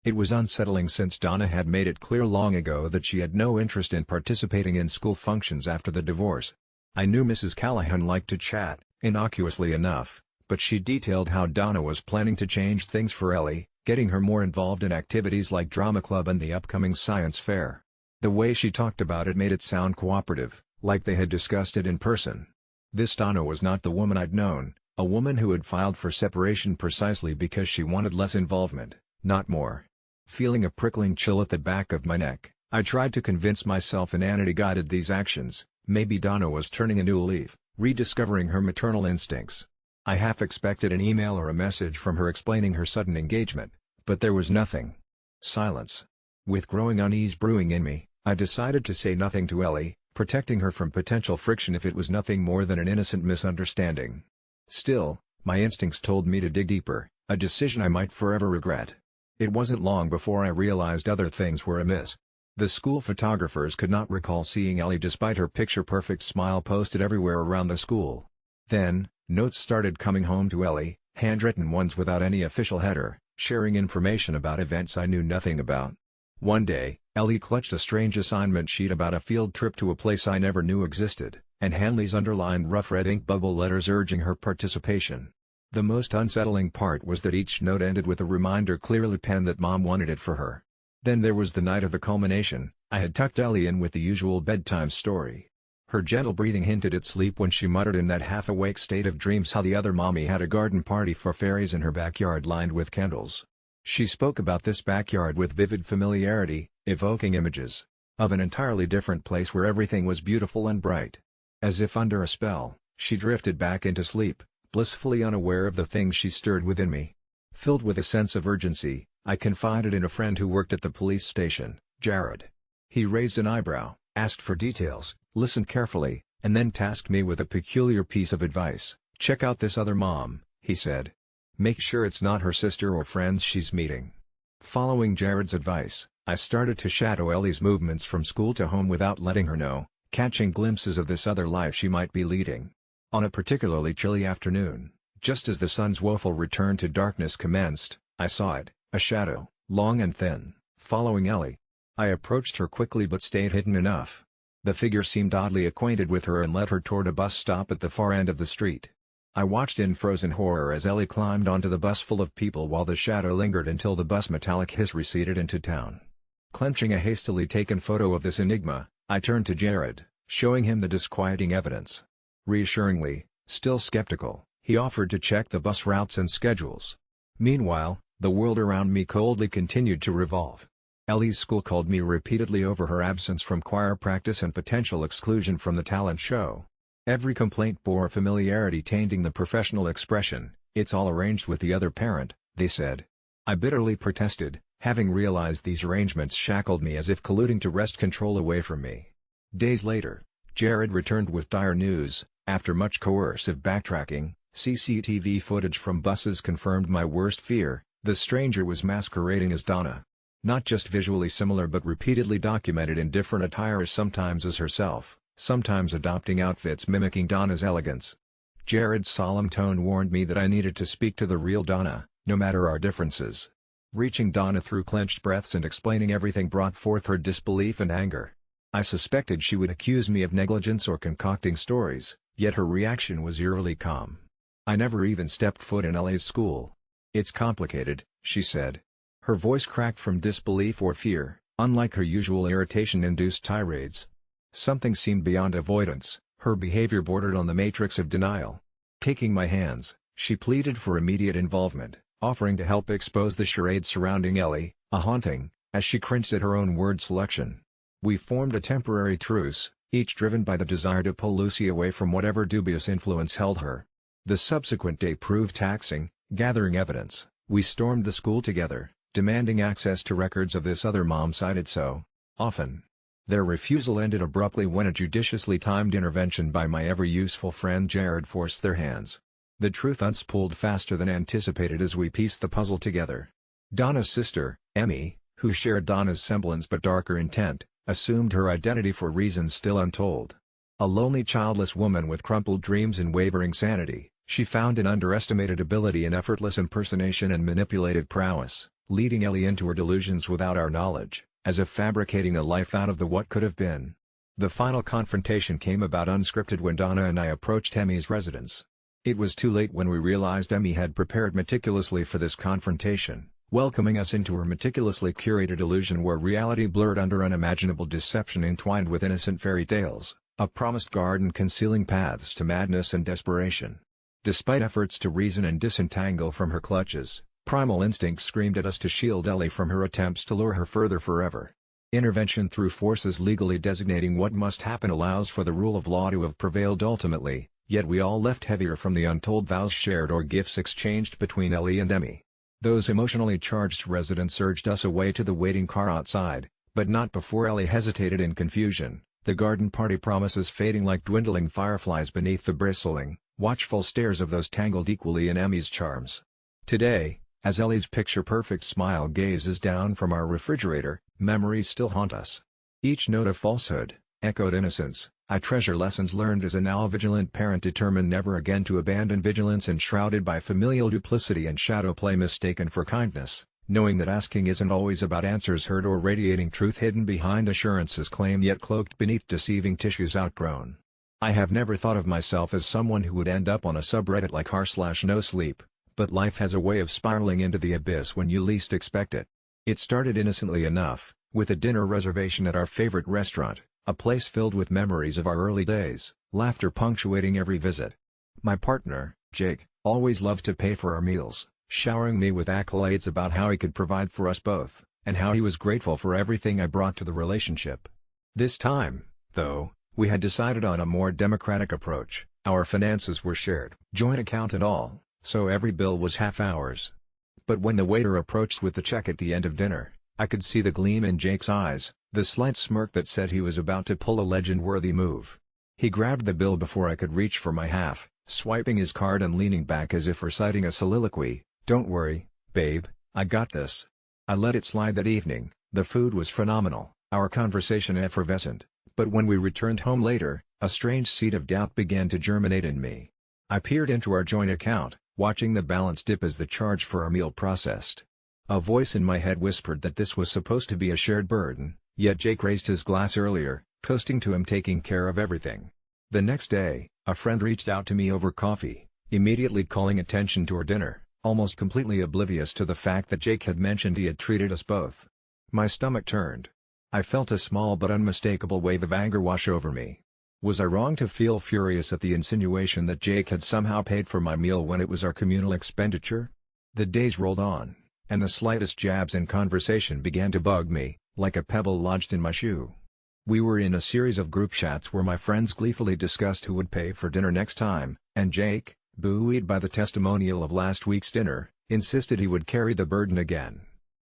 It was unsettling since Donna had made it clear long ago that she had no interest in participating in school functions after the divorce. I knew Mrs. Callahan liked to chat, innocuously enough, but she detailed how Donna was planning to change things for Ellie, getting her more involved in activities like drama club and the upcoming science fair. The way she talked about it made it sound cooperative, like they had discussed it in person. This Donna was not the woman I'd known, A woman who had filed for separation precisely because she wanted less involvement, not more. Feeling a prickling chill at the back of my neck, I tried to convince myself inanity guided these actions. Maybe Donna was turning a new leaf, rediscovering her maternal instincts. I half expected an email or a message from her explaining her sudden engagement, but there was nothing. Silence. With growing unease brewing in me, I decided to say nothing to Ellie, protecting her from potential friction if it was nothing more than an innocent misunderstanding. Still, my instincts told me to dig deeper, a decision I might forever regret. It wasn't long before I realized other things were amiss. The school photographers could not recall seeing Ellie despite her picture-perfect smile posted everywhere around the school. Then, notes started coming home to Ellie, handwritten ones without any official header, sharing information about events I knew nothing about. One day, Ellie clutched a strange assignment sheet about a field trip to a place I never knew existed, and Hanley's underlined rough red ink bubble letters urging her participation. The most unsettling part was that each note ended with a reminder clearly penned that Mom wanted it for her. Then there was the night of the culmination. I had tucked Ellie in with the usual bedtime story. Her gentle breathing hinted at sleep when she muttered in that half-awake state of dreams how the other mommy had a garden party for fairies in her backyard lined with candles. She spoke about this backyard with vivid familiarity, evoking images of an entirely different place where everything was beautiful and bright. As if under a spell, she drifted back into sleep, blissfully unaware of the things she stirred within me. Filled with a sense of urgency, I confided in a friend who worked at the police station, Jared. He raised an eyebrow, asked for details, listened carefully, and then tasked me with a peculiar piece of advice. "Check out this other mom," he said. "Make sure it's not her sister or friends she's meeting." Following Jared's advice, I started to shadow Ellie's movements from school to home without letting her know, catching glimpses of this other life she might be leading. On a particularly chilly afternoon, just as the sun's woeful return to darkness commenced, I saw it, a shadow, long and thin, following Ellie. I approached her quickly but stayed hidden enough. The figure seemed oddly acquainted with her and led her toward a bus stop at the far end of the street. I watched in frozen horror as Ellie climbed onto the bus full of people while the shadow lingered until the bus metallic hiss receded into town. Clenching a hastily taken photo of this enigma, I turned to Jared, showing him the disquieting evidence. Reassuringly, still skeptical, he offered to check the bus routes and schedules. Meanwhile, the world around me coldly continued to revolve. Ellie's school called me repeatedly over her absence from choir practice and potential exclusion from the talent show. Every complaint bore a familiarity tainting the professional expression. "It's all arranged with the other parent," they said. I bitterly protested, having realized these arrangements shackled me as if colluding to wrest control away from me. Days later, Jared returned with dire news. After much coercive backtracking, CCTV footage from buses confirmed my worst fear: the stranger was masquerading as Donna. Not just visually similar but repeatedly documented in different attire, sometimes as herself, sometimes adopting outfits mimicking Donna's elegance. Jared's solemn tone warned me that I needed to speak to the real Donna, no matter our differences. Reaching Donna through clenched breaths and explaining everything brought forth her disbelief and anger. I suspected she would accuse me of negligence or concocting stories, yet her reaction was eerily calm. "I never even stepped foot in Ellie's school. It's complicated," she said. Her voice cracked from disbelief or fear, unlike her usual irritation-induced tirades. Something seemed beyond avoidance, her behavior bordered on the matrix of denial. Taking my hands, she pleaded for immediate involvement, offering to help expose the charade surrounding Ellie, a haunting, as she cringed at her own word selection. We formed a temporary truce, each driven by the desire to pull Lucy away from whatever dubious influence held her. The subsequent day proved taxing. Gathering evidence, we stormed the school together, demanding access to records of this other mom cited so often. Their refusal ended abruptly when a judiciously timed intervention by my ever-useful friend Jared forced their hands. The truth unspooled faster than anticipated as we pieced the puzzle together. Donna's sister, Emmy, who shared Donna's semblance but darker intent, assumed her identity for reasons still untold. A lonely childless woman with crumpled dreams and wavering sanity, she found an underestimated ability in effortless impersonation and manipulative prowess, leading Ellie into her delusions without our knowledge, as if fabricating a life out of the what could have been. The final confrontation came about unscripted when Donna and I approached Emmy's residence. It was too late when we realized Emmy had prepared meticulously for this confrontation, welcoming us into her meticulously curated illusion where reality blurred under unimaginable deception entwined with innocent fairy tales, a promised garden concealing paths to madness and desperation. Despite efforts to reason and disentangle from her clutches, primal instincts screamed at us to shield Ellie from her attempts to lure her further forever. Intervention through forces legally designating what must happen allows for the rule of law to have prevailed ultimately, yet we all left heavier from the untold vows shared or gifts exchanged between Ellie and Emmy. Those emotionally charged residents urged us away to the waiting car outside, but not before Ellie hesitated in confusion, the garden party promises fading like dwindling fireflies beneath the bristling, watchful stares of those tangled equally in Emmy's charms. Today, as Ellie's picture-perfect smile gazes down from our refrigerator, memories still haunt us. Each note of falsehood, echoed innocence. I treasure lessons learned as a now vigilant parent determined never again to abandon vigilance enshrouded by familial duplicity and shadow play mistaken for kindness, knowing that asking isn't always about answers heard or radiating truth hidden behind assurances claimed yet cloaked beneath deceiving tissues outgrown. I have never thought of myself as someone who would end up on a subreddit like r/no sleep, but life has a way of spiraling into the abyss when you least expect it. It started innocently enough, with a dinner reservation at our favorite restaurant, a place filled with memories of our early days, laughter punctuating every visit. My partner, Jake, always loved to pay for our meals, showering me with accolades about how he could provide for us both, and how he was grateful for everything I brought to the relationship. This time, though, we had decided on a more democratic approach. Our finances were shared, joint account and all, so every bill was half ours. But when the waiter approached with the check at the end of dinner, I could see the gleam in Jake's eyes, the slight smirk that said he was about to pull a legend-worthy move. He grabbed the bill before I could reach for my half, swiping his card and leaning back as if reciting a soliloquy. "Don't worry, babe, I got this." I let it slide that evening. The food was phenomenal, our conversation effervescent, but when we returned home later, a strange seed of doubt began to germinate in me. I peered into our joint account, watching the balance dip as the charge for our meal processed. A voice in my head whispered that this was supposed to be a shared burden, yet Jake raised his glass earlier, toasting to him taking care of everything. The next day, a friend reached out to me over coffee, immediately calling attention to our dinner, almost completely oblivious to the fact that Jake had mentioned he had treated us both. My stomach turned. I felt a small but unmistakable wave of anger wash over me. Was I wrong to feel furious at the insinuation that Jake had somehow paid for my meal when it was our communal expenditure? The days rolled on, and the slightest jabs in conversation began to bug me, like a pebble lodged in my shoe. We were in a series of group chats where my friends gleefully discussed who would pay for dinner next time, and Jake, buoyed by the testimonial of last week's dinner, insisted he would carry the burden again.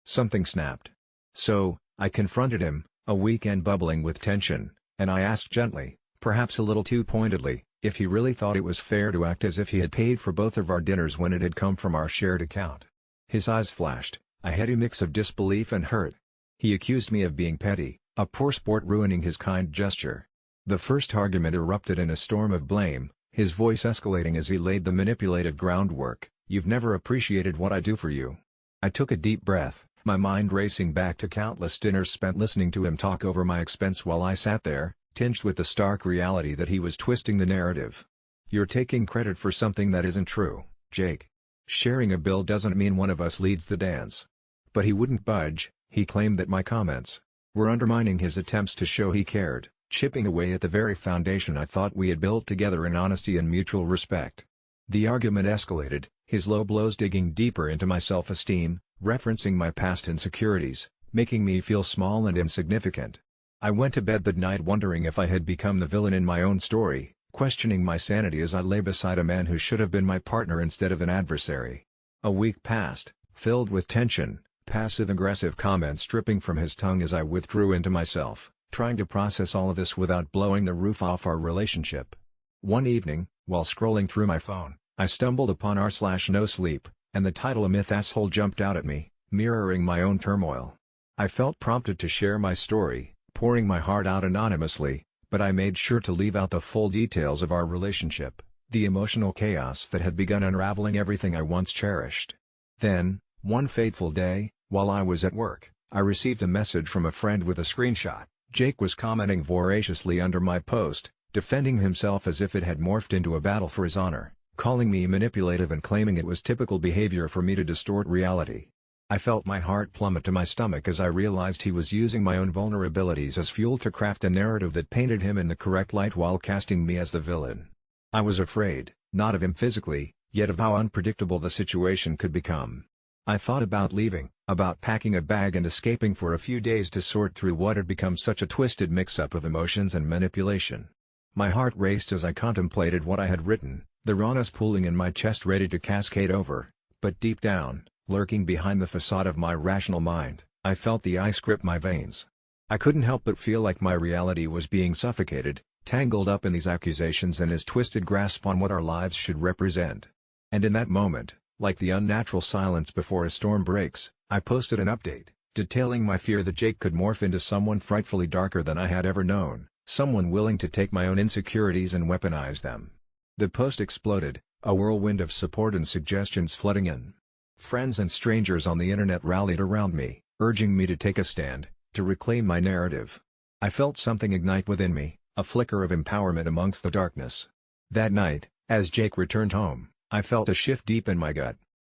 Something snapped. So, I confronted him, a weekend bubbling with tension, and I asked gently, perhaps a little too pointedly, if he really thought it was fair to act as if he had paid for both of our dinners when it had come from our shared account. His eyes flashed, a heady mix of disbelief and hurt. He accused me of being petty, a poor sport ruining his kind gesture. The first argument erupted in a storm of blame, his voice escalating as he laid the manipulated groundwork. "You've never appreciated what I do for you." I took a deep breath, my mind racing back to countless dinners spent listening to him talk over my expense while I sat there, tinged with the stark reality that he was twisting the narrative. "You're taking credit for something that isn't true, Jake. Sharing a bill doesn't mean one of us leads the dance." But he wouldn't budge. He claimed that my comments were undermining his attempts to show he cared, chipping away at the very foundation I thought we had built together in honesty and mutual respect. The argument escalated, his low blows digging deeper into my self-esteem, referencing my past insecurities, making me feel small and insignificant. I went to bed that night wondering if I had become the villain in my own story, questioning my sanity as I lay beside a man who should have been my partner instead of an adversary. A week passed, filled with tension, passive-aggressive comments dripping from his tongue as I withdrew into myself, trying to process all of this without blowing the roof off our relationship. One evening, while scrolling through my phone, I stumbled upon r/no sleep, and the title "A Myth Asshole" jumped out at me, mirroring my own turmoil. I felt prompted to share my story, pouring my heart out anonymously, but I made sure to leave out the full details of our relationship, the emotional chaos that had begun unraveling everything I once cherished. Then, one fateful day, while I was at work, I received a message from a friend with a screenshot. Jake was commenting voraciously under my post, defending himself as if it had morphed into a battle for his honor, calling me manipulative and claiming it was typical behavior for me to distort reality. I felt my heart plummet to my stomach as I realized he was using my own vulnerabilities as fuel to craft a narrative that painted him in the correct light while casting me as the villain. I was afraid, Not of him physically, yet of how unpredictable the situation could become. I thought about leaving, about packing a bag and escaping for a few days to sort through what had become such a twisted mix-up of emotions and manipulation. My heart raced as I contemplated what I had written, the rawness pooling in my chest ready to cascade over, but deep down, lurking behind the facade of my rational mind, I felt the ice grip my veins. I couldn't help but feel like my reality was being suffocated, tangled up in these accusations and his twisted grasp on what our lives should represent. And in that moment, like the unnatural silence before a storm breaks, I posted an update, detailing my fear that Jake could morph into someone frightfully darker than I had ever known, someone willing to take my own insecurities and weaponize them. The post exploded, a whirlwind of support and suggestions flooding in. Friends and strangers on the internet rallied around me, urging me to take a stand, to reclaim my narrative. I felt something ignite within me, a flicker of empowerment amongst the darkness. That night, as Jake returned home, I felt a shift deep in my gut.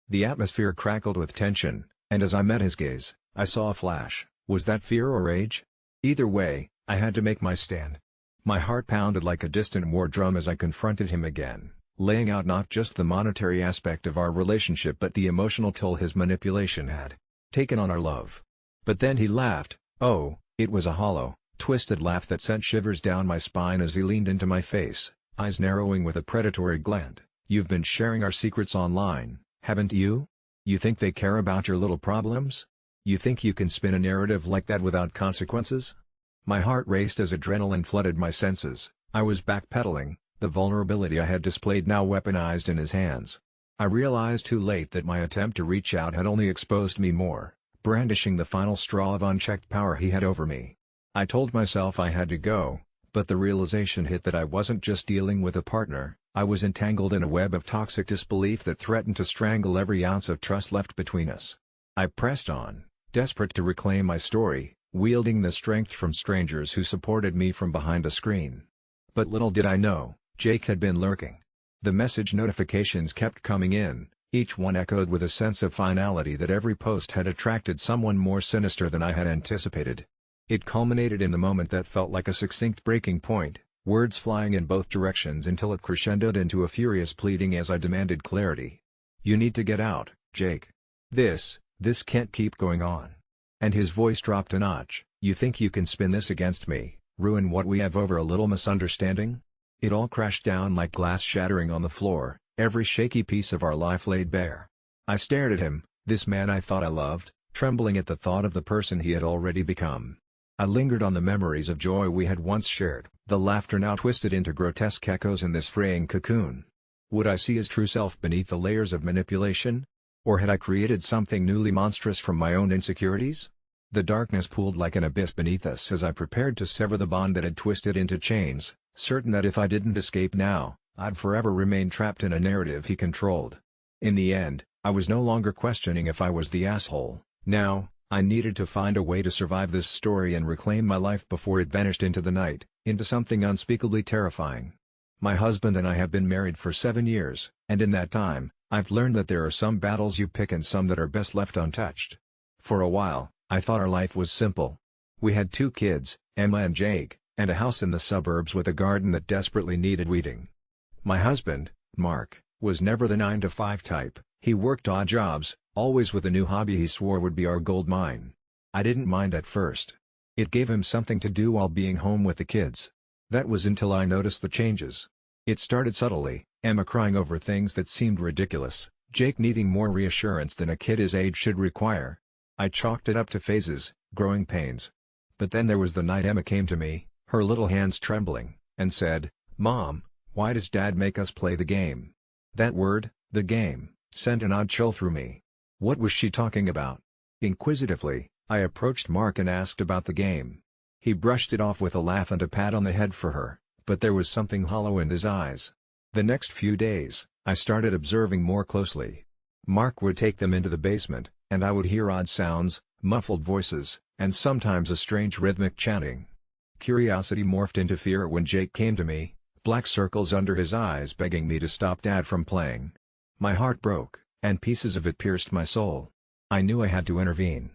The atmosphere crackled with tension, and as I met his gaze, I saw a flash. Was that fear or rage? Either way, I had to make my stand. My heart pounded like a distant war drum as I confronted him again, laying out not just the monetary aspect of our relationship but the emotional toll his manipulation had taken on our love. But then he laughed. Oh, it was a hollow, twisted laugh that sent shivers down my spine as he leaned into my face, eyes narrowing with a predatory glint. You've been sharing our secrets online, haven't you? You think they care about your little problems? You think you can spin a narrative like that without consequences? My heart raced as adrenaline flooded my senses. I was backpedaling, the vulnerability I had displayed now weaponized in his hands. I realized too late that my attempt to reach out had only exposed me more, brandishing the final straw of unchecked power he had over me. I told myself I had to go, but the realization hit that I wasn't just dealing with a partner, I was entangled in a web of toxic disbelief that threatened to strangle every ounce of trust left between us. I pressed on, desperate to reclaim my story, wielding the strength from strangers who supported me from behind a screen. But little did I know, Jake had been lurking. The message notifications kept coming in, each one echoed with a sense of finality that every post had attracted someone more sinister than I had anticipated. It culminated in the moment that felt like a succinct breaking point, words flying in both directions until it crescendoed into a furious pleading as I demanded clarity. You need to get out, Jake. This can't keep going on. And his voice dropped a notch. You think you can spin this against me, ruin what we have over a little misunderstanding? It all crashed down like glass shattering on the floor, every shaky piece of our life laid bare. I stared at him, this man I thought I loved, trembling at the thought of the person he had already become. I lingered on the memories of joy we had once shared, the laughter now twisted into grotesque echoes in this fraying cocoon. Would I see his true self beneath the layers of manipulation? Or had I created something newly monstrous from my own insecurities? The darkness pooled like an abyss beneath us as I prepared to sever the bond that had twisted into chains, certain that if I didn't escape now, I'd forever remain trapped in a narrative he controlled. In the end, I was no longer questioning if I was the asshole. Now, I needed to find a way to survive this story and reclaim my life before it vanished into the night, into something unspeakably terrifying. My husband and I have been married for 7 years, and in that time, I've learned that there are some battles you pick and some that are best left untouched. For a while, I thought our life was simple. We had 2 kids, Emma and Jake, and a house in the suburbs with a garden that desperately needed weeding. My husband, Mark, was never the 9-to-5 type. He worked odd jobs, always with a new hobby he swore would be our gold mine. I didn't mind at first. It gave him something to do while being home with the kids. That was until I noticed the changes. It started subtly, Emma crying over things that seemed ridiculous, Jake needing more reassurance than a kid his age should require. I chalked it up to phases, growing pains. But then there was the night Emma came to me, her little hands trembling, and said, "Mom, why does Dad make us play the game?" That word, the game, sent an odd chill through me. What was she talking about? Inquisitively, I approached Mark and asked about the game. He brushed it off with a laugh and a pat on the head for her, but there was something hollow in his eyes. The next few days, I started observing more closely. Mark would take them into the basement, and I would hear odd sounds, muffled voices, and sometimes a strange rhythmic chanting. Curiosity morphed into fear when Jake came to me, black circles under his eyes begging me to stop Dad from playing. My heart broke, and pieces of it pierced my soul. I knew I had to intervene.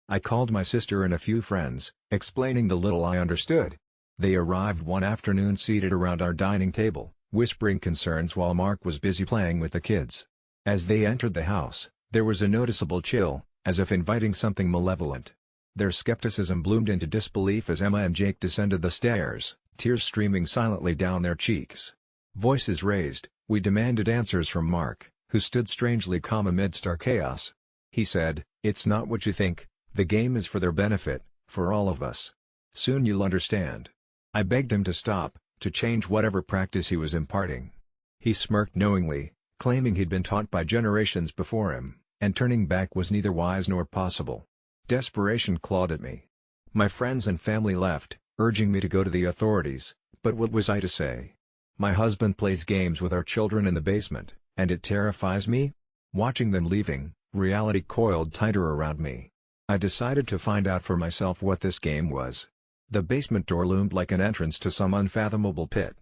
I called my sister and a few friends, explaining the little I understood. They arrived one afternoon seated around our dining table, whispering concerns while Mark was busy playing with the kids. As they entered the house, there was a noticeable chill, as if inviting something malevolent. Their skepticism bloomed into disbelief as Emma and Jake descended the stairs, tears streaming silently down their cheeks. Voices raised, we demanded answers from Mark, who stood strangely calm amidst our chaos. He said, "It's not what you think, the game is for their benefit, for all of us. Soon you'll understand." I begged him to stop, to change whatever practice he was imparting. He smirked knowingly, claiming he'd been taught by generations before him, and turning back was neither wise nor possible. Desperation clawed at me. My friends and family left, urging me to go to the authorities, but what was I to say? My husband plays games with our children in the basement, and it terrifies me? Watching them leaving, reality coiled tighter around me. I decided to find out for myself what this game was. The basement door loomed like an entrance to some unfathomable pit.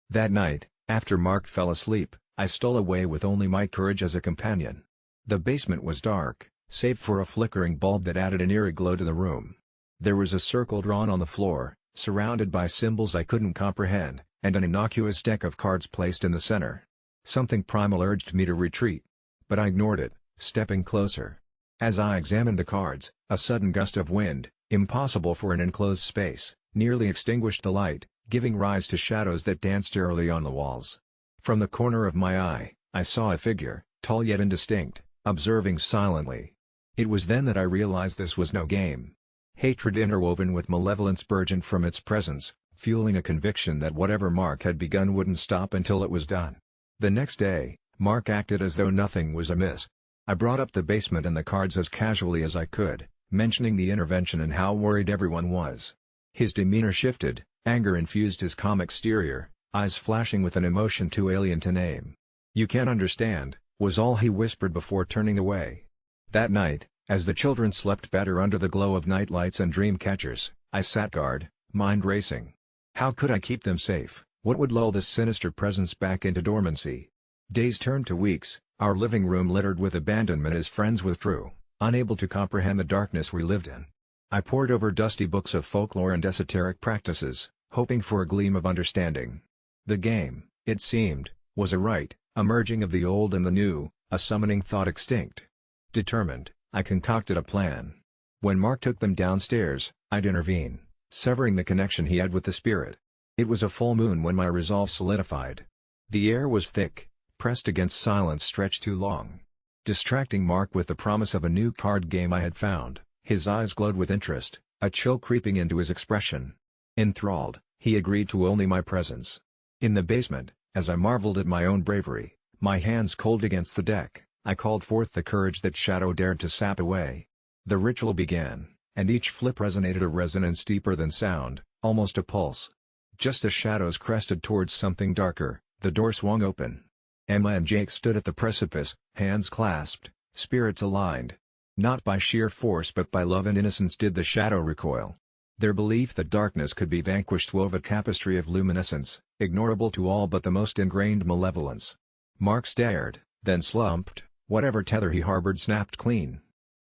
That night, after Mark fell asleep, I stole away with only my courage as a companion. The basement was dark, save for a flickering bulb that added an eerie glow to the room. There was a circle drawn on the floor, surrounded by symbols I couldn't comprehend, and an innocuous deck of cards placed in the center. Something primal urged me to retreat. But I ignored it, stepping closer. As I examined the cards, a sudden gust of wind, impossible for an enclosed space, nearly extinguished the light, giving rise to shadows that danced eerily on the walls. From the corner of my eye, I saw a figure, tall yet indistinct, observing silently. It was then that I realized this was no game. Hatred interwoven with malevolence burgeoned from its presence, fueling a conviction that whatever Mark had begun wouldn't stop until it was done. The next day, Mark acted as though nothing was amiss. I brought up the basement and the cards as casually as I could, mentioning the intervention and how worried everyone was. His demeanor shifted, anger infused his calm exterior, eyes flashing with an emotion too alien to name. "You can't understand," was all he whispered before turning away. That night, as the children slept better under the glow of nightlights and dream catchers, I sat guard, mind racing. How could I keep them safe? What would lull this sinister presence back into dormancy? Days turned to weeks, our living room littered with abandonment as friends withdrew, unable to comprehend the darkness we lived in. I pored over dusty books of folklore and esoteric practices, hoping for a gleam of understanding. The game, it seemed, was a rite, a merging of the old and the new, a summoning thought extinct. Determined, I concocted a plan. When Mark took them downstairs, I'd intervene, severing the connection he had with the spirit. It was a full moon when my resolve solidified. The air was thick, pressed against silence stretched too long. Distracting Mark with the promise of a new card game I had found, his eyes glowed with interest, a chill creeping into his expression. Enthralled, he agreed to only my presence. In the basement, as I marveled at my own bravery, my hands cold against the deck, I called forth the courage that shadow dared to sap away. The ritual began, and each flip resonated a resonance deeper than sound, almost a pulse. Just as shadows crested towards something darker, the door swung open. Emma and Jake stood at the precipice, hands clasped, spirits aligned. Not by sheer force but by love and innocence did the shadow recoil. Their belief that darkness could be vanquished wove a tapestry of luminescence, ignorable to all but the most ingrained malevolence. Mark stared, then slumped, whatever tether he harbored snapped clean.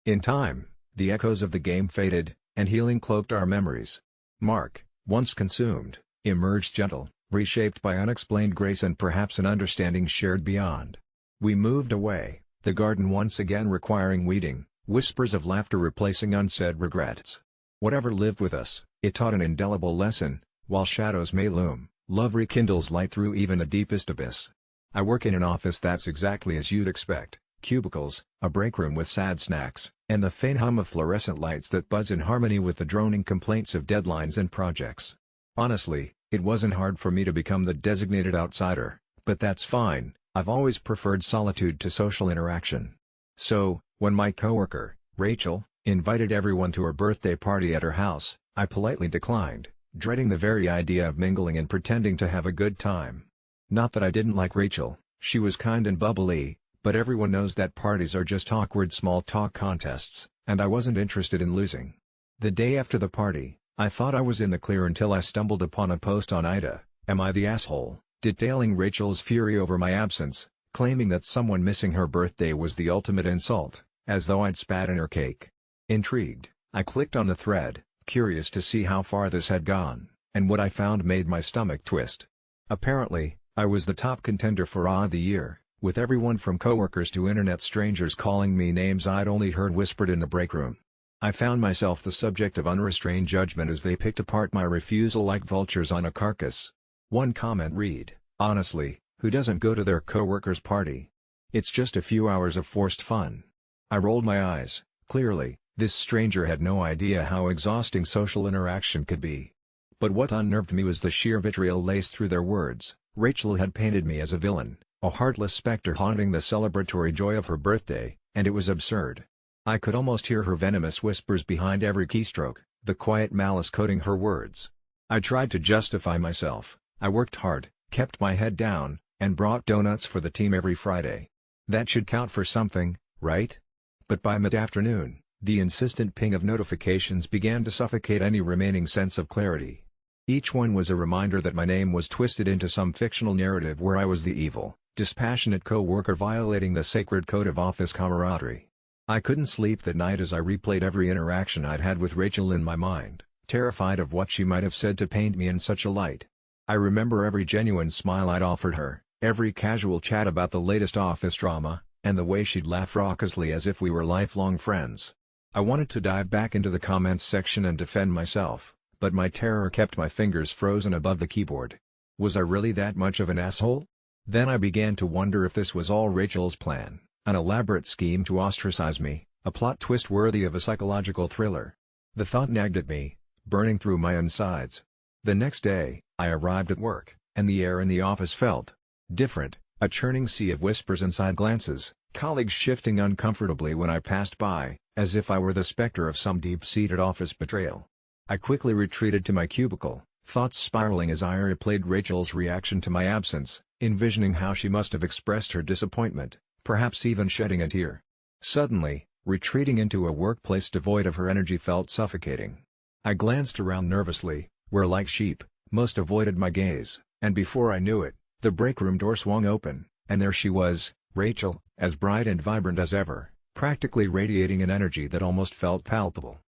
In time, the echoes of the game faded, and healing cloaked our memories. Mark, once consumed, emerged gentle, reshaped by unexplained grace and perhaps an understanding shared beyond. We moved away, the garden once again requiring weeding, whispers of laughter replacing unsaid regrets. Whatever lived with us, it taught an indelible lesson: while shadows may loom, love rekindles light through even the deepest abyss. I work in an office that's exactly as you'd expect: cubicles, a break room with sad snacks, and the faint hum of fluorescent lights that buzz in harmony with the droning complaints of deadlines and projects. Honestly, it wasn't hard for me to become the designated outsider, but that's fine. I've always preferred solitude to social interaction. So, when my coworker, Rachel, invited everyone to her birthday party at her house, I politely declined, dreading the very idea of mingling and pretending to have a good time. Not that I didn't like Rachel, she was kind and bubbly, but everyone knows that parties are just awkward small talk contests, and I wasn't interested in losing. The day after the party, I thought I was in the clear until I stumbled upon a post on Ida, Am I the Asshole?, detailing Rachel's fury over my absence, claiming that someone missing her birthday was the ultimate insult, as though I'd spat in her cake. Intrigued, I clicked on the thread, curious to see how far this had gone, and what I found made my stomach twist. Apparently, I was the top contender for Awe of the Year, with everyone from coworkers to internet strangers calling me names I'd only heard whispered in the break room. I found myself the subject of unrestrained judgment as they picked apart my refusal like vultures on a carcass. One comment read, "Honestly, who doesn't go to their coworker's party? It's just a few hours of forced fun." I rolled my eyes. Clearly, this stranger had no idea how exhausting social interaction could be. But what unnerved me was the sheer vitriol laced through their words. Rachel had painted me as a villain, a heartless specter haunting the celebratory joy of her birthday, and it was absurd. I could almost hear her venomous whispers behind every keystroke, the quiet malice coating her words. I tried to justify myself. I worked hard, kept my head down, and brought donuts for the team every Friday. That should count for something, right? But by mid-afternoon, the insistent ping of notifications began to suffocate any remaining sense of clarity. Each one was a reminder that my name was twisted into some fictional narrative where I was the evil, dispassionate co-worker violating the sacred code of office camaraderie. I couldn't sleep that night as I replayed every interaction I'd had with Rachel in my mind, terrified of what she might have said to paint me in such a light. I remember every genuine smile I'd offered her, every casual chat about the latest office drama, and the way she'd laugh raucously as if we were lifelong friends. I wanted to dive back into the comments section and defend myself, but my terror kept my fingers frozen above the keyboard. Was I really that much of an asshole? Then I began to wonder if this was all Rachel's plan, an elaborate scheme to ostracize me, a plot twist worthy of a psychological thriller. The thought nagged at me, burning through my insides. The next day, I arrived at work, and the air in the office felt different, a churning sea of whispers and side glances, colleagues shifting uncomfortably when I passed by, as if I were the specter of some deep-seated office betrayal. I quickly retreated to my cubicle, thoughts spiraling as I replayed Rachel's reaction to my absence, envisioning how she must have expressed her disappointment, perhaps even shedding a tear. Suddenly, retreating into a workplace devoid of her energy felt suffocating. I glanced around nervously, where like sheep, most avoided my gaze, and before I knew it, the break room door swung open, and there she was, Rachel, as bright and vibrant as ever, practically radiating an energy that almost felt palpable.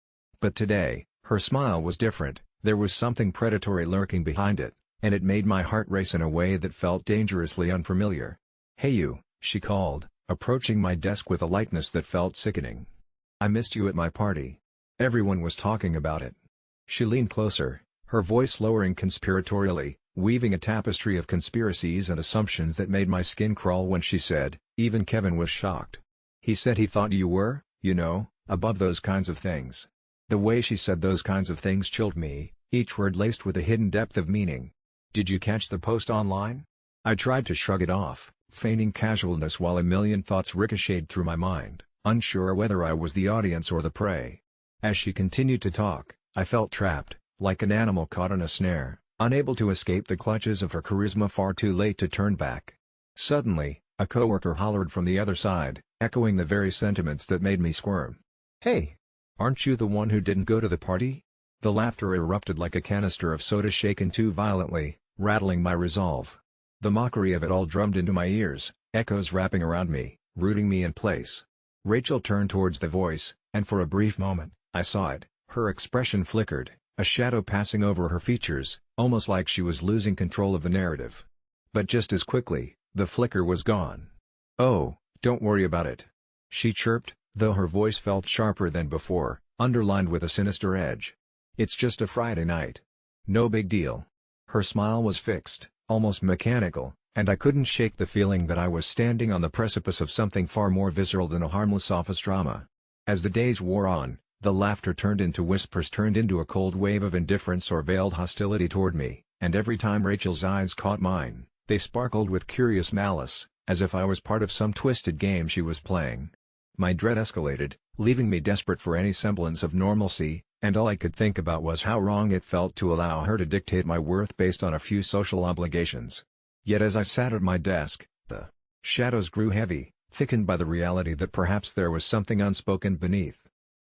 But today, her smile was different, there was something predatory lurking behind it, and it made my heart race in a way that felt dangerously unfamiliar. "Hey you," she called, approaching my desk with a lightness that felt sickening. "I missed you at my party. Everyone was talking about it." She leaned closer, her voice lowering conspiratorially, weaving a tapestry of conspiracies and assumptions that made my skin crawl when she said, "Even Kevin was shocked. He said he thought you were, above those kinds of things." The way she said those kinds of things chilled me, each word laced with a hidden depth of meaning. "Did you catch the post online?" I tried to shrug it off, feigning casualness while a million thoughts ricocheted through my mind, unsure whether I was the audience or the prey. As she continued to talk, I felt trapped, like an animal caught in a snare, unable to escape the clutches of her charisma, far too late to turn back. Suddenly, a coworker hollered from the other side, echoing the very sentiments that made me squirm. "Hey! Aren't you the one who didn't go to the party?" The laughter erupted like a canister of soda shaken too violently, rattling my resolve. The mockery of it all drummed into my ears, echoes wrapping around me, rooting me in place. Rachel turned towards the voice, and for a brief moment, I saw it. Her expression flickered, a shadow passing over her features, almost like she was losing control of the narrative. But just as quickly, the flicker was gone. "Oh, don't worry about it," she chirped, though her voice felt sharper than before, underlined with a sinister edge. "It's just a Friday night. No big deal." Her smile was fixed, almost mechanical, and I couldn't shake the feeling that I was standing on the precipice of something far more visceral than a harmless office drama. As the days wore on, the laughter turned into whispers, turned into a cold wave of indifference or veiled hostility toward me, and every time Rachel's eyes caught mine, they sparkled with curious malice, as if I was part of some twisted game she was playing. My dread escalated, leaving me desperate for any semblance of normalcy, and all I could think about was how wrong it felt to allow her to dictate my worth based on a few social obligations. Yet as I sat at my desk, the shadows grew heavy, thickened by the reality that perhaps there was something unspoken beneath.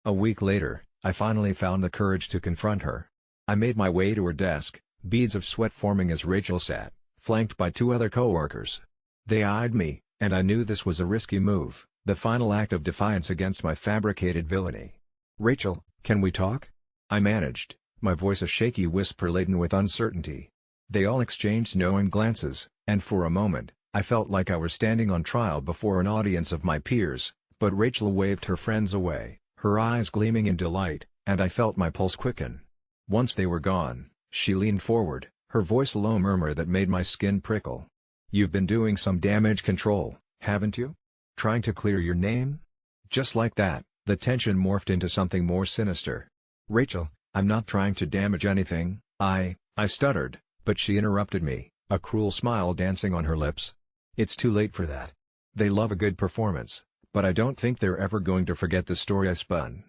A week later, I finally found the courage to confront her. I made my way to her desk, beads of sweat forming as Rachel sat, flanked by two other coworkers. They eyed me, and I knew this was a risky move, the final act of defiance against my fabricated villainy. "Rachel, can we talk?" I managed, my voice a shaky whisper laden with uncertainty. They all exchanged knowing glances, and for a moment, I felt like I was standing on trial before an audience of my peers, but Rachel waved her friends away, her eyes gleaming in delight, and I felt my pulse quicken. Once they were gone, she leaned forward, her voice a low murmur that made my skin prickle. "You've been doing some damage control, haven't you? Trying to clear your name?" Just like that, the tension morphed into something more sinister. "Rachel, I'm not trying to damage anything, I stuttered, but she interrupted me, a cruel smile dancing on her lips. "It's too late for that. They love a good performance, but I don't think they're ever going to forget the story I spun."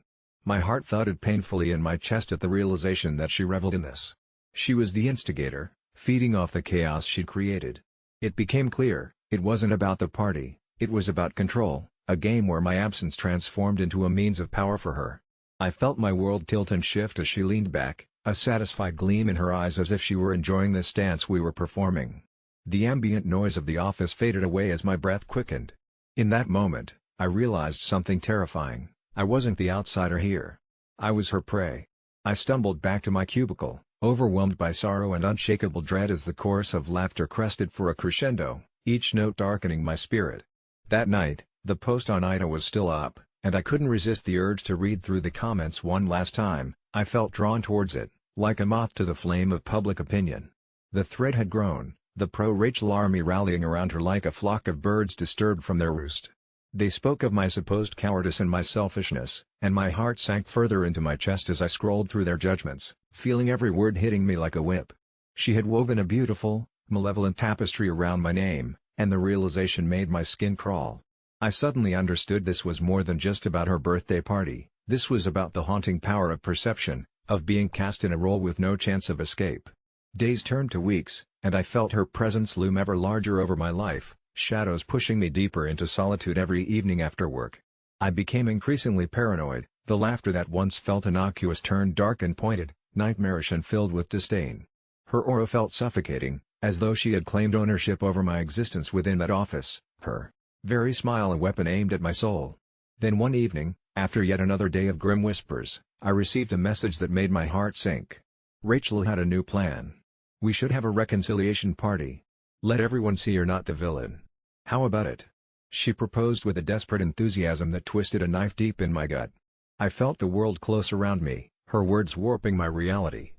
My heart thudded painfully in my chest at the realization that she reveled in this. She was the instigator, feeding off the chaos she'd created. It became clear, it wasn't about the party, it was about control, a game where my absence transformed into a means of power for her. I felt my world tilt and shift as she leaned back, a satisfied gleam in her eyes as if she were enjoying this dance we were performing. The ambient noise of the office faded away as my breath quickened. In that moment, I realized something terrifying. I wasn't the outsider here. I was her prey. I stumbled back to my cubicle, overwhelmed by sorrow and unshakable dread as the chorus of laughter crested for a crescendo, each note darkening my spirit. That night, the post on Ida was still up, and I couldn't resist the urge to read through the comments one last time. I felt drawn towards it, like a moth to the flame of public opinion. The thread had grown, the pro-Rachel army rallying around her like a flock of birds disturbed from their roost. They spoke of my supposed cowardice and my selfishness, and my heart sank further into my chest as I scrolled through their judgments, feeling every word hitting me like a whip. She had woven a beautiful, malevolent tapestry around my name, and the realization made my skin crawl. I suddenly understood this was more than just about her birthday party. This was about the haunting power of perception, of being cast in a role with no chance of escape. Days turned to weeks, and I felt her presence loom ever larger over my life, shadows pushing me deeper into solitude every evening after work. I became increasingly paranoid, the laughter that once felt innocuous turned dark and pointed, nightmarish and filled with disdain. Her aura felt suffocating, as though she had claimed ownership over my existence within that office, her very smile a weapon aimed at my soul. Then one evening, after yet another day of grim whispers, I received a message that made my heart sink. Rachel had a new plan. "We should have a reconciliation party. Let everyone see you're not the villain. How about it?" She proposed with a desperate enthusiasm that twisted a knife deep in my gut. I felt the world close around me, her words warping my reality.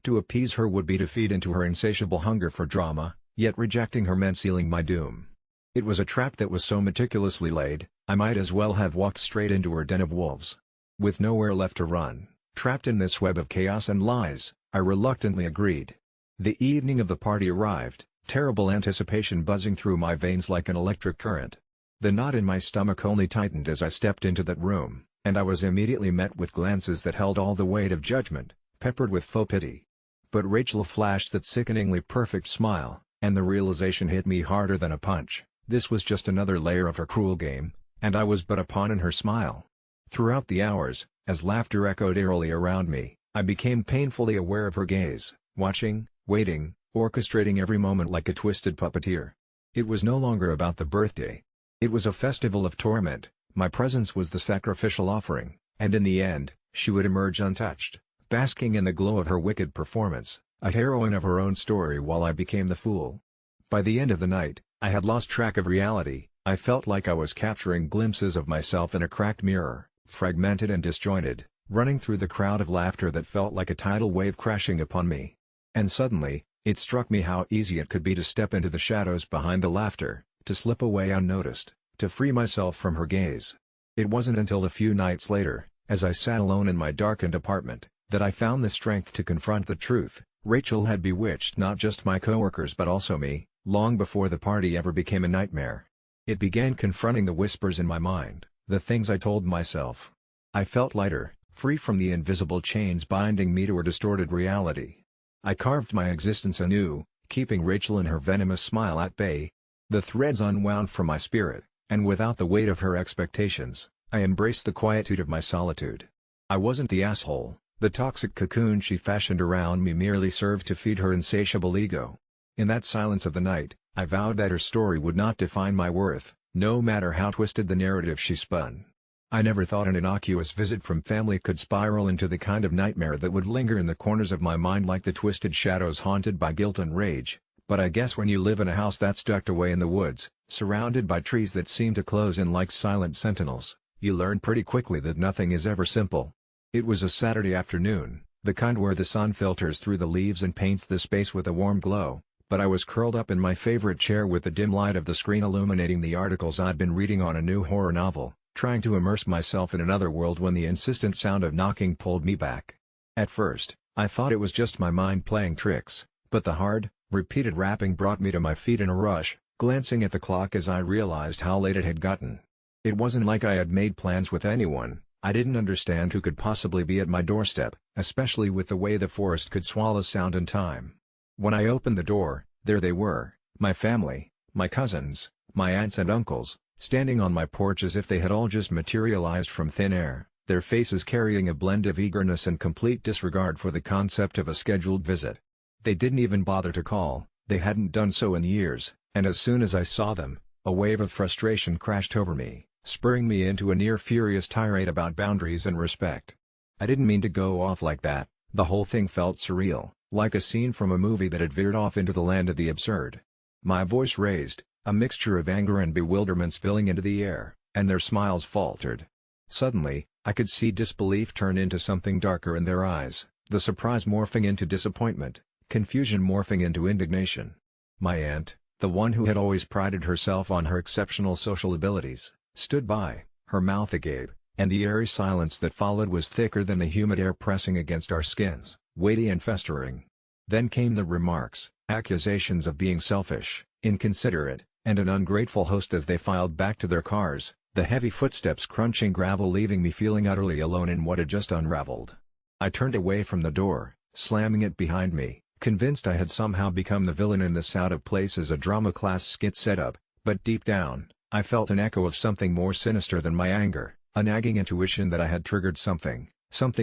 To appease her would be to feed into her insatiable hunger for drama, yet rejecting her meant sealing my doom. It was a trap that was so meticulously laid, I might as well have walked straight into her den of wolves. With nowhere left to run, trapped in this web of chaos and lies, I reluctantly agreed. The evening of the party arrived, terrible anticipation buzzing through my veins like an electric current. The knot in my stomach only tightened as I stepped into that room, and I was immediately met with glances that held all the weight of judgment, peppered with faux pity. But Rachel flashed that sickeningly perfect smile, and the realization hit me harder than a punch. This was just another layer of her cruel game, and I was but a pawn in her smile. Throughout the hours, as laughter echoed eerily around me, I became painfully aware of her gaze, watching, waiting, orchestrating every moment like a twisted puppeteer. It was no longer about the birthday. It was a festival of torment. My presence was the sacrificial offering, and in the end, she would emerge untouched, basking in the glow of her wicked performance, a heroine of her own story while I became the fool. By the end of the night, I had lost track of reality. I felt like I was capturing glimpses of myself in a cracked mirror, fragmented and disjointed, running through the crowd of laughter that felt like a tidal wave crashing upon me. And suddenly, it struck me how easy it could be to step into the shadows behind the laughter, to slip away unnoticed, to free myself from her gaze. It wasn't until a few nights later, as I sat alone in my darkened apartment, that I found the strength to confront the truth. Rachel had bewitched not just my coworkers but also me, long before the party ever became a nightmare. It began confronting the whispers in my mind, the things I told myself. I felt lighter, free from the invisible chains binding me to her distorted reality. I carved my existence anew, keeping Rachel and her venomous smile at bay. The threads unwound from my spirit, and without the weight of her expectations, I embraced the quietude of my solitude. I wasn't the asshole. The toxic cocoon she fashioned around me merely served to feed her insatiable ego. In that silence of the night, I vowed that her story would not define my worth, no matter how twisted the narrative she spun. I never thought an innocuous visit from family could spiral into the kind of nightmare that would linger in the corners of my mind like the twisted shadows haunted by guilt and rage, but I guess when you live in a house that's tucked away in the woods, surrounded by trees that seem to close in like silent sentinels, you learn pretty quickly that nothing is ever simple. It was a Saturday afternoon, the kind where the sun filters through the leaves and paints the space with a warm glow, but I was curled up in my favorite chair with the dim light of the screen illuminating the articles I'd been reading on a new horror novel, trying to immerse myself in another world when the insistent sound of knocking pulled me back. At first, I thought it was just my mind playing tricks, but the hard, repeated rapping brought me to my feet in a rush, glancing at the clock as I realized how late it had gotten. It wasn't like I had made plans with anyone. I didn't understand who could possibly be at my doorstep, especially with the way the forest could swallow sound and time. When I opened the door, there they were, my family, my cousins, my aunts and uncles, standing on my porch as if they had all just materialized from thin air, their faces carrying a blend of eagerness and complete disregard for the concept of a scheduled visit. They didn't even bother to call, they hadn't done so in years, and as soon as I saw them, a wave of frustration crashed over me, spurring me into a near-furious tirade about boundaries and respect. I didn't mean to go off like that, the whole thing felt surreal, like a scene from a movie that had veered off into the land of the absurd. My voice raised, a mixture of anger and bewilderment spilling into the air, and their smiles faltered. Suddenly, I could see disbelief turn into something darker in their eyes, the surprise morphing into disappointment, confusion morphing into indignation. My aunt, the one who had always prided herself on her exceptional social abilities, stood by, her mouth agape, and the airy silence that followed was thicker than the humid air pressing against our skins, weighty and festering. Then came the remarks, accusations of being selfish, inconsiderate, and an ungrateful host as they filed back to their cars, the heavy footsteps crunching gravel leaving me feeling utterly alone in what had just unraveled. I turned away from the door, slamming it behind me, convinced I had somehow become the villain in this out-of-place as a drama class skit setup, but deep down, I felt an echo of something more sinister than my anger, a nagging intuition that I had triggered something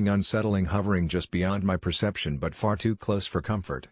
unsettling hovering just beyond my perception but far too close for comfort.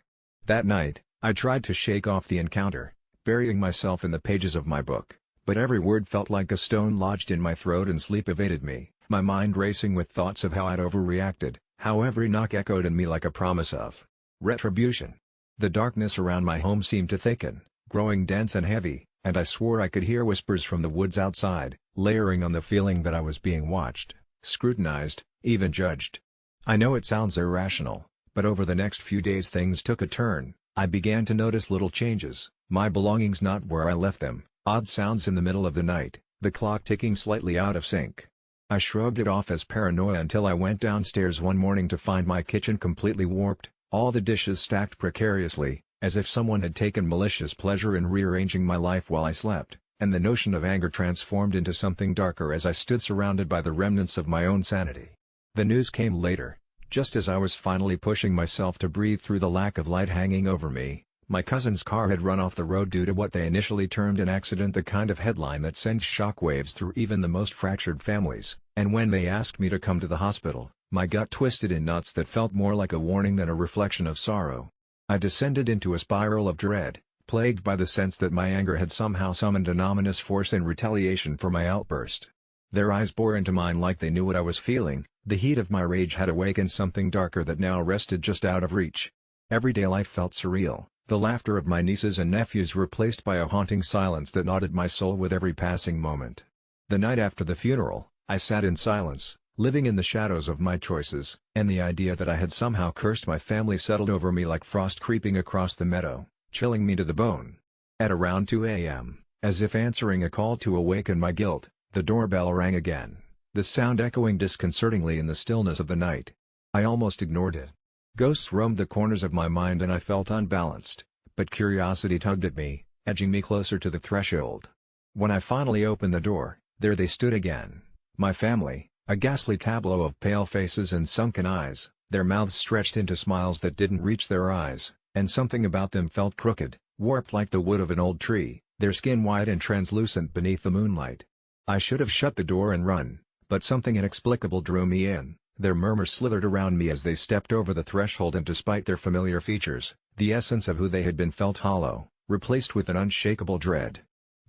That night, I tried to shake off the encounter, burying myself in the pages of my book, but every word felt like a stone lodged in my throat and sleep evaded me, my mind racing with thoughts of how I'd overreacted, how every knock echoed in me like a promise of retribution. The darkness around my home seemed to thicken, growing dense and heavy, and I swore I could hear whispers from the woods outside, layering on the feeling that I was being watched, scrutinized, even judged. I know it sounds irrational, but over the next few days things took a turn. I began to notice little changes, my belongings not where I left them, odd sounds in the middle of the night, the clock ticking slightly out of sync. I shrugged it off as paranoia until I went downstairs one morning to find my kitchen completely warped, all the dishes stacked precariously, as if someone had taken malicious pleasure in rearranging my life while I slept, and the notion of anger transformed into something darker as I stood surrounded by the remnants of my own sanity. The news came later. Just as I was finally pushing myself to breathe through the lack of light hanging over me, my cousin's car had run off the road due to what they initially termed an accident, the kind of headline that sends shockwaves through even the most fractured families, and when they asked me to come to the hospital, my gut twisted in knots that felt more like a warning than a reflection of sorrow. I descended into a spiral of dread, plagued by the sense that my anger had somehow summoned an ominous force in retaliation for my outburst. Their eyes bore into mine like they knew what I was feeling. The heat of my rage had awakened something darker that now rested just out of reach. Everyday life felt surreal, the laughter of my nieces and nephews replaced by a haunting silence that gnawed at my soul with every passing moment. The night after the funeral, I sat in silence, living in the shadows of my choices, and the idea that I had somehow cursed my family settled over me like frost creeping across the meadow, chilling me to the bone. At around 2 a.m., as if answering a call to awaken my guilt, the doorbell rang again, the sound echoing disconcertingly in the stillness of the night. I almost ignored it. Ghosts roamed the corners of my mind and I felt unbalanced, but curiosity tugged at me, edging me closer to the threshold. When I finally opened the door, there they stood again, my family, a ghastly tableau of pale faces and sunken eyes, their mouths stretched into smiles that didn't reach their eyes, and something about them felt crooked, warped like the wood of an old tree, their skin white and translucent beneath the moonlight. I should have shut the door and run, but something inexplicable drew me in. Their murmurs slithered around me as they stepped over the threshold, and despite their familiar features, the essence of who they had been felt hollow, replaced with an unshakable dread.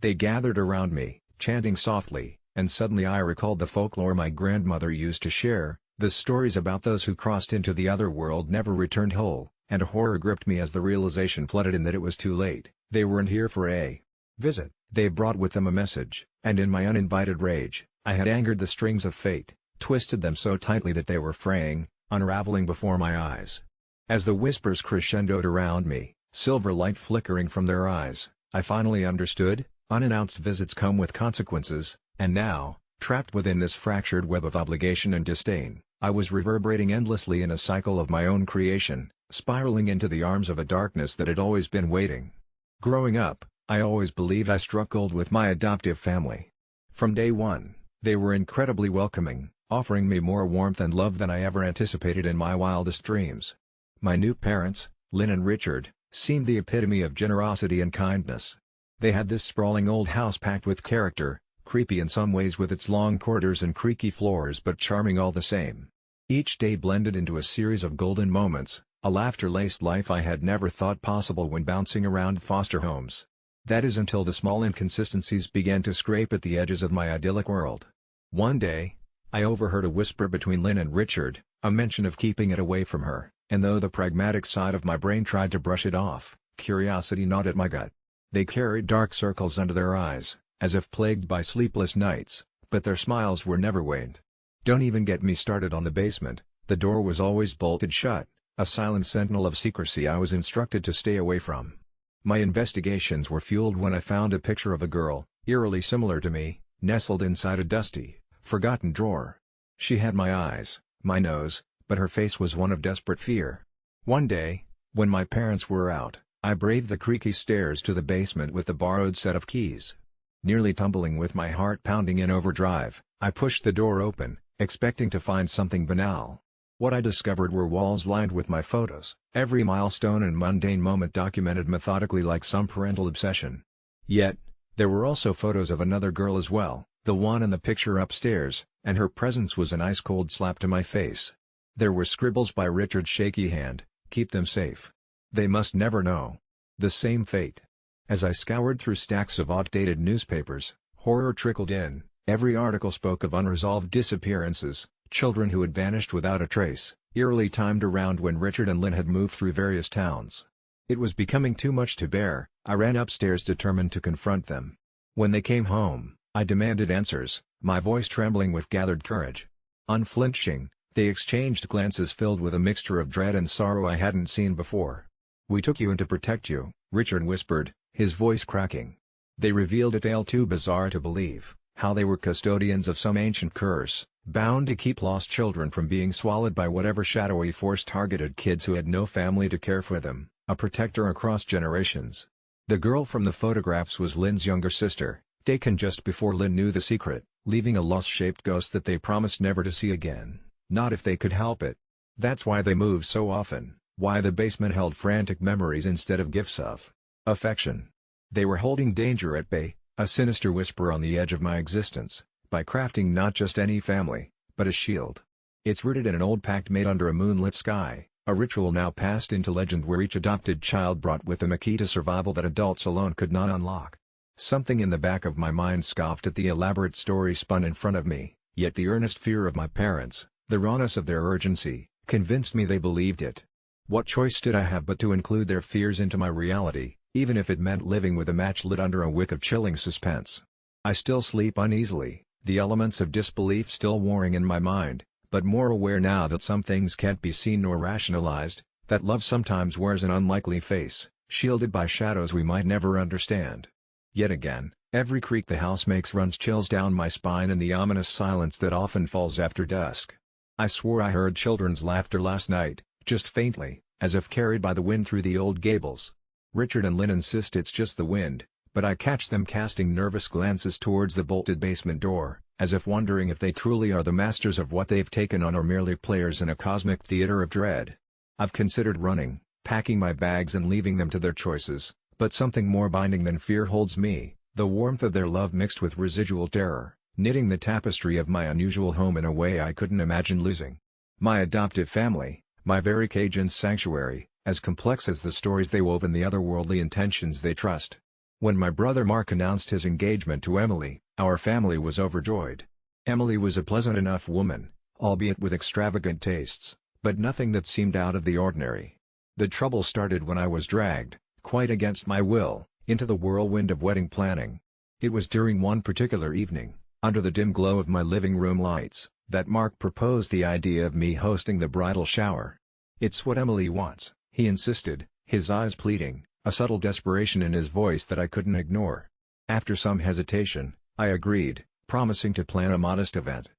They gathered around me, chanting softly, and suddenly I recalled the folklore my grandmother used to share, the stories about those who crossed into the other world never returned whole, and horror gripped me as the realization flooded in that it was too late. They weren't here for a visit, they brought with them a message, and in my uninvited rage, I had angered the strings of fate, twisted them so tightly that they were fraying, unraveling before my eyes. As the whispers crescendoed around me, silver light flickering from their eyes, I finally understood. Unannounced visits come with consequences, and now, trapped within this fractured web of obligation and disdain, I was reverberating endlessly in a cycle of my own creation, spiraling into the arms of a darkness that had always been waiting. Growing up, I always believed I struck gold with my adoptive family. From day one, they were incredibly welcoming, offering me more warmth and love than I ever anticipated in my wildest dreams. My new parents, Lynn and Richard, seemed the epitome of generosity and kindness. They had this sprawling old house packed with character, creepy in some ways with its long corridors and creaky floors but charming all the same. Each day blended into a series of golden moments, a laughter-laced life I had never thought possible when bouncing around foster homes. That is until the small inconsistencies began to scrape at the edges of my idyllic world. One day, I overheard a whisper between Lynn and Richard, a mention of keeping it away from her, and though the pragmatic side of my brain tried to brush it off, curiosity gnawed at my gut. They carried dark circles under their eyes, as if plagued by sleepless nights, but their smiles were never waned. Don't even get me started on the basement. The door was always bolted shut, a silent sentinel of secrecy I was instructed to stay away from. My investigations were fueled when I found a picture of a girl, eerily similar to me, nestled inside a dusty, forgotten drawer. She had my eyes, my nose, but her face was one of desperate fear. One day, when my parents were out, I braved the creaky stairs to the basement with the borrowed set of keys. Nearly tumbling with my heart pounding in overdrive, I pushed the door open, expecting to find something banal. What I discovered were walls lined with my photos, every milestone and mundane moment documented methodically like some parental obsession. Yet, there were also photos of another girl as well, the one in the picture upstairs, and her presence was an ice-cold slap to my face. There were scribbles by Richard's shaky hand, "Keep them safe. They must never know." The same fate. As I scoured through stacks of outdated newspapers, horror trickled in. Every article spoke of unresolved disappearances, children who had vanished without a trace, eerily timed around when Richard and Lynn had moved through various towns. It was becoming too much to bear. I ran upstairs determined to confront them. When they came home, I demanded answers, my voice trembling with gathered courage. Unflinching, they exchanged glances filled with a mixture of dread and sorrow I hadn't seen before. "We took you in to protect you," Richard whispered, his voice cracking. They revealed a tale too bizarre to believe, how they were custodians of some ancient curse, bound to keep lost children from being swallowed by whatever shadowy force targeted kids who had no family to care for them, a protector across generations. The girl from the photographs was Lynn's younger sister, taken just before Lynn knew the secret, leaving a lost-shaped ghost that they promised never to see again, not if they could help it. That's why they moved so often, why the basement held frantic memories instead of gifts of affection. They were holding danger at bay, a sinister whisper on the edge of my existence, by crafting not just any family, but a shield. It's rooted in an old pact made under a moonlit sky, a ritual now passed into legend where each adopted child brought with them a key to survival that adults alone could not unlock. Something in the back of my mind scoffed at the elaborate story spun in front of me, yet the earnest fear of my parents, the rawness of their urgency, convinced me they believed it. What choice did I have but to include their fears into my reality, even if it meant living with a match lit under a wick of chilling suspense? I still sleep uneasily, the elements of disbelief still warring in my mind, but more aware now that some things can't be seen nor rationalized, that love sometimes wears an unlikely face, shielded by shadows we might never understand. Yet again, every creak the house makes runs chills down my spine in the ominous silence that often falls after dusk. I swore I heard children's laughter last night, just faintly, as if carried by the wind through the old gables. Richard and Lynn insist it's just the wind, but I catch them casting nervous glances towards the bolted basement door, as if wondering if they truly are the masters of what they've taken on or merely players in a cosmic theater of dread. I've considered running, packing my bags and leaving them to their choices, but something more binding than fear holds me, the warmth of their love mixed with residual terror, knitting the tapestry of my unusual home in a way I couldn't imagine losing. My adoptive family, my very cage and sanctuary, as complex as the stories they wove and the otherworldly intentions they trust. When my brother Mark announced his engagement to Emily, our family was overjoyed. Emily was a pleasant enough woman, albeit with extravagant tastes, but nothing that seemed out of the ordinary. The trouble started when I was dragged, quite against my will, into the whirlwind of wedding planning. It was during one particular evening, under the dim glow of my living room lights, that Mark proposed the idea of me hosting the bridal shower. "It's what Emily wants," he insisted, his eyes pleading, a subtle desperation in his voice that I couldn't ignore. After some hesitation, I agreed, promising to plan a modest event.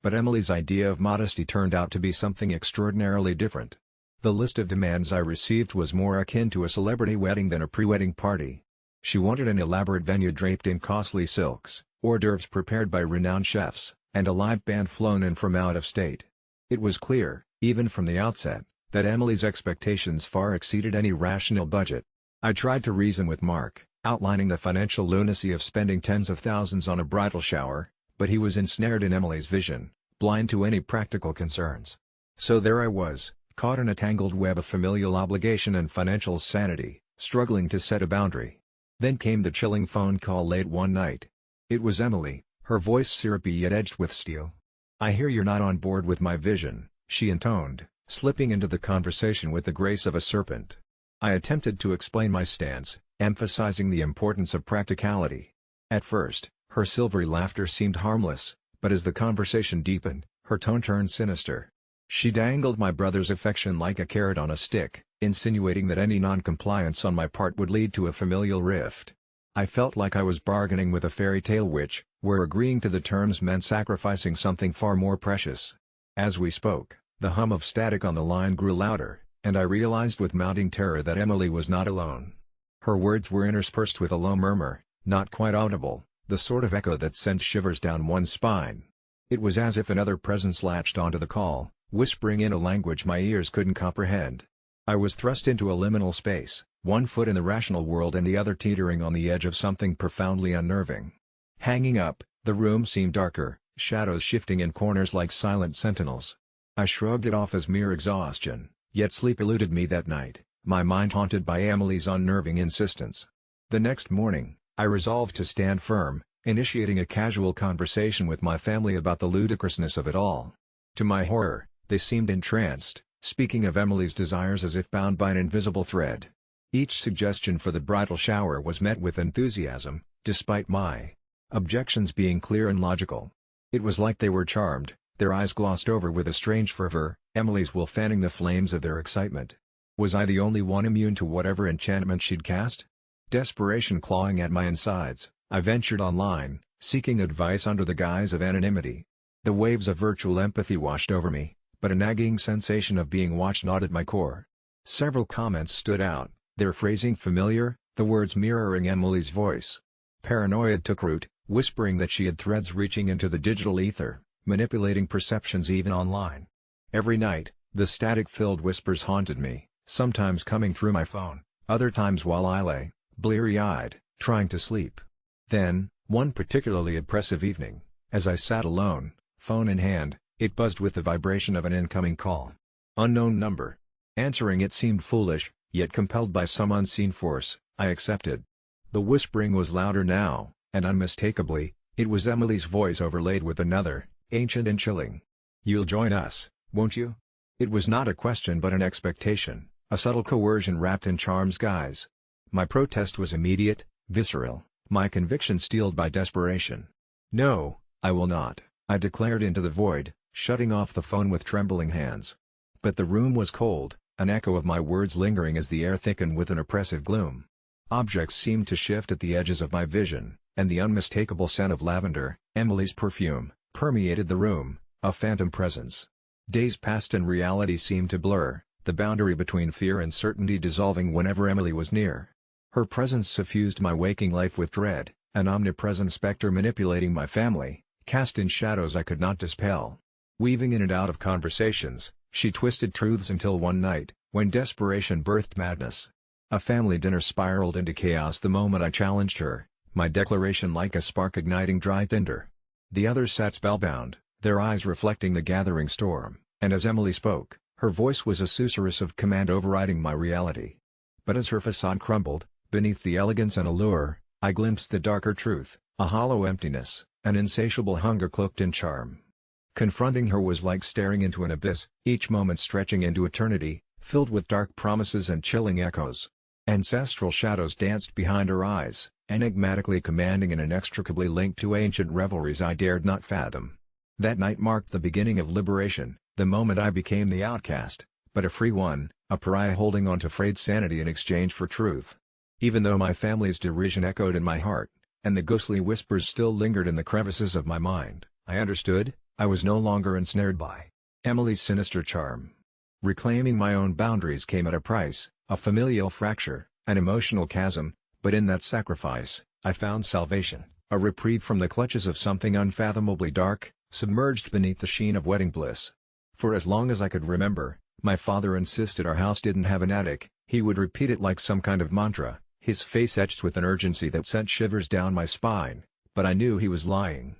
But Emily's idea of modesty turned out to be something extraordinarily different. The list of demands I received was more akin to a celebrity wedding than a pre-wedding party. She wanted an elaborate venue draped in costly silks, hors d'oeuvres prepared by renowned chefs, and a live band flown in from out of state. It was clear, even from the outset, that Emily's expectations far exceeded any rational budget. I tried to reason with Mark, outlining the financial lunacy of spending tens of thousands on a bridal shower, but he was ensnared in Emily's vision, blind to any practical concerns. So there I was, caught in a tangled web of familial obligation and financial sanity, struggling to set a boundary. Then came the chilling phone call late one night. It was Emily, her voice syrupy yet edged with steel. "I hear you're not on board with my vision," she intoned, slipping into the conversation with the grace of a serpent. I attempted to explain my stance, emphasizing the importance of practicality. At first, her silvery laughter seemed harmless, but as the conversation deepened, her tone turned sinister. She dangled my brother's affection like a carrot on a stick, insinuating that any non-compliance on my part would lead to a familial rift. I felt like I was bargaining with a fairy tale witch, where agreeing to the terms meant sacrificing something far more precious. As we spoke, the hum of static on the line grew louder, and I realized with mounting terror that Emily was not alone. Her words were interspersed with a low murmur, not quite audible, the sort of echo that sends shivers down one's spine. It was as if another presence latched onto the call, whispering in a language my ears couldn't comprehend. I was thrust into a liminal space, one foot in the rational world and the other teetering on the edge of something profoundly unnerving. Hanging up, the room seemed darker, shadows shifting in corners like silent sentinels. I shrugged it off as mere exhaustion, yet sleep eluded me that night, my mind haunted by Emily's unnerving insistence. The next morning, I resolved to stand firm, initiating a casual conversation with my family about the ludicrousness of it all. To my horror, they seemed entranced, speaking of Emily's desires as if bound by an invisible thread. Each suggestion for the bridal shower was met with enthusiasm, despite my objections being clear and logical. It was like they were charmed, their eyes glossed over with a strange fervor, Emily's will fanning the flames of their excitement. Was I the only one immune to whatever enchantment she'd cast? Desperation clawing at my insides, I ventured online, seeking advice under the guise of anonymity. The waves of virtual empathy washed over me, but a nagging sensation of being watched gnawed at my core. Several comments stood out, their phrasing familiar, the words mirroring Emily's voice. Paranoia took root, whispering that she had threads reaching into the digital ether, manipulating perceptions even online. Every night, the static-filled whispers haunted me, sometimes coming through my phone, other times while I lay, bleary-eyed, trying to sleep. Then, one particularly oppressive evening, as I sat alone, phone in hand, it buzzed with the vibration of an incoming call. Unknown number. Answering it seemed foolish, yet compelled by some unseen force, I accepted. The whispering was louder now, and unmistakably, it was Emily's voice overlaid with another, ancient and chilling. "You'll join us, won't you?" It was not a question but an expectation, a subtle coercion wrapped in charm's guise. My protest was immediate, visceral, my conviction steeled by desperation. "No, I will not," I declared into the void, shutting off the phone with trembling hands. But the room was cold, an echo of my words lingering as the air thickened with an oppressive gloom. Objects seemed to shift at the edges of my vision, and the unmistakable scent of lavender, Emily's perfume, permeated the room, a phantom presence. Days passed and reality seemed to blur, the boundary between fear and certainty dissolving whenever Emily was near. Her presence suffused my waking life with dread, an omnipresent specter manipulating my family, cast in shadows I could not dispel. Weaving in and out of conversations, she twisted truths until one night, when desperation birthed madness. A family dinner spiraled into chaos the moment I challenged her, my declaration like a spark igniting dry tinder. The others sat spellbound, their eyes reflecting the gathering storm, and as Emily spoke, her voice was a susurrus of command overriding my reality. But as her facade crumbled, beneath the elegance and allure, I glimpsed the darker truth, a hollow emptiness, an insatiable hunger cloaked in charm. Confronting her was like staring into an abyss, each moment stretching into eternity, filled with dark promises and chilling echoes. Ancestral shadows danced behind her eyes, enigmatically commanding and inextricably linked to ancient revelries I dared not fathom. That night marked the beginning of liberation, the moment I became the outcast, but a free one, a pariah holding on to frayed sanity in exchange for truth. Even though my family's derision echoed in my heart, and the ghostly whispers still lingered in the crevices of my mind, I understood, I was no longer ensnared by Emily's sinister charm. Reclaiming my own boundaries came at a price, a familial fracture, an emotional chasm, but in that sacrifice, I found salvation, a reprieve from the clutches of something unfathomably dark, submerged beneath the sheen of wedding bliss. For as long as I could remember, my father insisted our house didn't have an attic. He would repeat it like some kind of mantra, his face etched with an urgency that sent shivers down my spine, but I knew he was lying.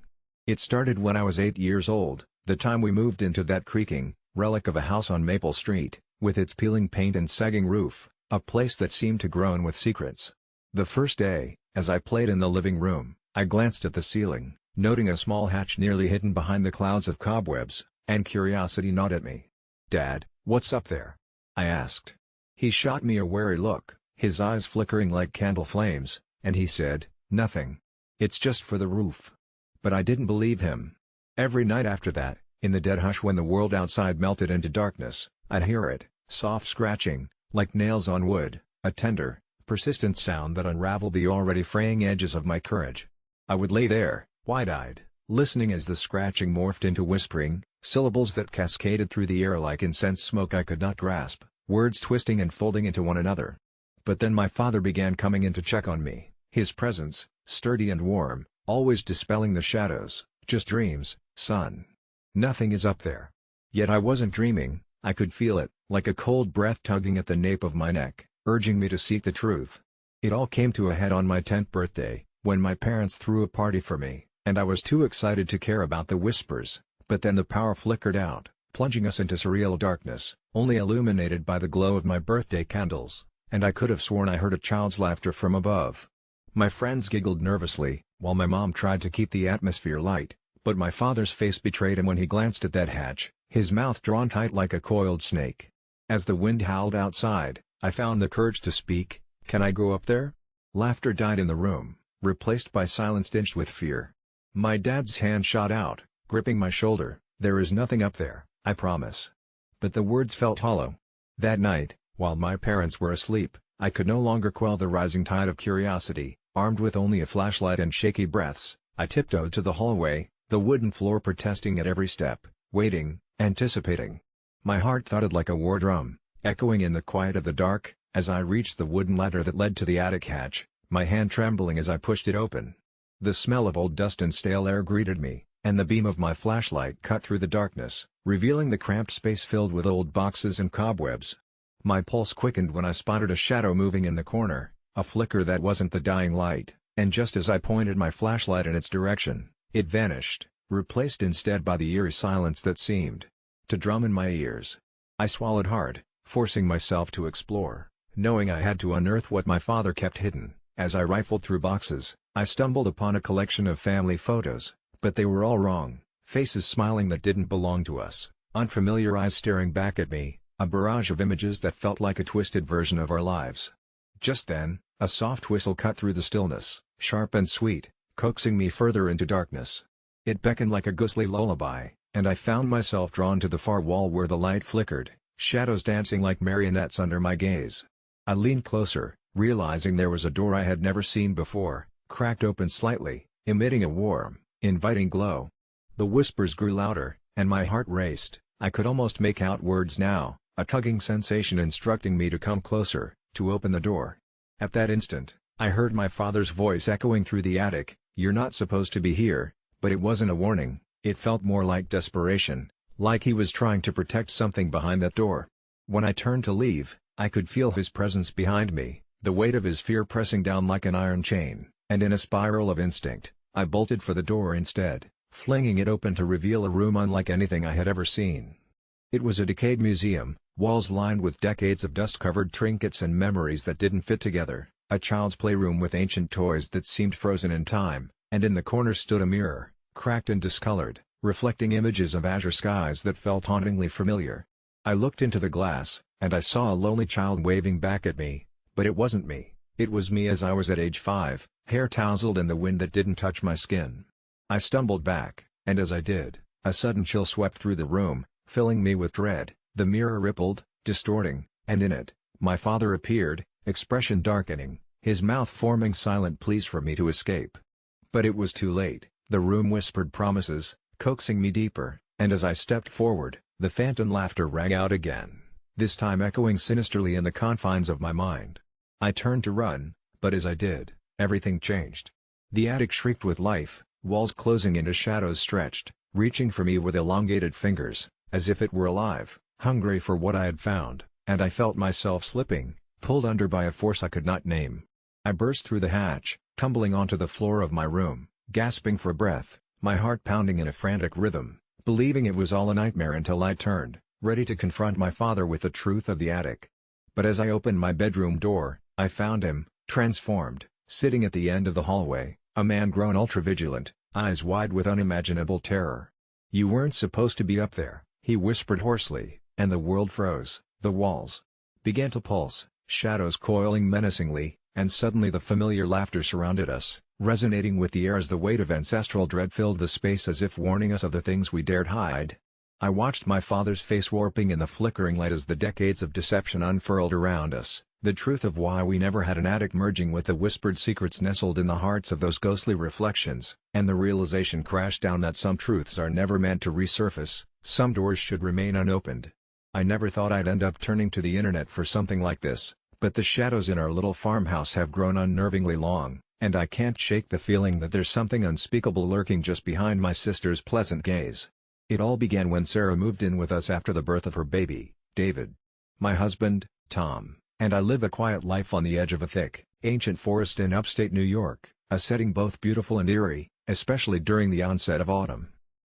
It started when I was 8 years old, the time we moved into that creaking relic of a house on Maple Street, with its peeling paint and sagging roof, a place that seemed to groan with secrets. The first day, as I played in the living room, I glanced at the ceiling, noting a small hatch nearly hidden behind the clouds of cobwebs, and curiosity gnawed at me. "Dad, what's up there?" I asked. He shot me a wary look, his eyes flickering like candle flames, and he said, "Nothing. It's just for the roof." But I didn't believe him. Every night after that, in the dead hush when the world outside melted into darkness, I'd hear it, soft scratching, like nails on wood, a tender, persistent sound that unraveled the already fraying edges of my courage. I would lay there, wide-eyed, listening as the scratching morphed into whispering, syllables that cascaded through the air like incense smoke I could not grasp, words twisting and folding into one another. But then my father began coming in to check on me, his presence, sturdy and warm, always dispelling the shadows. "Just dreams, son. Nothing is up there." Yet I wasn't dreaming, I could feel it, like a cold breath tugging at the nape of my neck, urging me to seek the truth. It all came to a head on my 10th birthday, when my parents threw a party for me, and I was too excited to care about the whispers, but then the power flickered out, plunging us into surreal darkness, only illuminated by the glow of my birthday candles, and I could have sworn I heard a child's laughter from above. My friends giggled nervously, while my mom tried to keep the atmosphere light, but my father's face betrayed him when he glanced at that hatch, his mouth drawn tight like a coiled snake. As the wind howled outside, I found the courage to speak. "Can I go up there?" Laughter died in the room, replaced by silence tinged with fear. My dad's hand shot out, gripping my shoulder. "There is nothing up there, I promise." But the words felt hollow. That night, while my parents were asleep, I could no longer quell the rising tide of curiosity. Armed with only a flashlight and shaky breaths, I tiptoed to the hallway, the wooden floor protesting at every step, waiting, anticipating. My heart thudded like a war drum, echoing in the quiet of the dark, as I reached the wooden ladder that led to the attic hatch, my hand trembling as I pushed it open. The smell of old dust and stale air greeted me, and the beam of my flashlight cut through the darkness, revealing the cramped space filled with old boxes and cobwebs. My pulse quickened when I spotted a shadow moving in the corner, a flicker that wasn't the dying light, and just as I pointed my flashlight in its direction, it vanished, replaced instead by the eerie silence that seemed to drum in my ears. I swallowed hard, forcing myself to explore, knowing I had to unearth what my father kept hidden. As I rifled through boxes, I stumbled upon a collection of family photos, but they were all wrong, faces smiling that didn't belong to us, unfamiliar eyes staring back at me, a barrage of images that felt like a twisted version of our lives. Just then, a soft whistle cut through the stillness, sharp and sweet, coaxing me further into darkness. It beckoned like a ghostly lullaby, and I found myself drawn to the far wall where the light flickered, shadows dancing like marionettes under my gaze. I leaned closer, realizing there was a door I had never seen before, cracked open slightly, emitting a warm, inviting glow. The whispers grew louder, and my heart raced. I could almost make out words now, a tugging sensation instructing me to come closer, to open the door. At that instant, I heard my father's voice echoing through the attic, "You're not supposed to be here," but it wasn't a warning, it felt more like desperation, like he was trying to protect something behind that door. When I turned to leave, I could feel his presence behind me, the weight of his fear pressing down like an iron chain, and in a spiral of instinct, I bolted for the door instead, flinging it open to reveal a room unlike anything I had ever seen. It was a decayed museum, walls lined with decades of dust-covered trinkets and memories that didn't fit together, a child's playroom with ancient toys that seemed frozen in time, and in the corner stood a mirror, cracked and discolored, reflecting images of azure skies that felt hauntingly familiar. I looked into the glass, and I saw a lonely child waving back at me, but it wasn't me, it was me as I was at age 5, hair tousled in the wind that didn't touch my skin. I stumbled back, and as I did, a sudden chill swept through the room, filling me with dread. The mirror rippled, distorting, and in it, my father appeared, expression darkening, his mouth forming silent pleas for me to escape. But it was too late. The room whispered promises, coaxing me deeper, and as I stepped forward, the phantom laughter rang out again, this time echoing sinisterly in the confines of my mind. I turned to run, but as I did, everything changed. The attic shrieked with life, walls closing into shadows stretched, reaching for me with elongated fingers, as if it were alive, hungry for what I had found, and I felt myself slipping, pulled under by a force I could not name. I burst through the hatch, tumbling onto the floor of my room, gasping for breath, my heart pounding in a frantic rhythm, believing it was all a nightmare until I turned, ready to confront my father with the truth of the attic. But as I opened my bedroom door, I found him, transformed, sitting at the end of the hallway, a man grown ultra-vigilant, eyes wide with unimaginable terror. "You weren't supposed to be up there," he whispered hoarsely, and the world froze, the walls began to pulse, shadows coiling menacingly, and suddenly the familiar laughter surrounded us, resonating with the air as the weight of ancestral dread filled the space as if warning us of the things we dared hide. I watched my father's face warping in the flickering light as the decades of deception unfurled around us, the truth of why we never had an attic merging with the whispered secrets nestled in the hearts of those ghostly reflections, and the realization crashed down that some truths are never meant to resurface, some doors should remain unopened. I never thought I'd end up turning to the internet for something like this, but the shadows in our little farmhouse have grown unnervingly long, and I can't shake the feeling that there's something unspeakable lurking just behind my sister's pleasant gaze. It all began when Sarah moved in with us after the birth of her baby, David. My husband, Tom, and I live a quiet life on the edge of a thick, ancient forest in upstate New York, a setting both beautiful and eerie, especially during the onset of autumn.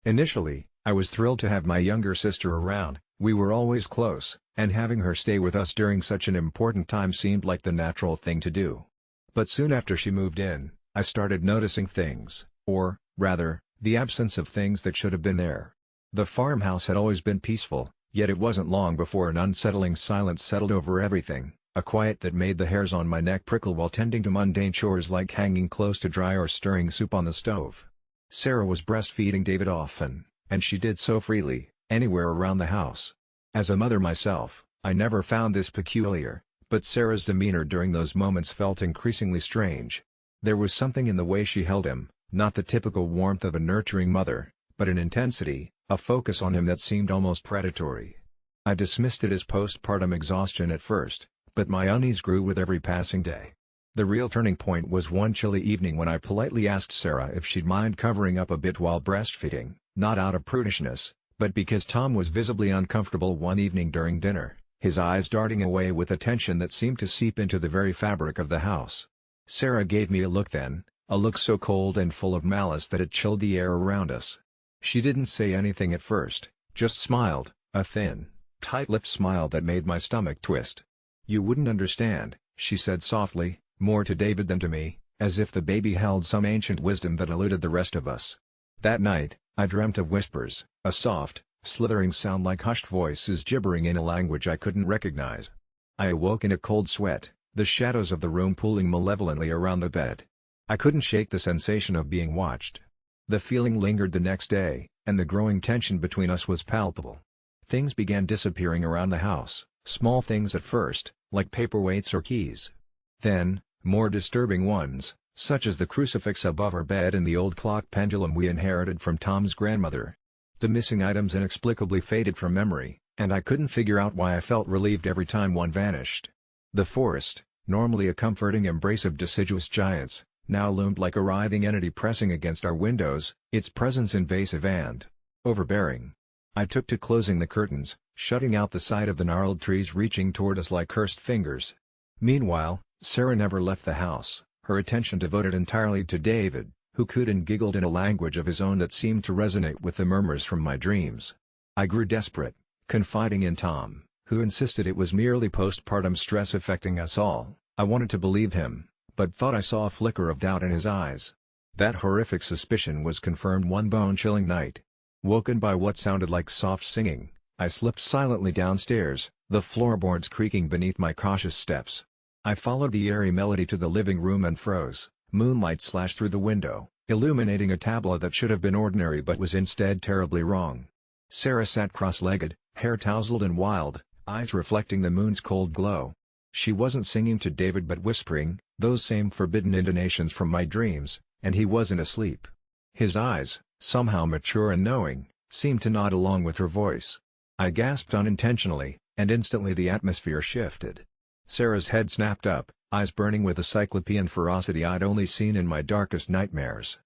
Initially, I was thrilled to have my younger sister around. We were always close, and having her stay with us during such an important time seemed like the natural thing to do. But soon after she moved in, I started noticing things, or, rather, the absence of things that should have been there. The farmhouse had always been peaceful, yet it wasn't long before an unsettling silence settled over everything, a quiet that made the hairs on my neck prickle while tending to mundane chores like hanging clothes to dry or stirring soup on the stove. Sarah was breastfeeding David often, and she did so freely, anywhere around the house. As a mother myself, I never found this peculiar, but Sarah's demeanor during those moments felt increasingly strange. There was something in the way she held him, not the typical warmth of a nurturing mother, but an intensity, a focus on him that seemed almost predatory. I dismissed it as postpartum exhaustion at first, but my unease grew with every passing day. The real turning point was one chilly evening when I politely asked Sarah if she'd mind covering up a bit while breastfeeding, not out of prudishness, but because Tom was visibly uncomfortable one evening during dinner, his eyes darting away with a tension that seemed to seep into the very fabric of the house. Sarah gave me a look then, a look so cold and full of malice that it chilled the air around us. She didn't say anything at first, just smiled, a thin, tight-lipped smile that made my stomach twist. "You wouldn't understand," she said softly, more to David than to me, as if the baby held some ancient wisdom that eluded the rest of us. That night, I dreamt of whispers, a soft, slithering sound like hushed voices gibbering in a language I couldn't recognize. I awoke in a cold sweat, the shadows of the room pooling malevolently around the bed. I couldn't shake the sensation of being watched. The feeling lingered the next day, and the growing tension between us was palpable. Things began disappearing around the house, small things at first, like paperweights or keys. Then, more disturbing ones, such as the crucifix above our bed and the old clock pendulum we inherited from Tom's grandmother. The missing items inexplicably faded from memory, and I couldn't figure out why I felt relieved every time one vanished. The forest, normally a comforting embrace of deciduous giants, now loomed like a writhing entity pressing against our windows, its presence invasive and overbearing. I took to closing the curtains, shutting out the sight of the gnarled trees reaching toward us like cursed fingers. Meanwhile, Sarah never left the house, her attention devoted entirely to David, who cooed and giggled in a language of his own that seemed to resonate with the murmurs from my dreams. I grew desperate, confiding in Tom, who insisted it was merely postpartum stress affecting us all, I wanted to believe him, but thought I saw a flicker of doubt in his eyes. That horrific suspicion was confirmed one bone-chilling night. Woken by what sounded like soft singing, I slipped silently downstairs, the floorboards creaking beneath my cautious steps. I followed the eerie melody to the living room and froze. Moonlight slashed through the window, illuminating a tableau that should have been ordinary but was instead terribly wrong. Sarah sat cross-legged, hair tousled and wild, eyes reflecting the moon's cold glow. She wasn't singing to David but whispering, those same forbidden intonations from my dreams, and he wasn't asleep. His eyes, somehow mature and knowing, seemed to nod along with her voice. I gasped unintentionally, and instantly the atmosphere shifted. Sarah's head snapped up, eyes burning with a cyclopean ferocity I'd only seen in my darkest nightmares.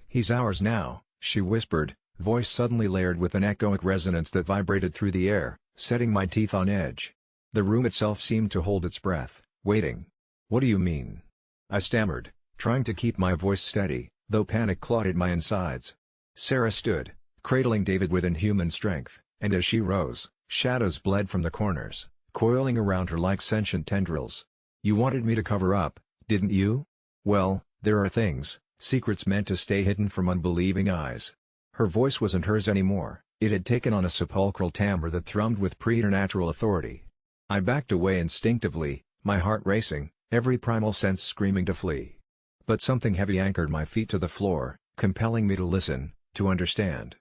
"He's ours now," she whispered, voice suddenly layered with an echoic resonance that vibrated through the air, setting my teeth on edge. The room itself seemed to hold its breath, waiting. "What do you mean?" I stammered, trying to keep my voice steady, though panic clawed at my insides. Sarah stood, cradling David with inhuman strength, and as she rose, shadows bled from the corners, coiling around her like sentient tendrils. "You wanted me to cover up, didn't you? Well, there are things, secrets meant to stay hidden from unbelieving eyes." Her voice wasn't hers anymore, it had taken on a sepulchral timbre that thrummed with preternatural authority. I backed away instinctively, my heart racing, every primal sense screaming to flee. But something heavy anchored my feet to the floor, compelling me to listen, to understand.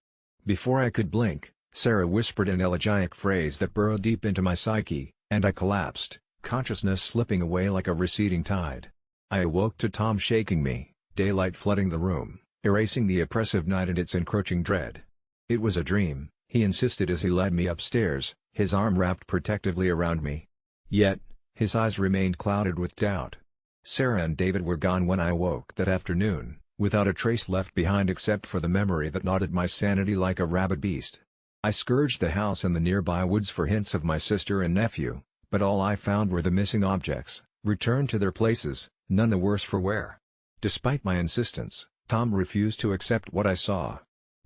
Before I could blink, Sarah whispered an elegiac phrase that burrowed deep into my psyche, and I collapsed, consciousness slipping away like a receding tide. I awoke to Tom shaking me, daylight flooding the room, erasing the oppressive night and its encroaching dread. "It was a dream," he insisted as he led me upstairs, his arm wrapped protectively around me. Yet, his eyes remained clouded with doubt. Sarah and David were gone when I awoke that afternoon, without a trace left behind except for the memory that gnawed at my sanity like a rabid beast. I scourged the house and the nearby woods for hints of my sister and nephew, but all I found were the missing objects, returned to their places, none the worse for wear. Despite my insistence, Tom refused to accept what I saw.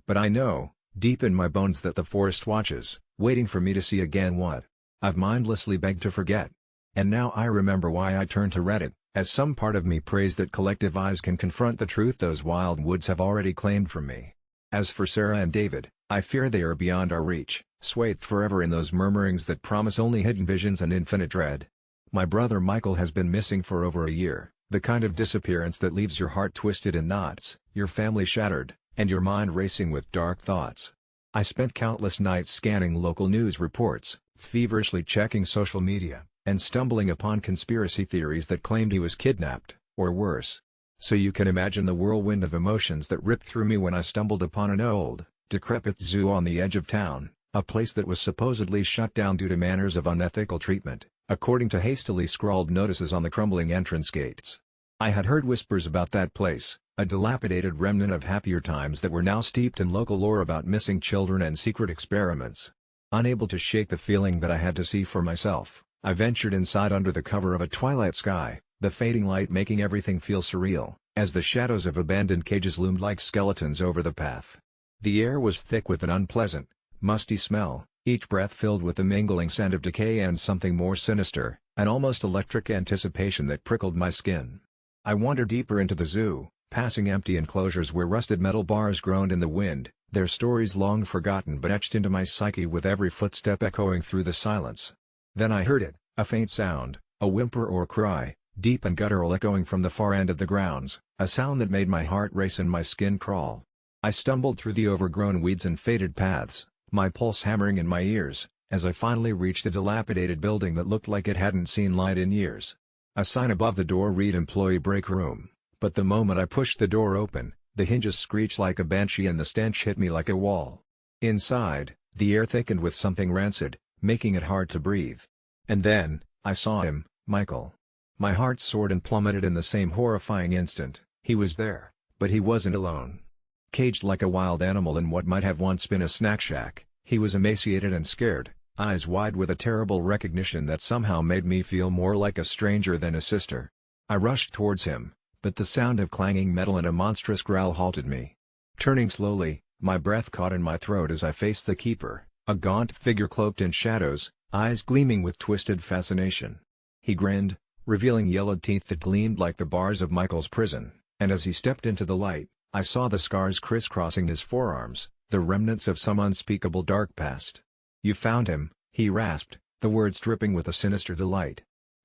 But I know, deep in my bones, that the forest watches, waiting for me to see again what I've mindlessly begged to forget. And now I remember why I turned to Reddit, as some part of me prays that collective eyes can confront the truth those wild woods have already claimed from me. As for Sarah and David, I fear they are beyond our reach, swathed forever in those murmurings that promise only hidden visions and infinite dread. My brother Michael has been missing for over a year, the kind of disappearance that leaves your heart twisted in knots, your family shattered, and your mind racing with dark thoughts. I spent countless nights scanning local news reports, feverishly checking social media, and stumbling upon conspiracy theories that claimed he was kidnapped, or worse. So you can imagine the whirlwind of emotions that ripped through me when I stumbled upon an old, decrepit zoo on the edge of town, a place that was supposedly shut down due to manners of unethical treatment, according to hastily scrawled notices on the crumbling entrance gates. I had heard whispers about that place, a dilapidated remnant of happier times that were now steeped in local lore about missing children and secret experiments. Unable to shake the feeling that I had to see for myself, I ventured inside under the cover of a twilight sky, the fading light making everything feel surreal, as the shadows of abandoned cages loomed like skeletons over the path. The air was thick with an unpleasant, musty smell, each breath filled with the mingling scent of decay and something more sinister, an almost electric anticipation that prickled my skin. I wandered deeper into the zoo, passing empty enclosures where rusted metal bars groaned in the wind, their stories long forgotten but etched into my psyche with every footstep echoing through the silence. Then I heard it, a faint sound, a whimper or cry, deep and guttural echoing from the far end of the grounds, a sound that made my heart race and my skin crawl. I stumbled through the overgrown weeds and faded paths, my pulse hammering in my ears, as I finally reached a dilapidated building that looked like it hadn't seen light in years. A sign above the door read "Employee Break Room," but the moment I pushed the door open, the hinges screeched like a banshee and the stench hit me like a wall. Inside, the air thickened with something rancid, making it hard to breathe. And then, I saw him, Michael. My heart soared and plummeted in the same horrifying instant. He was there, but he wasn't alone. Caged like a wild animal in what might have once been a snack shack, he was emaciated and scared, eyes wide with a terrible recognition that somehow made me feel more like a stranger than a sister. I rushed towards him, but the sound of clanging metal and a monstrous growl halted me. Turning slowly, my breath caught in my throat as I faced the keeper, a gaunt figure cloaked in shadows, eyes gleaming with twisted fascination. He grinned, revealing yellowed teeth that gleamed like the bars of Michael's prison, and as he stepped into the light, I saw the scars crisscrossing his forearms, the remnants of some unspeakable dark past. "You found him," he rasped, the words dripping with a sinister delight.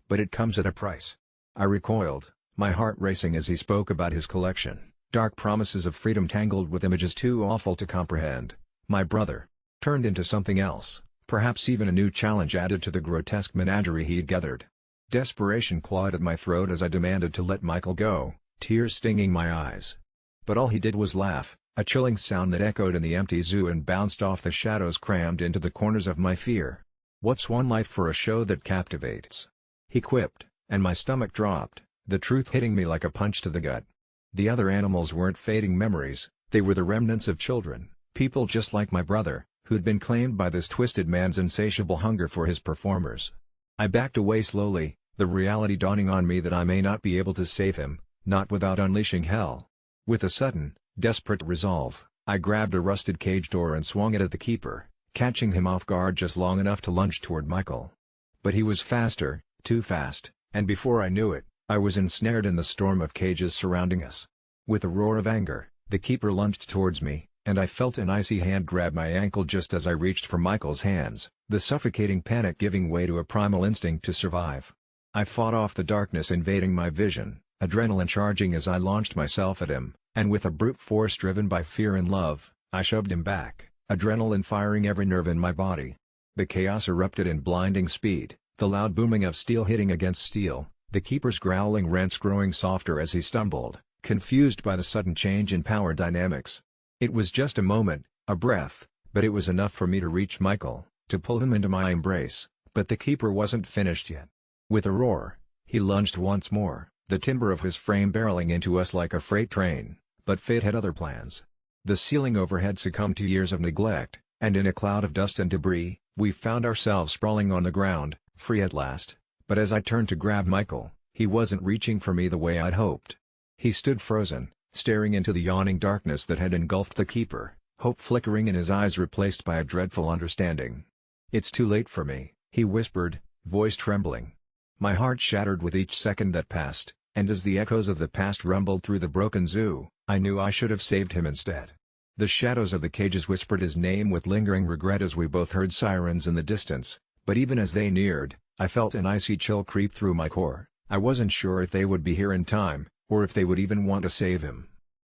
"But it comes at a price." I recoiled, my heart racing as he spoke about his collection, dark promises of freedom tangled with images too awful to comprehend. My brother turned into something else, perhaps even a new challenge added to the grotesque menagerie he had gathered. Desperation clawed at my throat as I demanded to let Michael go, tears stinging my eyes. But all he did was laugh, a chilling sound that echoed in the empty zoo and bounced off the shadows crammed into the corners of my fear. "What's one life for a show that captivates?" he quipped, and my stomach dropped, the truth hitting me like a punch to the gut. The other animals weren't fading memories, they were the remnants of children, people just like my brother, who'd been claimed by this twisted man's insatiable hunger for his performers. I backed away slowly, the reality dawning on me that I may not be able to save him, not without unleashing hell. With a sudden, desperate resolve, I grabbed a rusted cage door and swung it at the keeper, catching him off guard just long enough to lunge toward Michael. But he was faster, too fast, and before I knew it, I was ensnared in the storm of cages surrounding us. With a roar of anger, the keeper lunged towards me, and I felt an icy hand grab my ankle just as I reached for Michael's hands, the suffocating panic giving way to a primal instinct to survive. I fought off the darkness invading my vision, adrenaline charging as I launched myself at him, and with a brute force driven by fear and love, I shoved him back, adrenaline firing every nerve in my body. The chaos erupted in blinding speed, the loud booming of steel hitting against steel, the keeper's growling rants growing softer as he stumbled, confused by the sudden change in power dynamics. It was just a moment, a breath, but it was enough for me to reach Michael, to pull him into my embrace, but the keeper wasn't finished yet. With a roar, he lunged once more, the timber of his frame barreling into us like a freight train, but fate had other plans. The ceiling overhead succumbed to years of neglect, and in a cloud of dust and debris, we found ourselves sprawling on the ground, free at last. But as I turned to grab Michael, he wasn't reaching for me the way I'd hoped. He stood frozen, staring into the yawning darkness that had engulfed the keeper, hope flickering in his eyes replaced by a dreadful understanding. "It's too late for me," he whispered, voice trembling. My heart shattered with each second that passed, and as the echoes of the past rumbled through the broken zoo, I knew I should have saved him instead. The shadows of the cages whispered his name with lingering regret as we both heard sirens in the distance, but even as they neared, I felt an icy chill creep through my core. I wasn't sure if they would be here in time, or if they would even want to save him.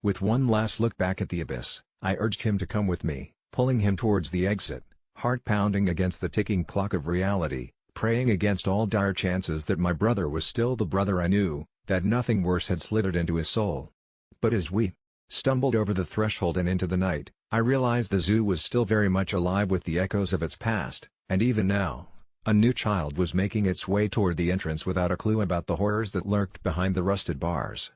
With one last look back at the abyss, I urged him to come with me, pulling him towards the exit, heart pounding against the ticking clock of reality, praying against all dire chances that my brother was still the brother I knew, that nothing worse had slithered into his soul. But as we stumbled over the threshold and into the night, I realized the zoo was still very much alive with the echoes of its past, and even now, a new child was making its way toward the entrance without a clue about the horrors that lurked behind the rusted bars.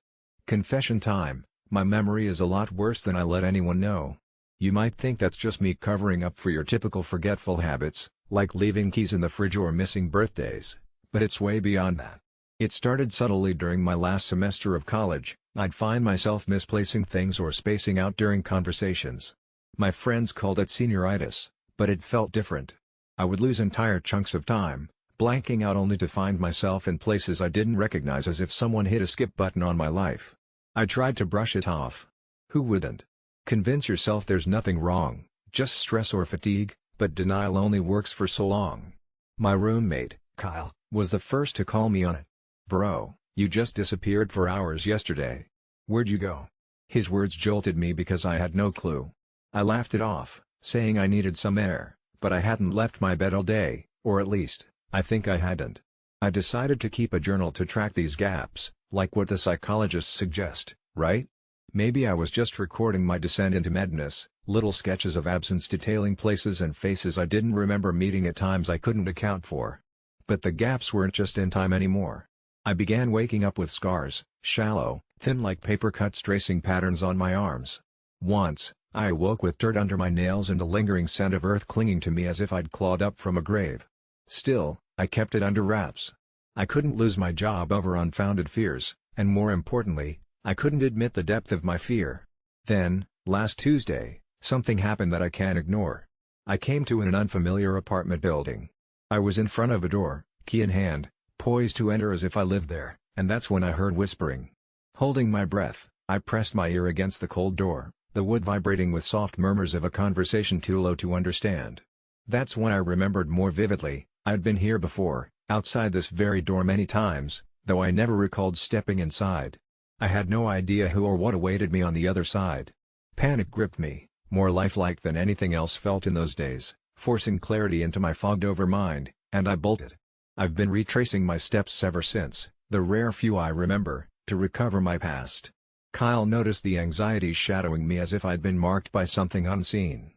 Confession time, my memory is a lot worse than I let anyone know. You might think that's just me covering up for your typical forgetful habits, like leaving keys in the fridge or missing birthdays, but it's way beyond that. It started subtly during my last semester of college. I'd find myself misplacing things or spacing out during conversations. My friends called it senioritis, but it felt different. I would lose entire chunks of time, blanking out only to find myself in places I didn't recognize as if someone hit a skip button on my life. I tried to brush it off. Who wouldn't? Convince yourself there's nothing wrong, just stress or fatigue, but denial only works for so long. My roommate, Kyle, was the first to call me on it. "Bro, you just disappeared for hours yesterday. Where'd you go?" His words jolted me because I had no clue. I laughed it off, saying I needed some air, but I hadn't left my bed all day, or at least, I think I hadn't. I decided to keep a journal to track these gaps, like what the psychologists suggest, right? Maybe I was just recording my descent into madness, little sketches of absence detailing places and faces I didn't remember meeting at times I couldn't account for. But the gaps weren't just in time anymore. I began waking up with scars, shallow, thin like paper cuts tracing patterns on my arms. Once, I awoke with dirt under my nails and a lingering scent of earth clinging to me as if I'd clawed up from a grave. Still, I kept it under wraps. I couldn't lose my job over unfounded fears, and more importantly, I couldn't admit the depth of my fear. Then, last Tuesday, something happened that I can't ignore. I came to an unfamiliar apartment building. I was in front of a door, key in hand, poised to enter as if I lived there, and that's when I heard whispering. Holding my breath, I pressed my ear against the cold door, the wood vibrating with soft murmurs of a conversation too low to understand. That's when I remembered more vividly. I'd been here before, outside this very door many times, though I never recalled stepping inside. I had no idea who or what awaited me on the other side. Panic gripped me, more lifelike than anything else felt in those days, forcing clarity into my fogged-over mind, and I bolted. I've been retracing my steps ever since, the rare few I remember, to recover my past. Kyle noticed the anxiety shadowing me as if I'd been marked by something unseen.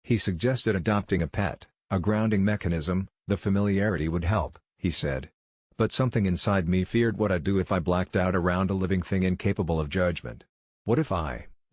He suggested adopting a pet, a grounding mechanism. The familiarity would help, he said. But something inside me feared what I'd do if I blacked out around a living thing incapable of judgment. What if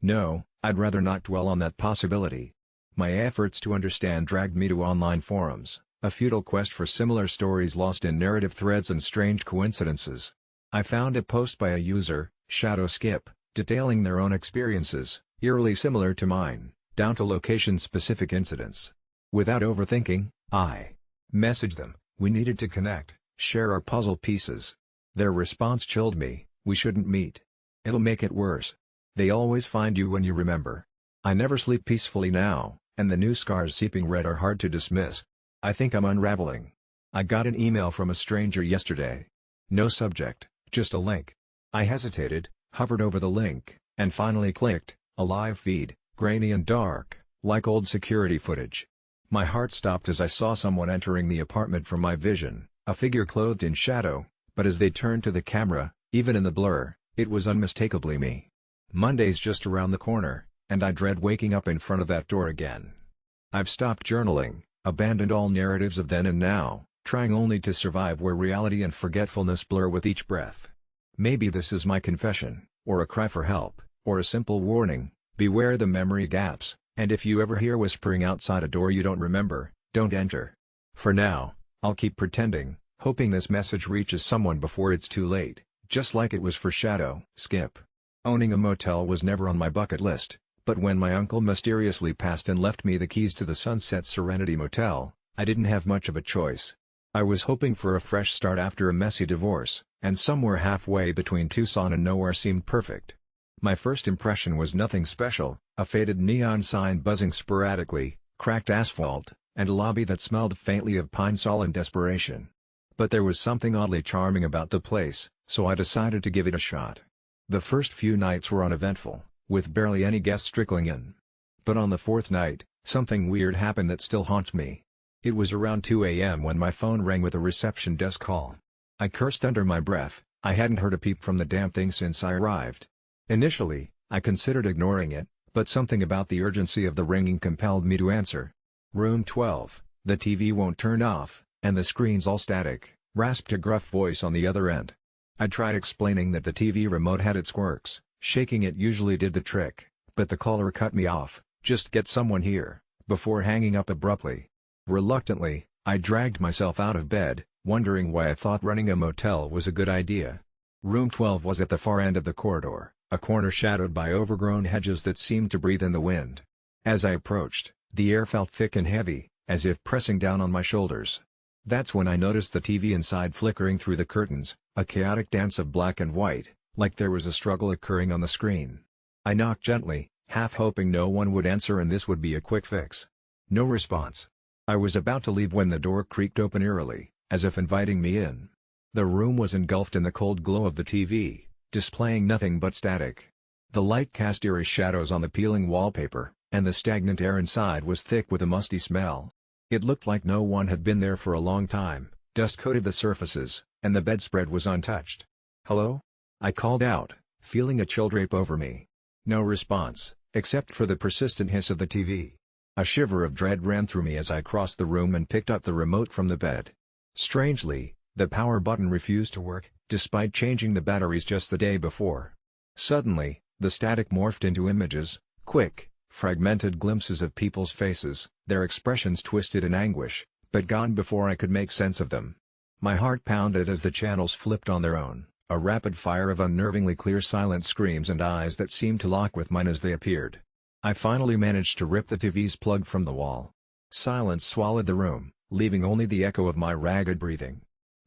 No, I'd rather not dwell on that possibility. My efforts to understand dragged me to online forums, a futile quest for similar stories lost in narrative threads and strange coincidences. I found a post by a user, Shadow Skip, detailing their own experiences, eerily similar to mine, down to location-specific incidents. Without overthinking, I messaged them. We needed to connect, share our puzzle pieces. Their response chilled me. We shouldn't meet. It'll make it worse. They always find you when you remember. I never sleep peacefully now, and the new scars seeping red are hard to dismiss. I think I'm unraveling. I got an email from a stranger yesterday. No subject, just a link. I hesitated, hovered over the link, and finally clicked. A live feed, grainy and dark, like old security footage. My heart stopped as I saw someone entering the apartment from my vision, a figure clothed in shadow, but as they turned to the camera, even in the blur, it was unmistakably me. Monday's just around the corner, and I dread waking up in front of that door again. I've stopped journaling, abandoned all narratives of then and now, trying only to survive where reality and forgetfulness blur with each breath. Maybe this is my confession, or a cry for help, or a simple warning: beware the memory gaps. And if you ever hear whispering outside a door you don't remember, don't enter. For now, I'll keep pretending, hoping this message reaches someone before it's too late, just like it was for Shadow Skip. Owning a motel was never on my bucket list, but when my uncle mysteriously passed and left me the keys to the Sunset Serenity Motel, I didn't have much of a choice. I was hoping for a fresh start after a messy divorce, and somewhere halfway between Tucson and nowhere seemed perfect. My first impression was nothing special: a faded neon sign buzzing sporadically, cracked asphalt, and a lobby that smelled faintly of pine sol and desperation. But there was something oddly charming about the place, so I decided to give it a shot. The first few nights were uneventful, with barely any guests trickling in. But on the fourth night, something weird happened that still haunts me. It was around 2 a.m. when my phone rang with a reception desk call. I cursed under my breath. I hadn't heard a peep from the damn thing since I arrived. Initially, I considered ignoring it, but something about the urgency of the ringing compelled me to answer. "Room 12, the TV won't turn off, and the screen's all static," rasped a gruff voice on the other end. I tried explaining that the TV remote had its quirks, shaking it usually did the trick, but the caller cut me off. "Just get someone here," before hanging up abruptly. Reluctantly, I dragged myself out of bed, wondering why I thought running a motel was a good idea. Room 12 was at the far end of the corridor, a corner shadowed by overgrown hedges that seemed to breathe in the wind. As I approached, the air felt thick and heavy, as if pressing down on my shoulders. That's when I noticed the TV inside flickering through the curtains, a chaotic dance of black and white, like there was a struggle occurring on the screen. I knocked gently, half hoping no one would answer and this would be a quick fix. No response. I was about to leave when the door creaked open eerily, as if inviting me in. The room was engulfed in the cold glow of the TV, displaying nothing but static. The light cast eerie shadows on the peeling wallpaper, and the stagnant air inside was thick with a musty smell. It looked like no one had been there for a long time. Dust coated the surfaces, and the bedspread was untouched. "Hello?" I called out, feeling a chill drape over me. No response, except for the persistent hiss of the TV. A shiver of dread ran through me as I crossed the room and picked up the remote from the bed. Strangely, the power button refused to work, despite changing the batteries just the day before. Suddenly, the static morphed into images, quick, fragmented glimpses of people's faces, their expressions twisted in anguish, but gone before I could make sense of them. My heart pounded as the channels flipped on their own, a rapid fire of unnervingly clear silent screams and eyes that seemed to lock with mine as they appeared. I finally managed to rip the TV's plug from the wall. Silence swallowed the room, leaving only the echo of my ragged breathing.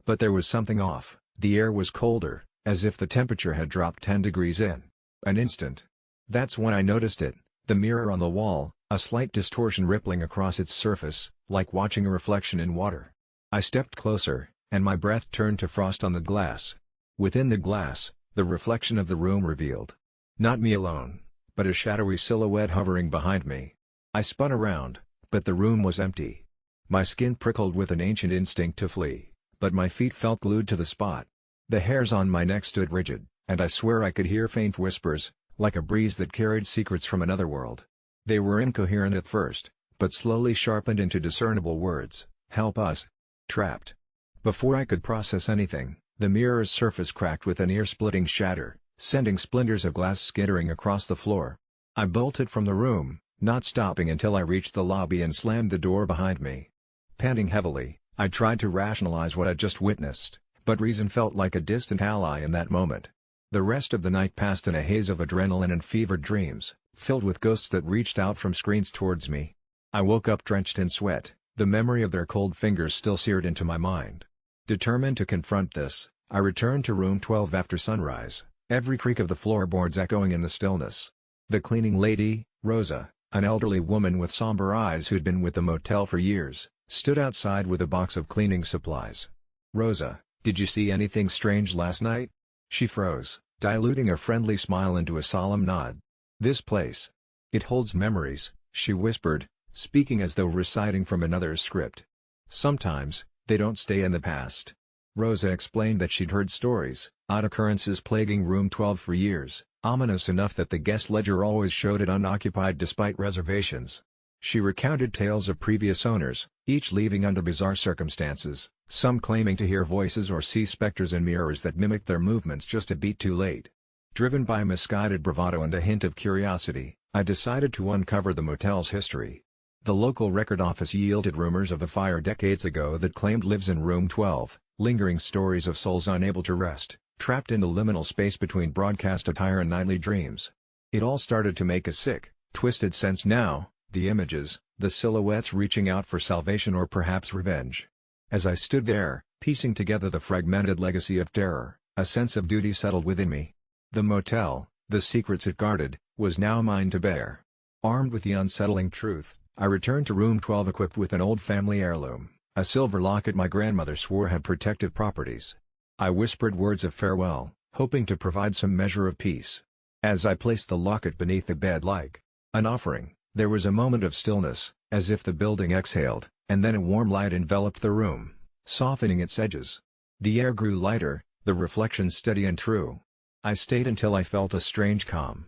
But there was something off. The air was colder, as if the temperature had dropped 10 degrees in an instant. That's when I noticed it, the mirror on the wall, a slight distortion rippling across its surface, like watching a reflection in water. I stepped closer, and my breath turned to frost on the glass. Within the glass, the reflection of the room revealed not me alone, but a shadowy silhouette hovering behind me. I spun around, but the room was empty. My skin prickled with an ancient instinct to flee, but my feet felt glued to the spot. The hairs on my neck stood rigid, and I swear I could hear faint whispers, like a breeze that carried secrets from another world. They were incoherent at first, but slowly sharpened into discernible words. Help us. Trapped. Before I could process anything, the mirror's surface cracked with an ear-splitting shatter, sending splinters of glass skittering across the floor. I bolted from the room, not stopping until I reached the lobby and slammed the door behind me. Panting heavily, I tried to rationalize what I'd just witnessed, but reason felt like a distant ally in that moment. The rest of the night passed in a haze of adrenaline and fevered dreams, filled with ghosts that reached out from screens towards me. I woke up drenched in sweat, the memory of their cold fingers still seared into my mind. Determined to confront this, I returned to room 12 after sunrise, every creak of the floorboards echoing in the stillness. The cleaning lady, Rosa, an elderly woman with somber eyes who'd been with the motel for years, stood outside with a box of cleaning supplies. "Rosa, did you see anything strange last night?" She froze, diluting a friendly smile into a solemn nod. "This place. It holds memories," she whispered, speaking as though reciting from another's script. "Sometimes, they don't stay in the past." Rosa explained that she'd heard stories, odd occurrences plaguing room 12 for years, ominous enough that the guest ledger always showed it unoccupied despite reservations. She recounted tales of previous owners, each leaving under bizarre circumstances, some claiming to hear voices or see specters in mirrors that mimicked their movements just a beat too late. Driven by misguided bravado and a hint of curiosity, I decided to uncover the motel's history. The local record office yielded rumors of a fire decades ago that claimed lives in room 12, lingering stories of souls unable to rest, trapped in the liminal space between broadcast attire and nightly dreams. It all started to make a sick, twisted sense now, the images, the silhouettes reaching out for salvation or perhaps revenge. As I stood there, piecing together the fragmented legacy of terror, a sense of duty settled within me. The motel, the secrets it guarded, was now mine to bear. Armed with the unsettling truth, I returned to room 12 equipped with an old family heirloom, a silver locket my grandmother swore had protective properties. I whispered words of farewell, hoping to provide some measure of peace. As I placed the locket beneath the bed like an offering, there was a moment of stillness, as if the building exhaled, and then a warm light enveloped the room, softening its edges. The air grew lighter, the reflections steady and true. I stayed until I felt a strange calm.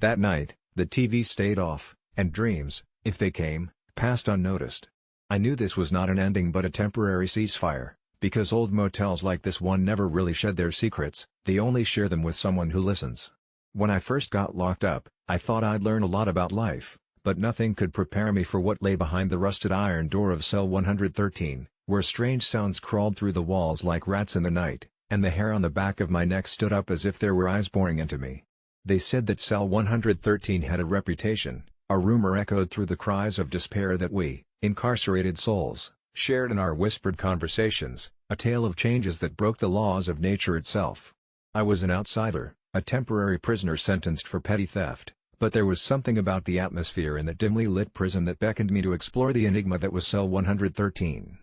That night, the TV stayed off, and dreams, if they came, passed unnoticed. I knew this was not an ending but a temporary ceasefire, because old motels like this one never really shed their secrets, they only share them with someone who listens. When I first got locked up, I thought I'd learn a lot about life, but nothing could prepare me for what lay behind the rusted iron door of cell 113, where strange sounds crawled through the walls like rats in the night, and the hair on the back of my neck stood up as if there were eyes boring into me. They said that cell 113 had a reputation, a rumor echoed through the cries of despair that we, incarcerated souls, shared in our whispered conversations, a tale of changes that broke the laws of nature itself. I was an outsider, a temporary prisoner sentenced for petty theft, but there was something about the atmosphere in the dimly lit prison that beckoned me to explore the enigma that was cell 113.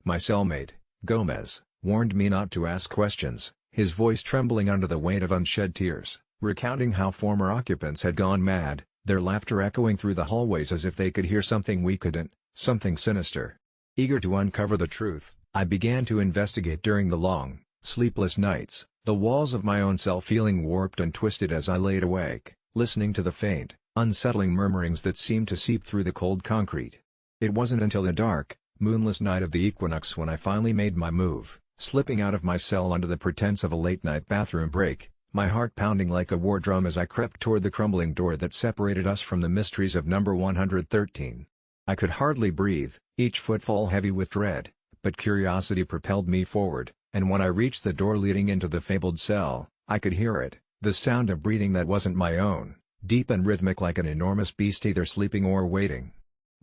My cellmate, Gomez, warned me not to ask questions, his voice trembling under the weight of unshed tears, recounting how former occupants had gone mad, their laughter echoing through the hallways as if they could hear something we couldn't, something sinister. Eager to uncover the truth, I began to investigate during the long, sleepless nights, the walls of my own cell feeling warped and twisted as I laid awake, listening to the faint, unsettling murmurings that seemed to seep through the cold concrete. It wasn't until the dark, moonless night of the equinox when I finally made my move, slipping out of my cell under the pretense of a late-night bathroom break, my heart pounding like a war drum as I crept toward the crumbling door that separated us from the mysteries of number 113. I could hardly breathe, each footfall heavy with dread, but curiosity propelled me forward, and when I reached the door leading into the fabled cell, I could hear it, the sound of breathing that wasn't my own, deep and rhythmic like an enormous beast either sleeping or waiting.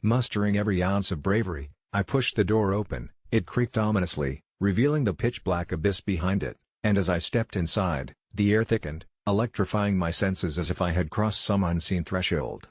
Mustering every ounce of bravery, I pushed the door open. It creaked ominously, revealing the pitch-black abyss behind it, and as I stepped inside, the air thickened, electrifying my senses as if I had crossed some unseen threshold.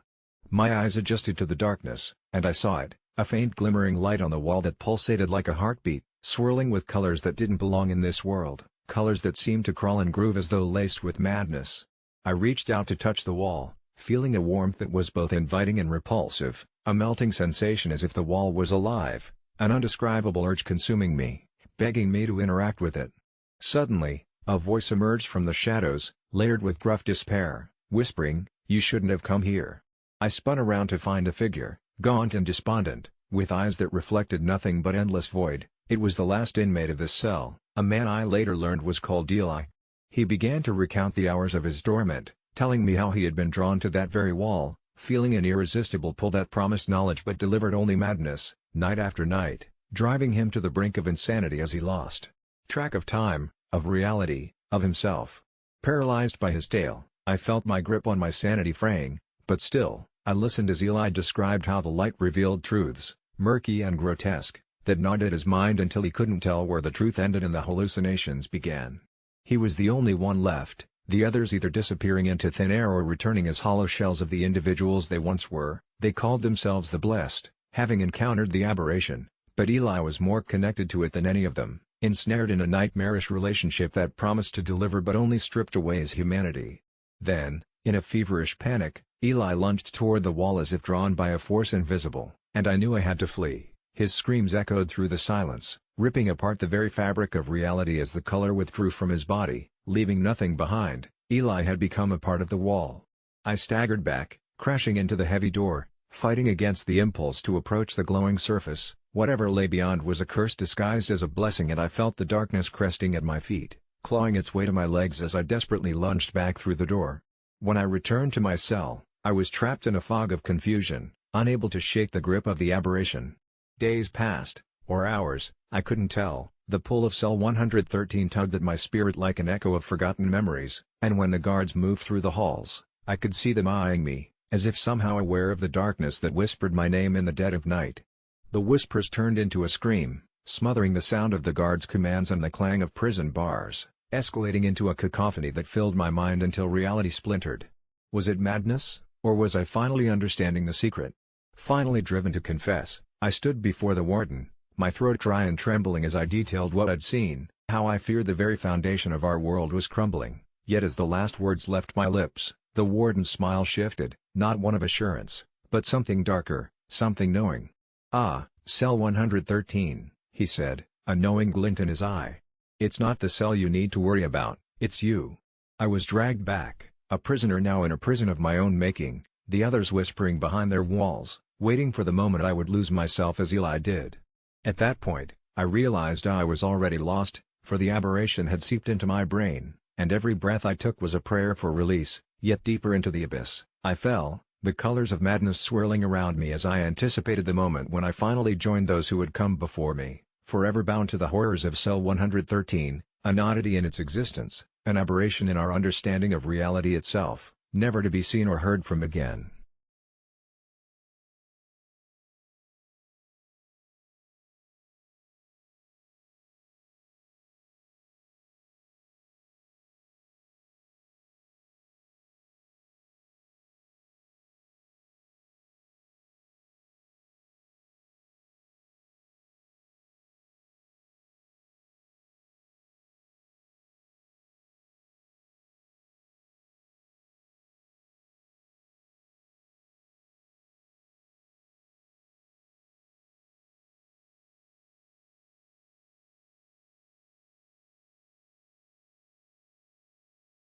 My eyes adjusted to the darkness, and I saw it, a faint glimmering light on the wall that pulsated like a heartbeat, swirling with colors that didn't belong in this world, colors that seemed to crawl and groove as though laced with madness. I reached out to touch the wall, feeling a warmth that was both inviting and repulsive, a melting sensation as if the wall was alive, an undescribable urge consuming me, begging me to interact with it. Suddenly, a voice emerged from the shadows, layered with gruff despair, whispering, "You shouldn't have come here." I spun around to find a figure, gaunt and despondent, with eyes that reflected nothing but endless void. It was the last inmate of this cell, a man I later learned was called Eli. He began to recount the hours of his torment, telling me how he had been drawn to that very wall, feeling an irresistible pull that promised knowledge but delivered only madness, night after night, driving him to the brink of insanity as he lost track of time, of reality, of himself. Paralyzed by his tale, I felt my grip on my sanity fraying, but still, I listened as Eli described how the light revealed truths, murky and grotesque, that gnawed at his mind until he couldn't tell where the truth ended and the hallucinations began. He was the only one left, the others either disappearing into thin air or returning as hollow shells of the individuals they once were. They called themselves the Blessed, having encountered the aberration, but Eli was more connected to it than any of them, ensnared in a nightmarish relationship that promised to deliver but only stripped away his humanity. Then, in a feverish panic, Eli lunged toward the wall as if drawn by a force invisible, and I knew I had to flee. His screams echoed through the silence, ripping apart the very fabric of reality as the color withdrew from his body, leaving nothing behind. Eli had become a part of the wall. I staggered back, crashing into the heavy door, fighting against the impulse to approach the glowing surface. Whatever lay beyond was a curse disguised as a blessing, and I felt the darkness cresting at my feet, clawing its way to my legs as I desperately lunged back through the door. When I returned to my cell, I was trapped in a fog of confusion, unable to shake the grip of the aberration. Days passed, or hours, I couldn't tell. The pull of cell 113 tugged at my spirit like an echo of forgotten memories, and when the guards moved through the halls, I could see them eyeing me, as if somehow aware of the darkness that whispered my name in the dead of night. The whispers turned into a scream, smothering the sound of the guards' commands and the clang of prison bars, escalating into a cacophony that filled my mind until reality splintered. Was it madness, or was I finally understanding the secret? Finally driven to confess, I stood before the warden, my throat dry and trembling as I detailed what I'd seen, how I feared the very foundation of our world was crumbling. Yet as the last words left my lips, the warden's smile shifted, not one of assurance, but something darker, something knowing. "Ah, cell 113, he said, a knowing glint in his eye. "It's not the cell you need to worry about, it's you." I was dragged back, a prisoner now in a prison of my own making, the others whispering behind their walls, waiting for the moment I would lose myself as Eli did. At that point, I realized I was already lost, for the aberration had seeped into my brain, and every breath I took was a prayer for release. Yet deeper into the abyss, I fell, the colors of madness swirling around me as I anticipated the moment when I finally joined those who had come before me, forever bound to the horrors of cell 113, an oddity in its existence, an aberration in our understanding of reality itself, never to be seen or heard from again.